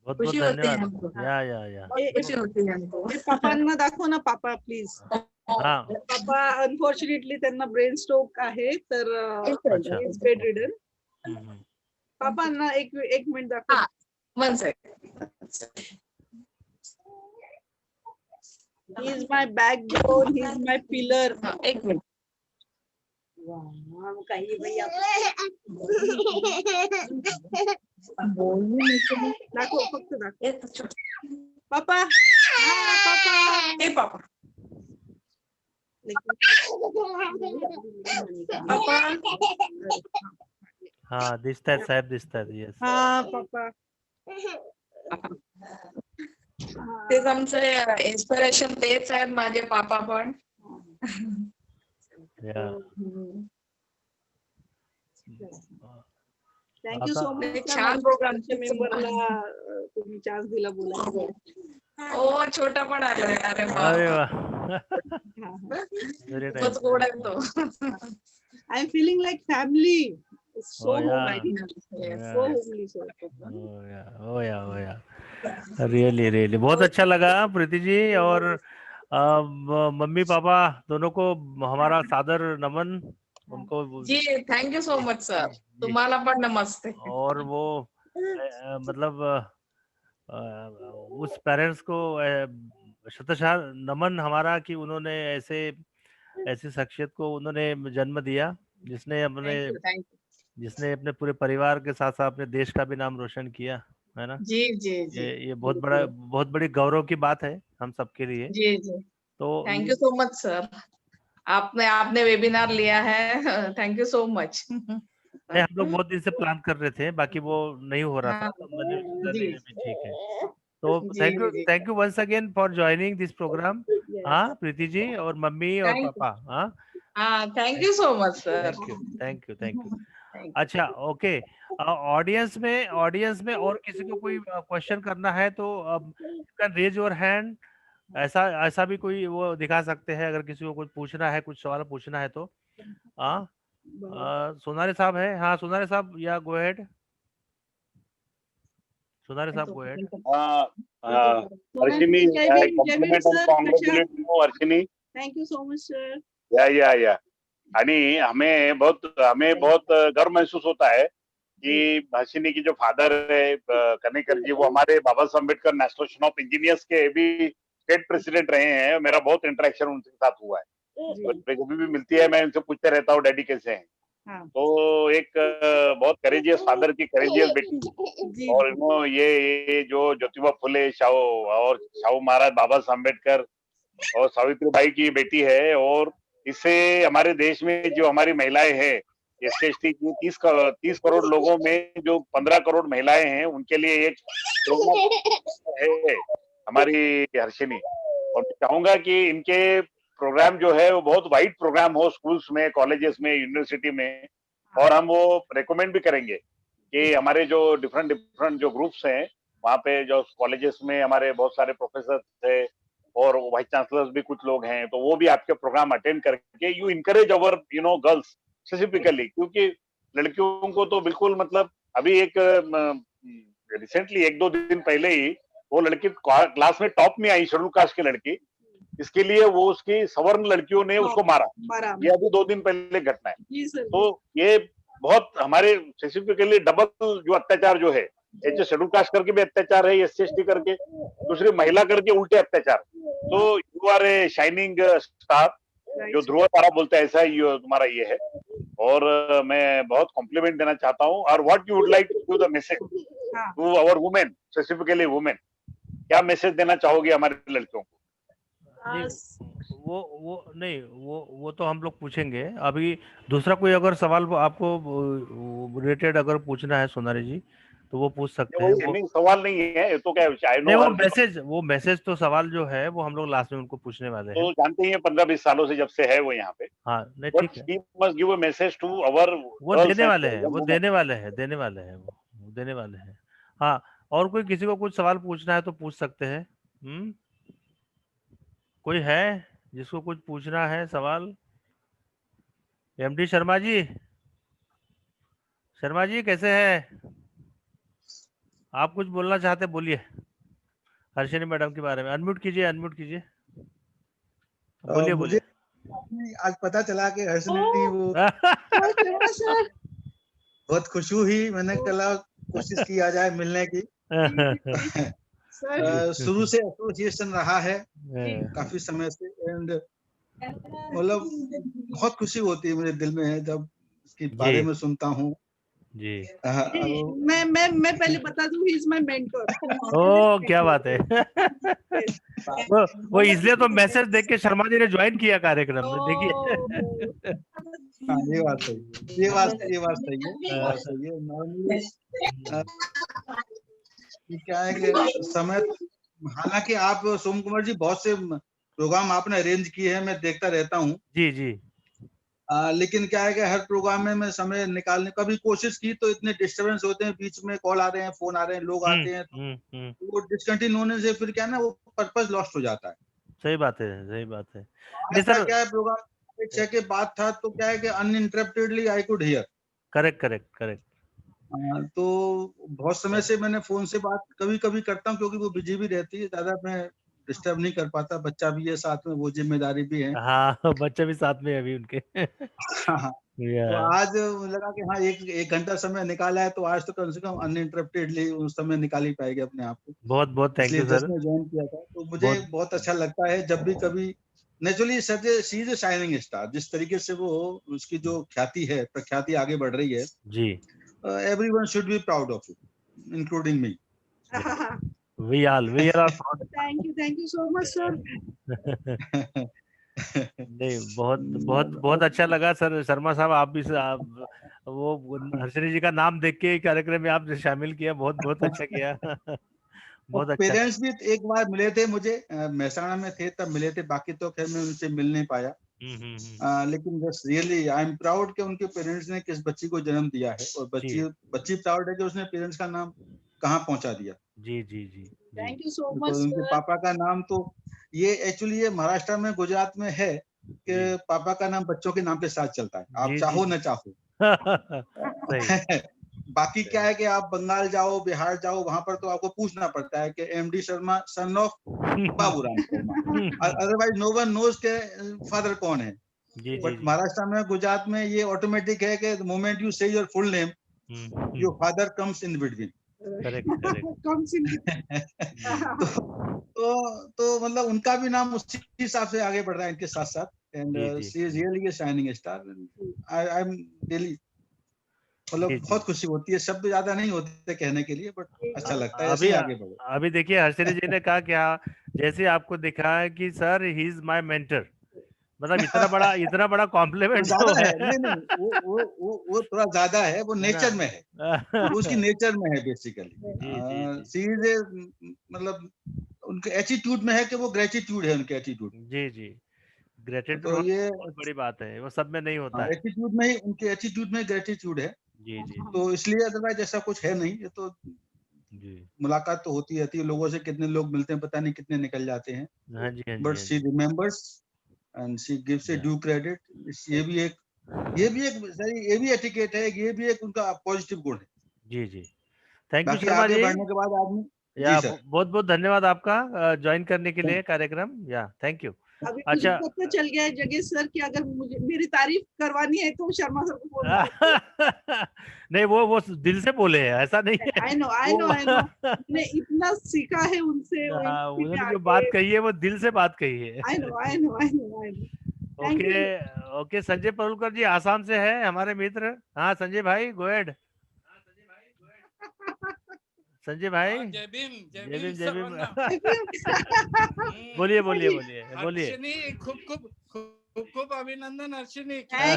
[SPEAKER 10] खुशी होती है हमको.
[SPEAKER 1] या
[SPEAKER 10] खुशी होती है हमको.
[SPEAKER 2] पापांना दाखव ना, पापा प्लीज.
[SPEAKER 1] हाँ.
[SPEAKER 2] पापा अनफॉर्च्युनेटली त्यांना ब्रेन स्ट्रोक आहे, तर इज बेड रिडन. पापांना एक मिनिट दाखव.
[SPEAKER 10] One second.
[SPEAKER 2] He is my backbone, he is my pillar.
[SPEAKER 10] एक मिनिट.
[SPEAKER 2] काही भैया दाखव, फक्त दाखव. पापा,
[SPEAKER 10] पापा.
[SPEAKER 1] हाँ, दिसतात साहेब, दिसतात. येस.
[SPEAKER 2] हा पापा.
[SPEAKER 10] तेच आमचं इन्स्पिरेशन तेच आहेत माझे पापा पण.
[SPEAKER 2] Thank you so much.
[SPEAKER 10] छान प्रोग्रामच्या
[SPEAKER 2] मेंबरला तुम्ही चान्स दिला बोलायला.
[SPEAKER 10] ओ छोटा पण आलाय. अरे
[SPEAKER 1] वाह. Very
[SPEAKER 10] nice. गोड आहे तो.
[SPEAKER 2] I am feeling like family. So
[SPEAKER 1] really बहुत अच्छा लगा प्रीति जी. और मम्मी पापा दोनों को हमारा सादर नमन. उनको
[SPEAKER 10] जी thank you so much sir. तुम्हाला पण नमस्ते.
[SPEAKER 1] और वो मतलब उस पेरेंट्स को शतशः नमन हमारा, कि उन्होंने ऐसी शख्सियत को उन्होंने जन्म दिया, जिसने अपने पूरे परिवार के साथ साथ अपने देश का भी नाम रोशन किया, है ना.
[SPEAKER 10] जी.
[SPEAKER 1] ये बहुत बड़ी गौरव की बात है हम सबके लिए.
[SPEAKER 10] जी. तो thank you so much sir. आपने वेबिनार लिया है. Thank you so much.
[SPEAKER 1] हम लोग बहुत दिन से प्लान कर रहे थे, बाकी वो नहीं हो रहा था. तो ठीक है. तो thank you once again for joining this programme. हाँ प्रीति जी और मम्मी और पापा.
[SPEAKER 10] हाँ thank you so much sir.
[SPEAKER 1] Thank you. अच्छा, ओके. ऑडियंस में और किसी को कोई क्वेश्चन करना है तो you can raise your hand. ऐसा भी कोई वो दिखा सकते हैं, अगर किसी को कुछ पूछना है, कुछ सवाल पूछना है तो. सोनारे साहब है. हाँ सोनारे साहब, या गो अहेड. सोनारे साहब go ahead.
[SPEAKER 11] Harshini, I compliment and congratulate you, Harshini.
[SPEAKER 7] Thank you so much, sir.
[SPEAKER 11] या आणि हमें बहुत गर्व महसूस होता है कि हर्षिनी की जो फादर है कनेकर जी, वो हमारे बाबा Saheb Ambedkar national association of engineers के भी स्टेट प्रेसिडेंट रहे हैं। मेरा बहुत इंटरेक्शन उनके साथ हुआ है, और कभी भी मिलती है मैं उनसे पूछते रहता हूँ डैडी कैसे हैं। तो एक बहुत करेजियस फादर की करेजियस बेटी, और ये जो ज्योतिबा फुले शाहू महाराज बाबा साहब अम्बेडकर और सावित्री बाई की बेटी है, और इससे हमारे देश में जो हमारी महिलाएं हैं SC/ST की 30 करोड़ लोगों में जो 15 करोड़ महिलाएं हैं, उनके लिए एक है हमारी हर्षिनी। और मैं चाहूंगा कि इनके प्रोग्राम जो है वो बहुत वाइड प्रोग्राम हो, स्कूल्स में, कॉलेजेस में, यूनिवर्सिटी में, और हम वो रेकमेंड भी करेंगे कि हमारे जो डिफरेंट जो ग्रुप्स हैं वहाँ पे, जो कॉलेजेस में हमारे बहुत सारे प्रोफेसर थे और वाइस चांसलर्स भी कुछ लोग हैं, तो वो भी आपके प्रोग्राम अटेंड करके you encourage our girls specifically, क्योंकि लड़कियों को तो बिल्कुल मतलब अभी एक रिसेंटली 1-2 दिन पहले ही वो लड़की क्लास में टॉप में आई, शेड्यूल कास्ट की लड़की, इसके लिए वो उसकी सवर्ण लड़कियों ने उसको मारा। ये अभी 2 दिन पहले घटना है। तो ये बहुत हमारे स्पेसिफिकली डबल जो अत्याचार जो है, जो शेड्यूल कास्ट करके भी अत्याचार है, SC/ST करके, दूसरी महिला करके उल्टे अत्याचार। तो you are a shining star, जो ध्रुव तारा बोलते हैं, ऐसा ही तुम्हारा ये है। और मैं बहुत कॉम्प्लीमेंट देना चाहता हूँ। और what you would like to give the message to our women, specifically women, क्या मैसेज देना चाहोगे हमारे लड़कियों को?
[SPEAKER 1] वो तो हम लोग पूछेंगे। अभी दूसरा कोई अगर सवाल आपको रिलेटेड अगर पूछना है सोनाली जी, तो वो पूछ सकते हैं।
[SPEAKER 11] नहीं, सवाल नहीं है, ये तो क्या है,
[SPEAKER 1] नहीं, वो मैसेज तो सवाल जो है वो हम लोग लास्ट में उनको पूछने वाले हैं।
[SPEAKER 11] तो जानते ही हैं 15-20 सालों से जब से है वो यहाँ पे।
[SPEAKER 1] हाँ, नहीं ठीक है।
[SPEAKER 11] Must give a message to our,
[SPEAKER 1] वो देने वाले हैं। हाँ, और कोई किसी को कुछ सवाल पूछना है तो पूछ सकते हैं। कोई है जिसको कुछ पूछना है सवाल? MD शर्मा जी कैसे हैं? आप कुछ बोलना चाहते बोलिए हर्षिनी मैडम के बारे में। अनम्यूट कीजिए। बोलिए।
[SPEAKER 12] आज पता चला कि हर्षिनी वो बहुत खुश हुई। मैंने कल कोशिश की आ जाए मिलने की। शुरू से एसोसिएशन रहा है काफी समय से, एंड मतलब बहुत खुशी होती है मेरे दिल में है जब इसके बारे में सुनता हूँ
[SPEAKER 1] जी।
[SPEAKER 7] मैं पहले बता दूं, ही इज माय मेंटर।
[SPEAKER 1] ओह, क्या बात है। वो इसलिए तो मैसेज देख के शर्मा जी ने ज्वाइन किया कार्यक्रम में। देखिए,
[SPEAKER 12] ये बात सही है। क्या है कि समय, हालांकि आप सोम कुमार जी बहुत से प्रोग्राम आपने अरेंज किए हैं, मैं देखता रहता हूँ।
[SPEAKER 1] जी।
[SPEAKER 12] लेकिन क्या है कि हर प्रोग्राम में मैं समय निकालने का भी कोशिश की तो इतने डिस्टरबेंस होते हैं, बीच में कॉल आ रहे हैं, फोन आ रहे हैं, लोग आते हैं, तो वो डिसकंटिन्यू होने से फिर क्या है ना, वो पर्पस लॉस्ट हो जाता है।
[SPEAKER 1] सही बात है।
[SPEAKER 12] ऐसा क्या है, प्रोग्राम 6 के बाद था तो क्या है कि uninterruptedly I could hear.
[SPEAKER 1] Correct.
[SPEAKER 12] तो बहुत समय से मैंने फोन से बात कभी कभी करता हूँ, क्योंकि वो बिजी भी रहती है, ज्यादा मैं डिस्टर्ब नहीं कर पाता। बच्चा भी है साथ में, वो जिम्मेदारी भी है।
[SPEAKER 1] हाँ, बच्चा भी साथ में है अभी उनके।
[SPEAKER 12] तो आज लगा कि हाँ, एक घंटा समय निकाला है, तो आज तो कम से कम अनइंटरप्टेडली उस समय निकाल ही पाएंगे अपने आप को।
[SPEAKER 1] बहुत थैंक यू सर।
[SPEAKER 12] ज्वाइन किया था तो मुझे बहुत अच्छा लगता है जब भी कभी। Naturally she is a shining star. जिस तरीके से वो, उसकी जो ख्याति है, प्रख्याति आगे बढ़ रही है
[SPEAKER 1] जी।
[SPEAKER 12] Everyone should be proud of you, including me.
[SPEAKER 1] We are proud.
[SPEAKER 7] Thank you so much, sir.
[SPEAKER 1] नहीं, बहुत अच्छा लगा सर। शर्मा साहब, आप भी वो हर्षिनी जी का नाम देख के कार्यक्रम में आप शामिल किया, बहुत अच्छा किया। बहुत अच्छा।
[SPEAKER 12] पेरेंट्स भी एक बार मिले थे मुझे, महसाणा में थे तब मिले थे, बाकी तो खैर मैं उनसे मिल नहीं पाया। लेकिन बस रियली आई एम प्राउड कि उनके पेरेंट्स ने किस बच्ची को जन्म दिया है, और बच्ची प्राउड है कि उसने पेरेंट्स का नाम कहाँ पहुंचा दिया।
[SPEAKER 1] जी।
[SPEAKER 7] Thank you so much.
[SPEAKER 12] उनके पापा का नाम तो ये एक्चुअली ये महाराष्ट्र में, गुजरात में है कि पापा का नाम बच्चों के नाम के साथ चलता है, आप चाहो न चाहो। बाकी क्या है कि आप बंगाल जाओ, बिहार जाओ, वहां पर तो आपको पूछना पड़ता है कि MD Sharma son of Baburam Sharma, otherwise no one knows के फादर कौन है। बट महाराष्ट्र में, गुजरात में ये ऑटोमेटिक है कि द मोमेंट यू से your full name, your father comes in between. तो मतलब उनका भी नाम उसी हिसाब से आगे बढ़ रहा है इनके साथ साथ। And she is really a shining star. I am really, मतलब बहुत खुशी होती है, शब्द ज्यादा नहीं होते कहने के लिए, बट अच्छा लगता है ऐसे ही आगे बढ़ो।
[SPEAKER 1] अभी देखिए हर्षिनी जी ने कहा क्या, जैसे आपको दिखा है कि sir he is my mentor, मतलब इतना बड़ा कॉम्प्लीमेंट
[SPEAKER 12] ज्यादा है। नहीं, वो थोड़ा ज्यादा है, वो नेचर में है, वो उसकी नेचर में है बेसिकली। सी इज, मतलब उनके एटीट्यूड में है कि वो ग्रेटिट्यूड है उनके एटीट्यूड।
[SPEAKER 1] जी ग्रेटिट्यूड
[SPEAKER 12] तो ये
[SPEAKER 1] बहुत बड़ी बात है, वो सब में नहीं होता है।
[SPEAKER 12] एटीट्यूड में ही, उनके एटीट्यूड में ग्रेटिट्यूड है।
[SPEAKER 1] जी
[SPEAKER 12] तो इसलिए अदरवाइज ऐसा कुछ है नहीं। ये तो मुलाकात तो होती रहती है लोगों से, कितने लोग मिलते हैं पता नहीं कितने निकल जाते हैं।
[SPEAKER 1] हाँ जी
[SPEAKER 12] but she remembers and she gives a due credit. ये भी एटिकेट है, ये भी एक उनका पॉजिटिव गुण है।
[SPEAKER 1] जी थैंक यू
[SPEAKER 12] बाकी
[SPEAKER 1] शर्मा
[SPEAKER 12] आगे
[SPEAKER 1] जी।
[SPEAKER 12] बढ़ने के बाद आदमी,
[SPEAKER 1] या
[SPEAKER 12] जी सर,
[SPEAKER 1] बहुत धन्यवाद आपका ज्वाइन करने के लिए कार्यक्रम। या थैंक यू।
[SPEAKER 2] अभी मुझे पता चल गया है जगेश सर कि अगर मुझे मेरी तारीफ करवानी है तो शर्मा सर को बोलना है।
[SPEAKER 1] नहीं, वो दिल से बोले हैं, ऐसा नहीं है।
[SPEAKER 2] आई नो मैंने इतना सीखा है उनसे।
[SPEAKER 1] उन्होंने जो बात कही है वो दिल से बात कही है।
[SPEAKER 2] I know.
[SPEAKER 1] ओके संजय परुलकर जी आसाम से है हमारे मित्र। हाँ संजय भाई गो अहेड। संजय भाई जय भीम बोलिए।
[SPEAKER 13] खूप अभिनंदन Harshini.
[SPEAKER 2] I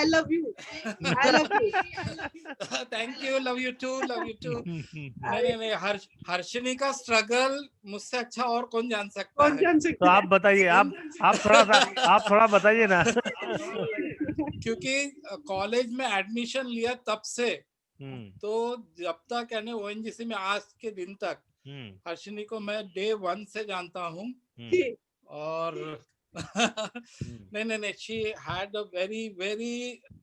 [SPEAKER 2] love you.
[SPEAKER 13] Thank you, love you too. नहीं, हर्षिनी का स्ट्रगल मुझसे अच्छा और कौन जान सकता है।
[SPEAKER 1] तो आप बताइए, आप थोड़ा बताइए ना।
[SPEAKER 13] क्योंकि कॉलेज में एडमिशन लिया तब से, तो जब तक यानी ओएनजीसी में आज के दिन तक हर्षिनी को मैं डे 1 से जानता हूँ। और नहीं, she had a very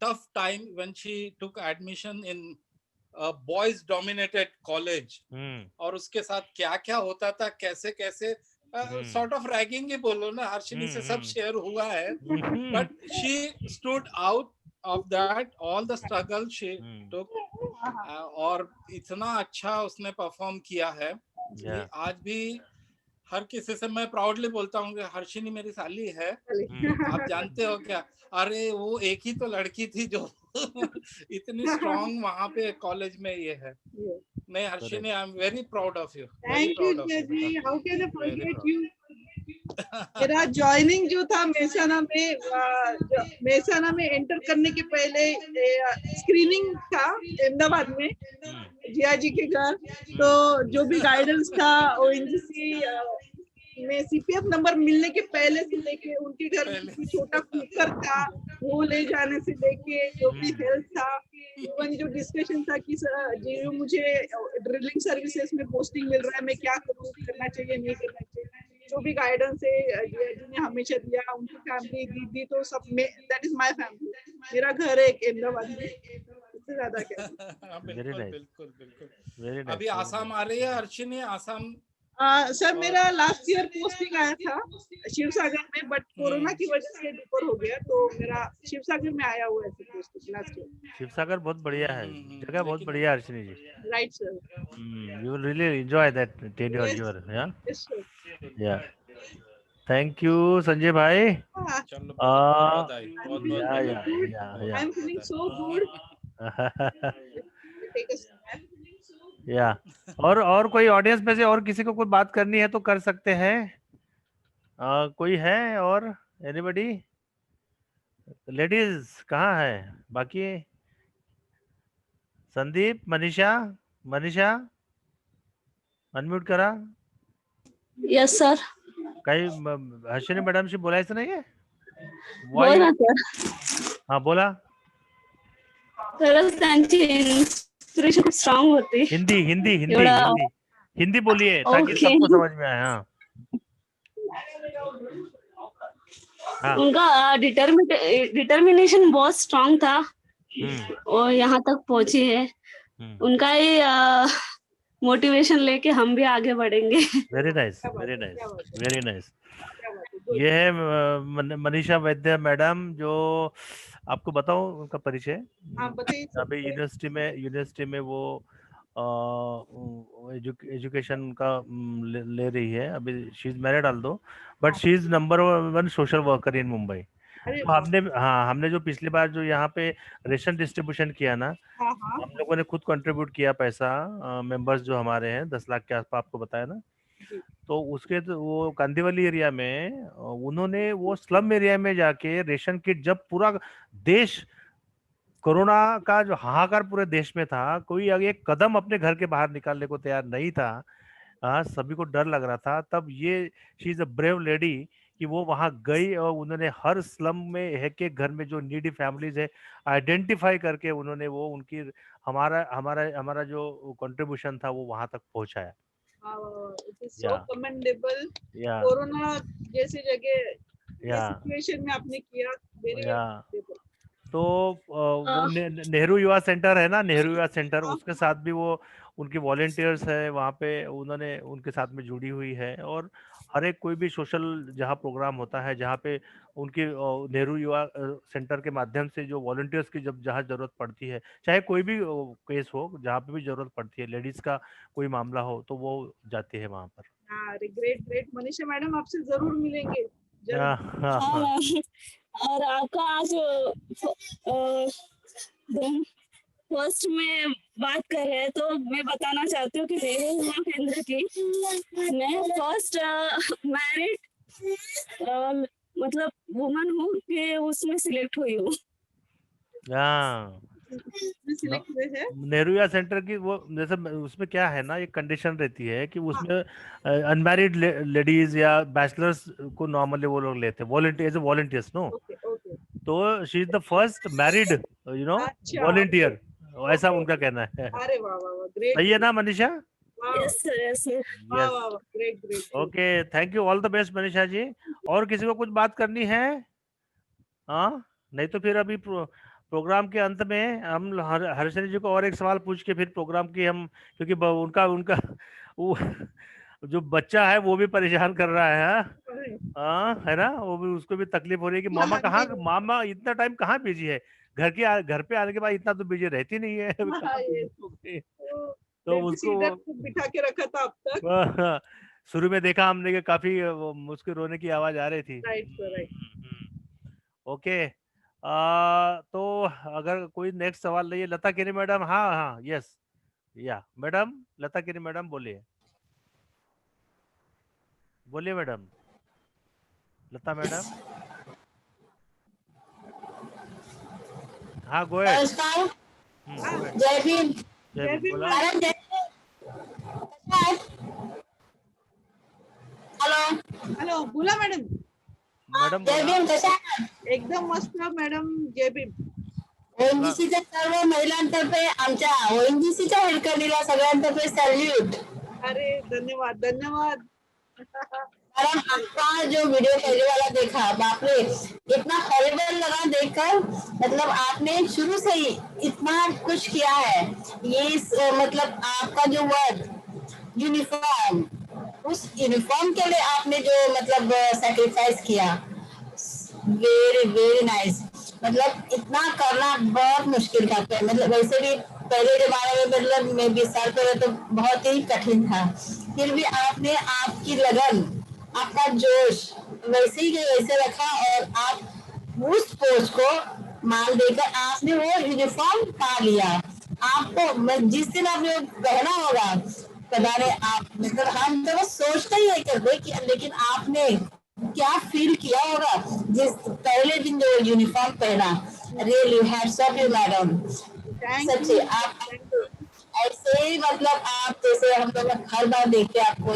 [SPEAKER 13] tough time when she took admission in a boys dominated college। और उसके साथ क्या होता था, कैसे सॉर्ट ऑफ रैगिंग ही बोलो ना, हर्षिनी से सब शेयर हुआ है। But she stood out of that, all the struggle she took, और इतना अच्छा उसने परफॉर्म किया है। आज भी हर किसी से मैं प्राउडली बोलता हूँ कि हर्षिनी मेरी साली है। आप जानते हो क्या, अरे वो एक ही तो लड़की थी जो इतनी स्ट्रॉन्ग वहाँ पे कॉलेज में ये है। नहीं Harshini, I am very proud of you.
[SPEAKER 2] Thank you जी, how can I forget you. मेरा ज्वाइनिंग जो था मेहसाना में एंटर करने के पहले स्क्रीनिंग था अहमदाबाद में जिया जी के घर। तो जो भी गाइडेंस था ओएनजीसी में सीपीएफ नंबर मिलने के पहले से लेके उनके घर छोटा कुकर था वो ले जाने से लेके जो भी हेल्थ था, इवन जो डिस्कशन था कि जी मुझे ड्रिलिंग सर्विसेज में पोस्टिंग मिल रहा है, मैं क्या करूँ, करना चाहिए नहीं करना चाहिए, जो भी गाइडेंस है जिन्हें हमेशा दिया, उनकी फैमिली दी तो सब में, दैट इज माय फैमिली। मेरा घर है अहमदाबाद में, इससे ज्यादा क्या।
[SPEAKER 13] बिल्कुल। अभी आसाम आ रही है हर्षिनी? आसाम
[SPEAKER 2] सर मेरा लास्ट ईयर पोस्टिंग आया था शिवसागर में, बट कोरोना की वजह से डिफर हो गया, तो मेरा शिवसागर में आया हुआ है पोस्टिंग लास्ट ईयर।
[SPEAKER 1] शिवसागर बहुत बढ़िया है, जगह बहुत बढ़िया है Harshini ji.
[SPEAKER 2] Right sir.
[SPEAKER 1] You will really enjoy that tenure here, yeah?
[SPEAKER 2] Yes, sir.
[SPEAKER 1] Yeah. Thank you, Sanjay bhai.
[SPEAKER 2] I am feeling so good. Take a step.
[SPEAKER 1] या और कोई ऑडियंस में से और किसी को कोई बात करनी है तो कर सकते हैं। कोई है और एनीबडी? लेडीज कहाँ है बाकी? संदीप, मनीषा अनम्यूट करा।
[SPEAKER 14] Yes sir.
[SPEAKER 1] काही हर्षिनी मॅडमशी बोलायचं नाहीये?
[SPEAKER 14] बोला सर।
[SPEAKER 1] हाँ बोला।
[SPEAKER 14] खरंच त्यांची इंस्पिरेशन खूप स्ट्रॉंग होती।
[SPEAKER 1] हिंदी बोलिए ताकि सबको समझ में आए। हाँ।
[SPEAKER 14] उनका डिटर्मिनेशन बहुत स्ट्रॉन्ग था वो यहाँ तक पहुंची है। उनका ही मोटिवेशन लेके हम भी आगे बढ़ेंगे।
[SPEAKER 1] Very nice, very nice, very nice. ये है मनीषा वैद्य मैडम, जो आपको बताऊं उनका परिचय। अभी यूनिवर्सिटी में वो एजुकेशन का ले रही है। अभी she is married although, but she is number 1 social worker in Mumbai. तो हमने जो पिछली बार जो यहाँ पे रेशन डिस्ट्रीब्यूशन किया ना, हम लोगों ने खुद कंट्रीब्यूट किया पैसा, मेंबर्स जो हमारे हैं 10 लाख के आसपास, आपको बताया ना। तो उसके तो वो कांदीवली एरिया में उन्होंने वो स्लम एरिया में जाके रेशन किट, जब पूरा देश कोरोना का जो हाहाकार पूरे देश में था, कोई एक कदम अपने घर के बाहर निकालने को तैयार नहीं था, सभी को डर लग रहा था, तब ये she is a brave lady कि वो वहां गई और उन्होंने हर स्लम में एक एक घर में जो नीडी फैमिलीज है आइडेंटिफाई करके उन्होंने वो उनकी हमारा हमारा हमारा जो कंट्रीब्यूशन था वो वहां तक पहुंचाया।
[SPEAKER 2] It is so commendable. Corona जैसी जगह सिचुएशन में आपने किया, very commendable.
[SPEAKER 1] तो वो नेहरू युवा सेंटर है ना, नेहरू युवा सेंटर, उसके साथ भी वो उनकी वॉलेंटियर्स है वहाँ पे, उन्होंने उनके साथ में जुड़ी हुई है। और हर एक कोई भी सोशल जहाँ प्रोग्राम होता है, जहाँ पे उनकी नेहरू युवा सेंटर के माध्यम से जो वॉलेंटियर्स की जब जहाँ जरूरत पड़ती है, चाहे कोई भी केस हो, जहाँ पे भी जरूरत पड़ती है, लेडीज का कोई मामला हो, तो वो जाती है वहाँ पर।
[SPEAKER 2] ग्रेट मनीषा मैडम, आपसे जरूर मिलेंगे।
[SPEAKER 14] और आपका आज फर्स्ट में बात कर रहे हैं, तो मैं बताना चाहती हूँ कि नेहरू युवा केंद्र की मैं फर्स्ट मैरिड मतलब वुमन हूँ कि उसमें सिलेक्ट हुई हूँ।
[SPEAKER 1] नेहरू युवा सेंटर की वो, जैसे उसमें क्या है ना, एक कंडीशन रहती है कि उसमें अनमैरिड लेडीज या बैचलर्स को नॉर्मली वो लोग लेते हैं वॉलंटियर्स नो। तो she is the first married volunteer, ऐसा उनका कहना है।
[SPEAKER 2] अरे वाह वाह वाह, ग्रेट।
[SPEAKER 1] सही है ना मनीषा?
[SPEAKER 14] Yes sir.
[SPEAKER 2] वाह वाह, great.
[SPEAKER 1] Okay, thank you, all the best Manisha ji. और किसी को कुछ बात करनी है? हाँ, नहीं तो फिर अभी प्रोग्राम के अंत में हम हर्षिनी जी को और एक सवाल पूछ के फिर प्रोग्राम की हम, क्योंकि उनका वो जो बच्चा है वो भी परेशान कर रहा है, है ना, वो भी, उसको भी तकलीफ हो रही है कि मामा इतना टाइम कहाँ बिजी है, घर पे आने के बाद इतना तो बिजी रहती नहीं है। तो उसको
[SPEAKER 2] बिठा के रखा था अब तक।
[SPEAKER 1] शुरू में देखा हमने कि काफी उसके रोने की आवाज आ रही थी।
[SPEAKER 2] राइट।
[SPEAKER 1] ओके, तो अगर कोई नेक्स्ट सवाल नहीं है, लता किरी मैडम। हाँ, यस, या मैडम, लता किरी मैडम बोलिए मैडम, लता मैडम। हाँ, गो अहेड।
[SPEAKER 14] जय भीम।
[SPEAKER 2] हेलो, बोला मैडम।
[SPEAKER 14] जय भीम, कशा?
[SPEAKER 2] एकदम मस्त मॅडम, जय भीम.
[SPEAKER 14] ओएनजीसीच्या सर्व महिलांतर्फे, आमच्या ओएनजीसीच्या हेडकर्णीला सगळ्यांतर्फे सॅल्यूट.
[SPEAKER 2] अरे धन्यवाद.
[SPEAKER 14] मैडम, आपका जो वीडियो पहले वाला देखा, बाप रे, इतना हॉरिबल लगा देखकर। मतलब आपने शुरू से ही इतना कुछ किया है। ये मतलब आपका जो वर्क यूनिफॉर्म, उस यूनिफॉर्म के लिए आपने जो मतलब सैक्रिफाइस किया, वेरी नाइस। मतलब इतना करना बहुत मुश्किल था। मतलब वैसे भी पहले जमाने में मतलब मैं 20 साल पहले तो बहुत ही कठिन था, फिर भी आपने आपकी लगन, आपका जोश वैसे ही वैसे रखा और आप उस पोस्ट को मान देकर आपने वो यूनिफॉर्म पा लिया। आपको जिस दिन आपने पहना होगा, पता नहीं आप, मतलब हम तो बस सोचते ही है करते कि, लेकिन आपने क्या फील किया होगा जिस पहले दिन जो यूनिफॉर्म पहना। Really hats of you madam, सच्ची। आप ऐसे ही मतलब आप जैसे हम लोग हर बार देखते हैं आपको,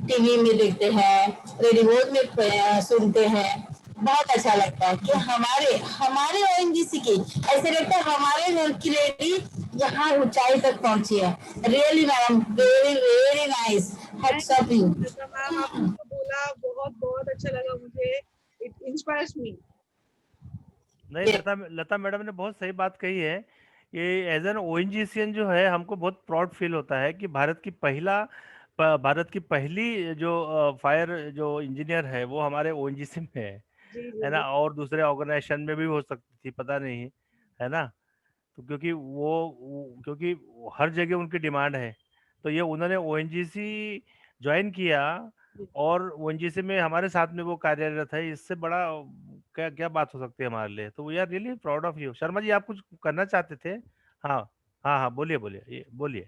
[SPEAKER 14] टीवी में देखते हैं, रेडियो में सुनते हैं, बहुत अच्छा लगता है कि हमारे ओएनजीसी की ऐसे लगता है हमारे वर्क की लेडी यहाँ ऊंचाई तक पहुंची है। Really madam, very nice, hats off you.
[SPEAKER 2] Ma'am, आपको बोला बहुत अच्छा लगा मुझे, इट इंस्पायर्स मी।
[SPEAKER 1] नहीं, लता मैडम ने बहुत सही बात कही है। ये एज एन ओएनजीसीएन जो है, हमको बहुत प्राउड फील होता है कि भारत की पहली जो फायर जो इंजीनियर है वो हमारे ओएनजीसी में है ना, और दूसरे ऑर्गेनाइजेशन में भी हो सकती थी, पता नहीं, है ना। तो क्योंकि हर जगह उनकी डिमांड है, तो ये उन्होंने ओएनजीसी ज्वाइन किया और ओएनजीसी में हमारे साथ में वो कार्यरत है। इससे बड़ा क्या क्या बात हो सकती है हमारे लिए। तो we are really proud of you. Sharma ji, आप कुछ करना चाहते थे? हाँ हाँ हाँ, बोलिए बोलिए, ये बोलिए,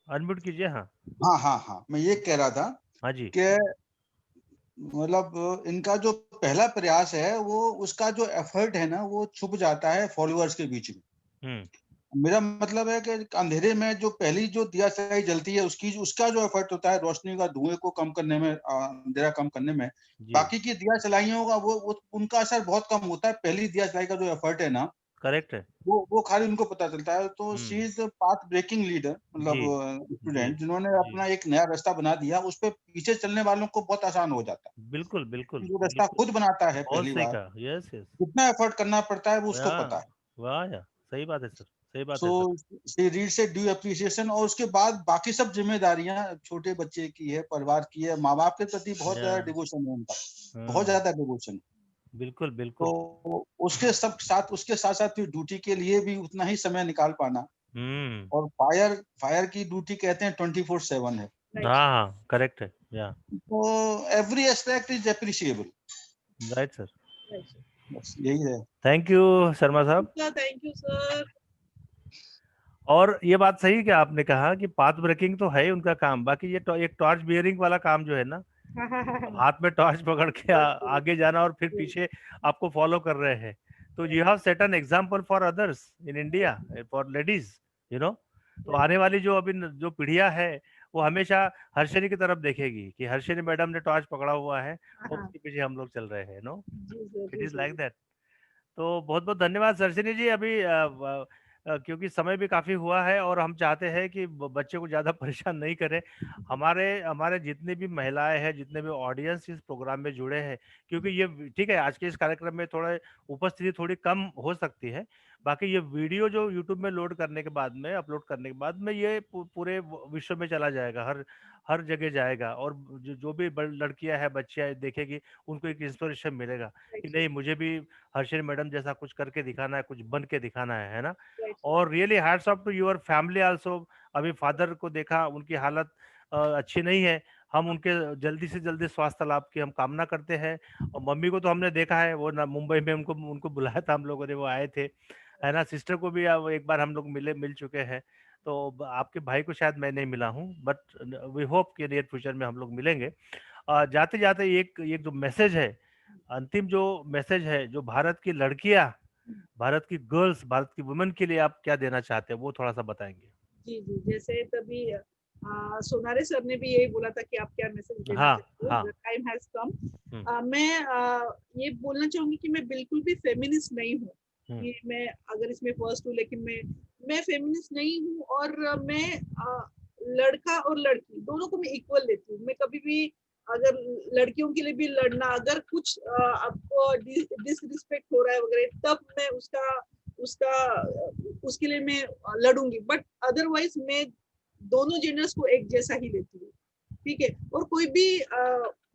[SPEAKER 1] अनम्यूट कीजिए। हाँ
[SPEAKER 12] हाँ हाँ हाँ, मैं ये कह रहा था
[SPEAKER 1] हाँ जी,
[SPEAKER 12] कि मतलब इनका जो पहला प्रयास है वो उसका जो एफर्ट है ना वो छुप जाता है फॉलोअर्स के बीच में। मेरा मतलब है कि अंधेरे में जो पहली जो दिया सलाई जलती है उसका जो एफर्ट होता है रोशनी का धुएं को कम करने में, अंधेरा कम करने में, बाकी की दिया सलाइयों का वो उनका असर बहुत कम होता है। पहली दिया सलाई का जो एफर्ट है ना,
[SPEAKER 1] करेक्ट है,
[SPEAKER 12] वो खाली उनको पता चलता है। तो she is path breaking leader, मतलब स्टूडेंट जिन्होंने अपना एक नया रास्ता बना दिया, उस पे पीछे चलने वालों को बहुत आसान हो जाता है।
[SPEAKER 1] बिल्कुल बिल्कुल,
[SPEAKER 12] जो रास्ता खुद बनाता है
[SPEAKER 1] बहुत
[SPEAKER 12] पहली
[SPEAKER 1] सही
[SPEAKER 12] बार,
[SPEAKER 1] कहा, यस यस,
[SPEAKER 12] कितना एफर्ट करना पड़ता है वो उसको पता है।
[SPEAKER 1] वाह यार, सही बात है सर, सही बात है
[SPEAKER 12] सो
[SPEAKER 1] सर।
[SPEAKER 12] शी रीड से ड्यू एप्रिसिएशन, और उसके बाद बाकी सब जिम्मेदारियां छोटे बच्चे की है, परिवार की है, माँ बाप के प्रति बहुत ज्यादा डिवोशन है उनका, बहुत ज्यादा डिवोशन।
[SPEAKER 1] बिल्कुल बिल्कुल,
[SPEAKER 12] तो उसके साथ साथ फिर ड्यूटी के लिए भी उतना ही समय निकाल पाना। और फायर की ड्यूटी कहते हैं 24/7 है।
[SPEAKER 1] हाँ हाँ, करेक्ट है, या
[SPEAKER 12] तो every aspect is appreciable.
[SPEAKER 1] Right sir,
[SPEAKER 12] बस यही है।
[SPEAKER 1] थैंक यू शर्मा साहब।
[SPEAKER 2] Thank you sir.
[SPEAKER 1] और ये बात सही क्या आपने कहा कि पाथ ब्रेकिंग तो है ही उनका काम, बाकी ये एक टॉर्च बियरिंग वाला काम जो है ना, हाथ में टॉर्च पकड़ के आगे जाना और फिर पीछे आपको फॉलो कर रहे हैं। तो you have set an example for others in India, for ladies, you know. तो आने वाली जो अभी जो पीढ़ियां है वो हमेशा हर्षिनी की तरफ देखेगी कि हर्षिनी मैडम ने टॉर्च पकड़ा हुआ है और उसके पीछे हम लोग चल रहे हैं, no, it is like that. तो बहुत बहुत धन्यवाद हर्षिनी जी। अभी क्योंकि समय भी काफी हुआ है और हम चाहते हैं कि बच्चे को ज्यादा परेशान नहीं करें। हमारे हमारे जितने भी महिलाएं हैं, जितने भी ऑडियंस इस प्रोग्राम में जुड़े हैं, क्योंकि ये ठीक है, आज के इस कार्यक्रम में थोड़ा उपस्थिति थोड़ी कम हो सकती है, बाकी ये वीडियो जो यूट्यूब में लोड करने के बाद में, अपलोड करने के बाद में, ये पूरे विश्व में चला जाएगा, हर जगह जाएगा, और जो भी लड़कियां हैं, बच्चियां देखेगी, उनको एक इंस्पिरेशन मिलेगा कि नहीं, मुझे भी हर्षिनी मैडम जैसा कुछ करके दिखाना है, कुछ बन के दिखाना है ना। और really hats off to your family also. अभी फादर को देखा, उनकी हालत अच्छी नहीं है, हम उनके जल्दी से जल्दी स्वास्थ्य लाभ की हम कामना करते हैं। और मम्मी को तो हमने देखा है, वो ना मुंबई में उनको बुलाया था हम लोगों ने, वो आए थे, है ना। सिस्टर को भी एक बार हम लोग मिल चुके हैं। तो आपके भाई को शायद मैं नहीं मिला हूँ, बट वी होप कि नियर फ्यूचर में हम लोग मिलेंगे। जाते जाते एक जो मैसेज है, अंतिम जो मैसेज है, जो भारत की लड़कियां, भारत की गर्ल्स, भारत की वुमेन के लिए आप क्या देना चाहते हैं, वो थोड़ा सा बताएंगे।
[SPEAKER 2] जी जी, जैसे तभी सोनारे सर ने भी यही बोला था कि आप क्या मैसेज देना चाहते हो, टाइम हैज कम। मैं ये बोलना चाहूंगी कि मैं बिल्कुल भी फेमिनिस्ट नहीं हूँ, कि मैं अगर इसमें फर्स्ट हूँ, लेकिन मैं फेमिनिस्ट नहीं हूँ। और मैं लड़का और लड़की दोनों को मैं इक्वल लेती हूँ। मैं कभी भी अगर लड़कियों के लिए भी लड़ना, अगर कुछ आपको डिसरिस्पेक्ट हो रहा है वगैरह, तब मैं उसके लिए मैं लड़ूंगी, बट अदरवाइज मैं दोनों जेंडर्स को एक जैसा ही लेती हूँ, ठीक है। और कोई भी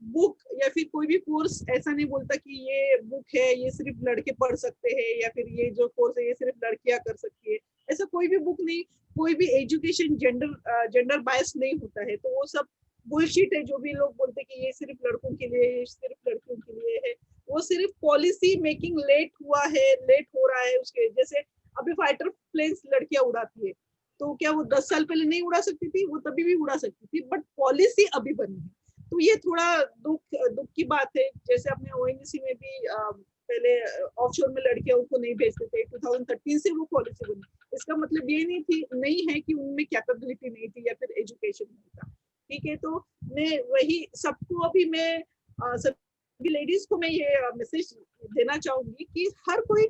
[SPEAKER 2] बुक या फिर कोई भी कोर्स ऐसा नहीं बोलता कि ये बुक है, ये सिर्फ लड़के पढ़ सकते हैं, या फिर ये जो कोर्स है ये सिर्फ लड़कियां कर सकती है, ऐसा कोई भी बुक नहीं। कोई भी एजुकेशन जेंडर बायस नहीं होता है। तो वो सब बुलशिट है जो भी लोग बोलते हैं कि ये सिर्फ लड़कों के लिए, ये सिर्फ लड़कियों के लिए है। वो सिर्फ पॉलिसी मेकिंग लेट हो रहा है। उसके जैसे अभी फाइटर प्लेन्स लड़कियां उड़ाती है, तो क्या वो 10 साल पहले नहीं उड़ा सकती थी? वो तभी भी उड़ा सकती थी, बट पॉलिसी अभी बनी है। तो ये थोड़ा दुख की बात है। जैसे अपने ओएनजीसी में भी पहले ऑफशोर में लड़कियों को नहीं भेजते थे, 2013 से वो पॉलिसी बनी। इसका मतलब ये नहीं है कि उनमें कैपेबिलिटी नहीं थी या फिर एजुकेशन नहीं था, ठीक है। तो मैं वही सबको, अभी मैं सभी लेडीज को मैं ये मैसेज देना चाहूंगी कि हर कोई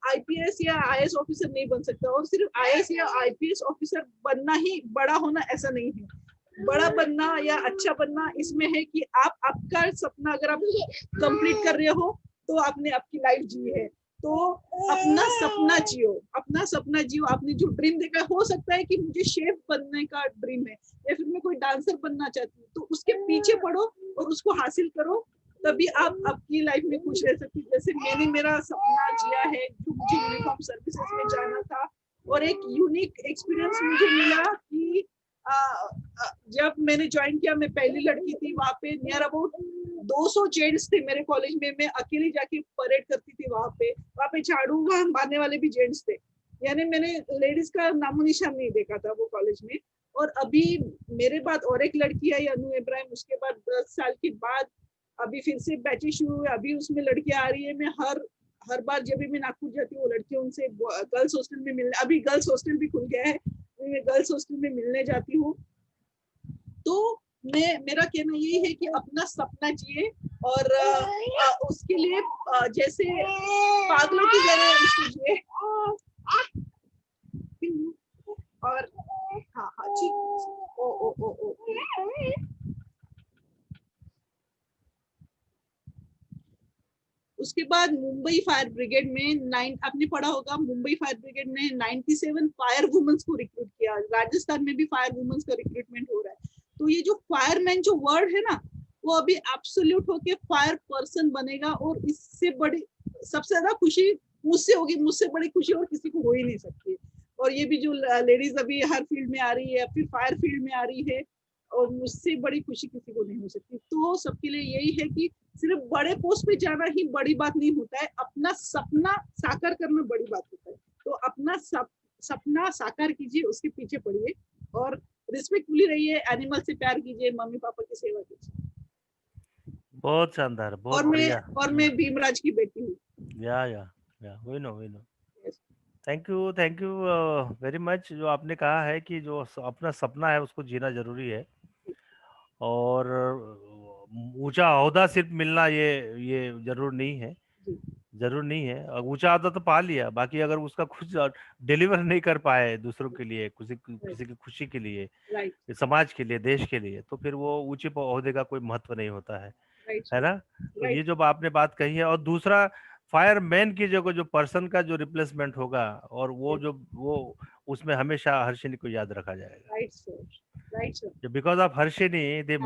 [SPEAKER 2] आईपीएस या आईएएस ऑफिसर नहीं बन सकता, और सिर्फ आईएएस या आईपीएस ऑफिसर बनना ही बड़ा होना ऐसा नहीं है। बड़ा बनना या अच्छा बनना इसमें है कि आप आपका सपना अगर आप कंप्लीट कर रहे हो तो आपने आपकी लाइफ जी है। तो अपना सपना जियो, अपना सपना जियो। आपने जो ड्रीम देखा, हो सकता है कि मुझे शेफ बनने का ड्रीम है या फिर मैं कोई डांसर बनना चाहती हूँ, तो उसके पीछे पढ़ो और उसको हासिल करो, तभी आप आपकी लाइफ में खुश रह सकती। जैसे मैंने मेरा सपना जिया है, जो मुझे यूनिफॉर्म सर्विसेज में जाना था, और एक यूनिक एक्सपीरियंस मुझे मिला कि जब मैंने ज्वाइन किया, मैं पहली लड़की थी वहाँ पे। नियर अबाउट 200 जेंट्स थे मेरे कॉलेज में, मैं अकेली जाके परेड करती थी वहाँ पे झाड़ू मारने वाले भी जेंट्स थे, यानी मैंने लेडीज का नामो निशान नहीं देखा था वो कॉलेज में। और अभी मेरे बाद और एक लड़की आई, अनु इब्राहिम, उसके बाद 10 साल के बाद अभी फिर से बैचेस शुरू हुए, अभी उसमें लड़कियां आ रही है। मैं हर बार जब भी मैं नागपुर जाती हूँ, लड़कियों उनसे गर्ल्स हॉस्टल में मिलने, अभी गर्ल्स हॉस्टल भी खुल गया है, मैं गर्ल्स हॉस्टल में मिलने जाती हूँ। तो मेरा कहना यही है कि अपना सपना जिए, और उसके लिए जैसे पागलों की तरह उसको जिए। और हाँ ठीक, ओ उसके बाद मुंबई फायर ब्रिगेड में आपने पढ़ा होगा, मुंबई फायर ब्रिगेड ने 97 फायर वुमेन्स को रिक्रूट किया। राजस्थान में भी फायर वुमेन्स का रिक्रूटमेंट हो रहा है। तो ये जो फायरमैन जो वर्ड है ना, वो अभी एब्सोल्यूट होके फायर पर्सन बनेगा, और इससे बड़ी सबसे ज्यादा खुशी मुझसे होगी, मुझसे बड़ी खुशी और किसी को हो ही नहीं सकती। और ये भी जो लेडीज अभी हर फील्ड में आ रही है, फिर फायर फील्ड में आ रही है, और मुझसे बड़ी खुशी किसी को नहीं हो सकती। तो सबके लिए यही है कि सिर्फ बड़े पोस्ट पे जाना ही बड़ी बात नहीं होता है, अपना सपना साकार करना बड़ी बात होता है। तो अपना सपना साकार कीजिए, उसके पीछे पड़िए, और रिस्पेक्टफुली रहिए, एनिमल से प्यार कीजिए, मम्मी पापा की सेवा कीजिए।
[SPEAKER 1] बहुत शानदार, बहुत बढ़िया।
[SPEAKER 2] और मैं भीमराज की बेटी हूँ।
[SPEAKER 1] Yeah we know thank you very much. जो आपने कहा है कि जो अपना सपना है उसको जीना जरूरी है, और ऊंचा ओहदा सिर्फ मिलना ये जरूर नहीं है, जरूर नहीं है। ऊंचा ओहदा तो पा लिया, बाकी अगर उसका कुछ डिलीवर नहीं कर पाए दूसरों के लिए, किसी की खुशी के लिए, समाज के लिए, देश के लिए, तो फिर वो ऊंचे ओहदे का कोई महत्व नहीं होता है ना। तो ये जो आपने बात कही है। और दूसरा, फायरमैन की जगह जो पर्सन का जो रिप्लेसमेंट होगा, और वो उसमें हमेशा हर्षिनी को याद रखा जाएगा। Because of Harshini, the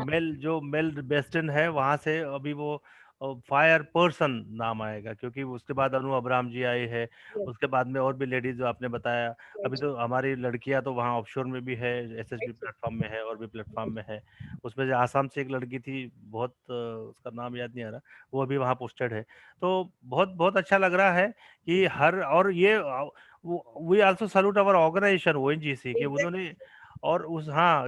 [SPEAKER 1] male western है, वहां से अभी वो फायर पर्सन नाम आएगा, क्योंकि उसके बाद अनु अब्राम जी आए हैं, उसके बाद में और भी लेडीज जो आपने बताया। अभी तो हमारी लड़कियां तो वहाँ ऑफशोर में भी है, एसएसबी प्लेटफॉर्म में है, और भी प्लेटफॉर्म में है। उसमें से आसाम से एक लड़की थी, बहुत उसका नाम याद नहीं आ रहा, वो अभी वहाँ पोस्टेड है। तो बहुत बहुत अच्छा लग रहा है कि और ये we also salute our organisation ONGC कि उन्होंने, और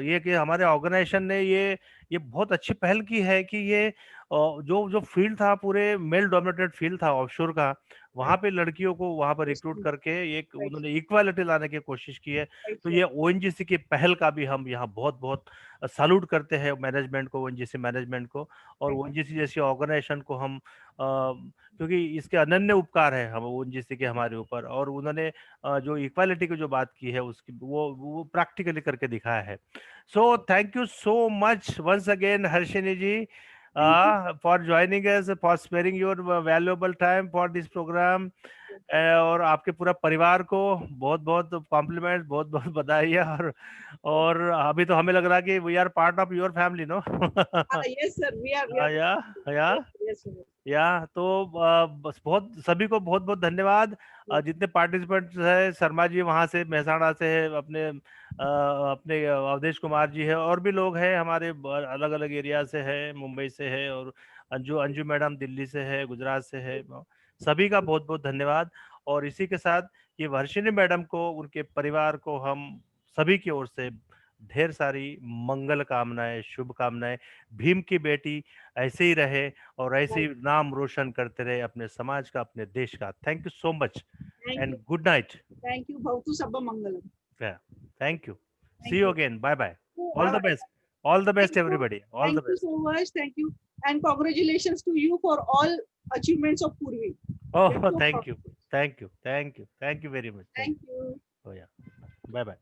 [SPEAKER 1] ये कि हमारे ऑर्गेनाइजेशन ने ये बहुत अच्छी पहल की है कि ये जो फील्ड था, पूरे मेल डोमिनेटेड फील्ड था ऑफशोर का, वहां पे लड़कियों को वहां पर रिक्रूट करके एक उन्होंने इक्वालिटी लाने की कोशिश की है। तो ये ओएनजीसी की पहल का भी हम यहाँ बहुत बहुत सैल्यूट करते हैं मैनेजमेंट को, ओएनजीसी मैनेजमेंट को, और ओएनजीसी जैसी ऑर्गेनाइजेशन को हम क्योंकि इसके अनन्य उपकार है हम ओएनजीसी के हमारे ऊपर, और उन्होंने जो इक्वालिटी की जो बात की है उसकी वो प्रैक्टिकली करके दिखाया है। So thank you so much once again Harshini ji for joining us, for sparing your valuable time for this program, और आपके पूरा परिवार को बहुत बहुत कॉम्प्लीमेंट, बहुत बहुत बधाई। और अभी तो हमें लग रहा है कि we are part of your family, no?
[SPEAKER 2] Yes sir, we are.
[SPEAKER 1] या तो बस सभी को बहुत बहुत धन्यवाद। जितने पार्टिसिपेंट्स है, शर्मा जी वहाँ से मेहसाणा से है, अपने अवधेश कुमार जी है, और भी लोग हैं हमारे अलग अलग एरिया से है, मुंबई से है, और अंजू मैडम दिल्ली से है, गुजरात से है। सभी का बहुत बहुत धन्यवाद। और इसी के साथ ये हर्षिनी मैडम को, उनके परिवार को हम सभी की ओर से ढेर सारी मंगल कामनाएं, शुभकामनाएं। भीम की बेटी ऐसे ही रहे और ऐसे ही नाम रोशन करते रहे, अपने समाज का, अपने देश का। Thank you so much and good night.
[SPEAKER 2] Thank you, भवतु सब्बा मंगलम।
[SPEAKER 1] Thank you, see you again, bye bye, all the best, all the best everybody, all the best.
[SPEAKER 2] Thank you so much, thank you, and congratulations to you for all achievements of Purvi.
[SPEAKER 1] Oh, thank you very much.
[SPEAKER 2] Thank you.
[SPEAKER 1] Oh yeah, bye bye.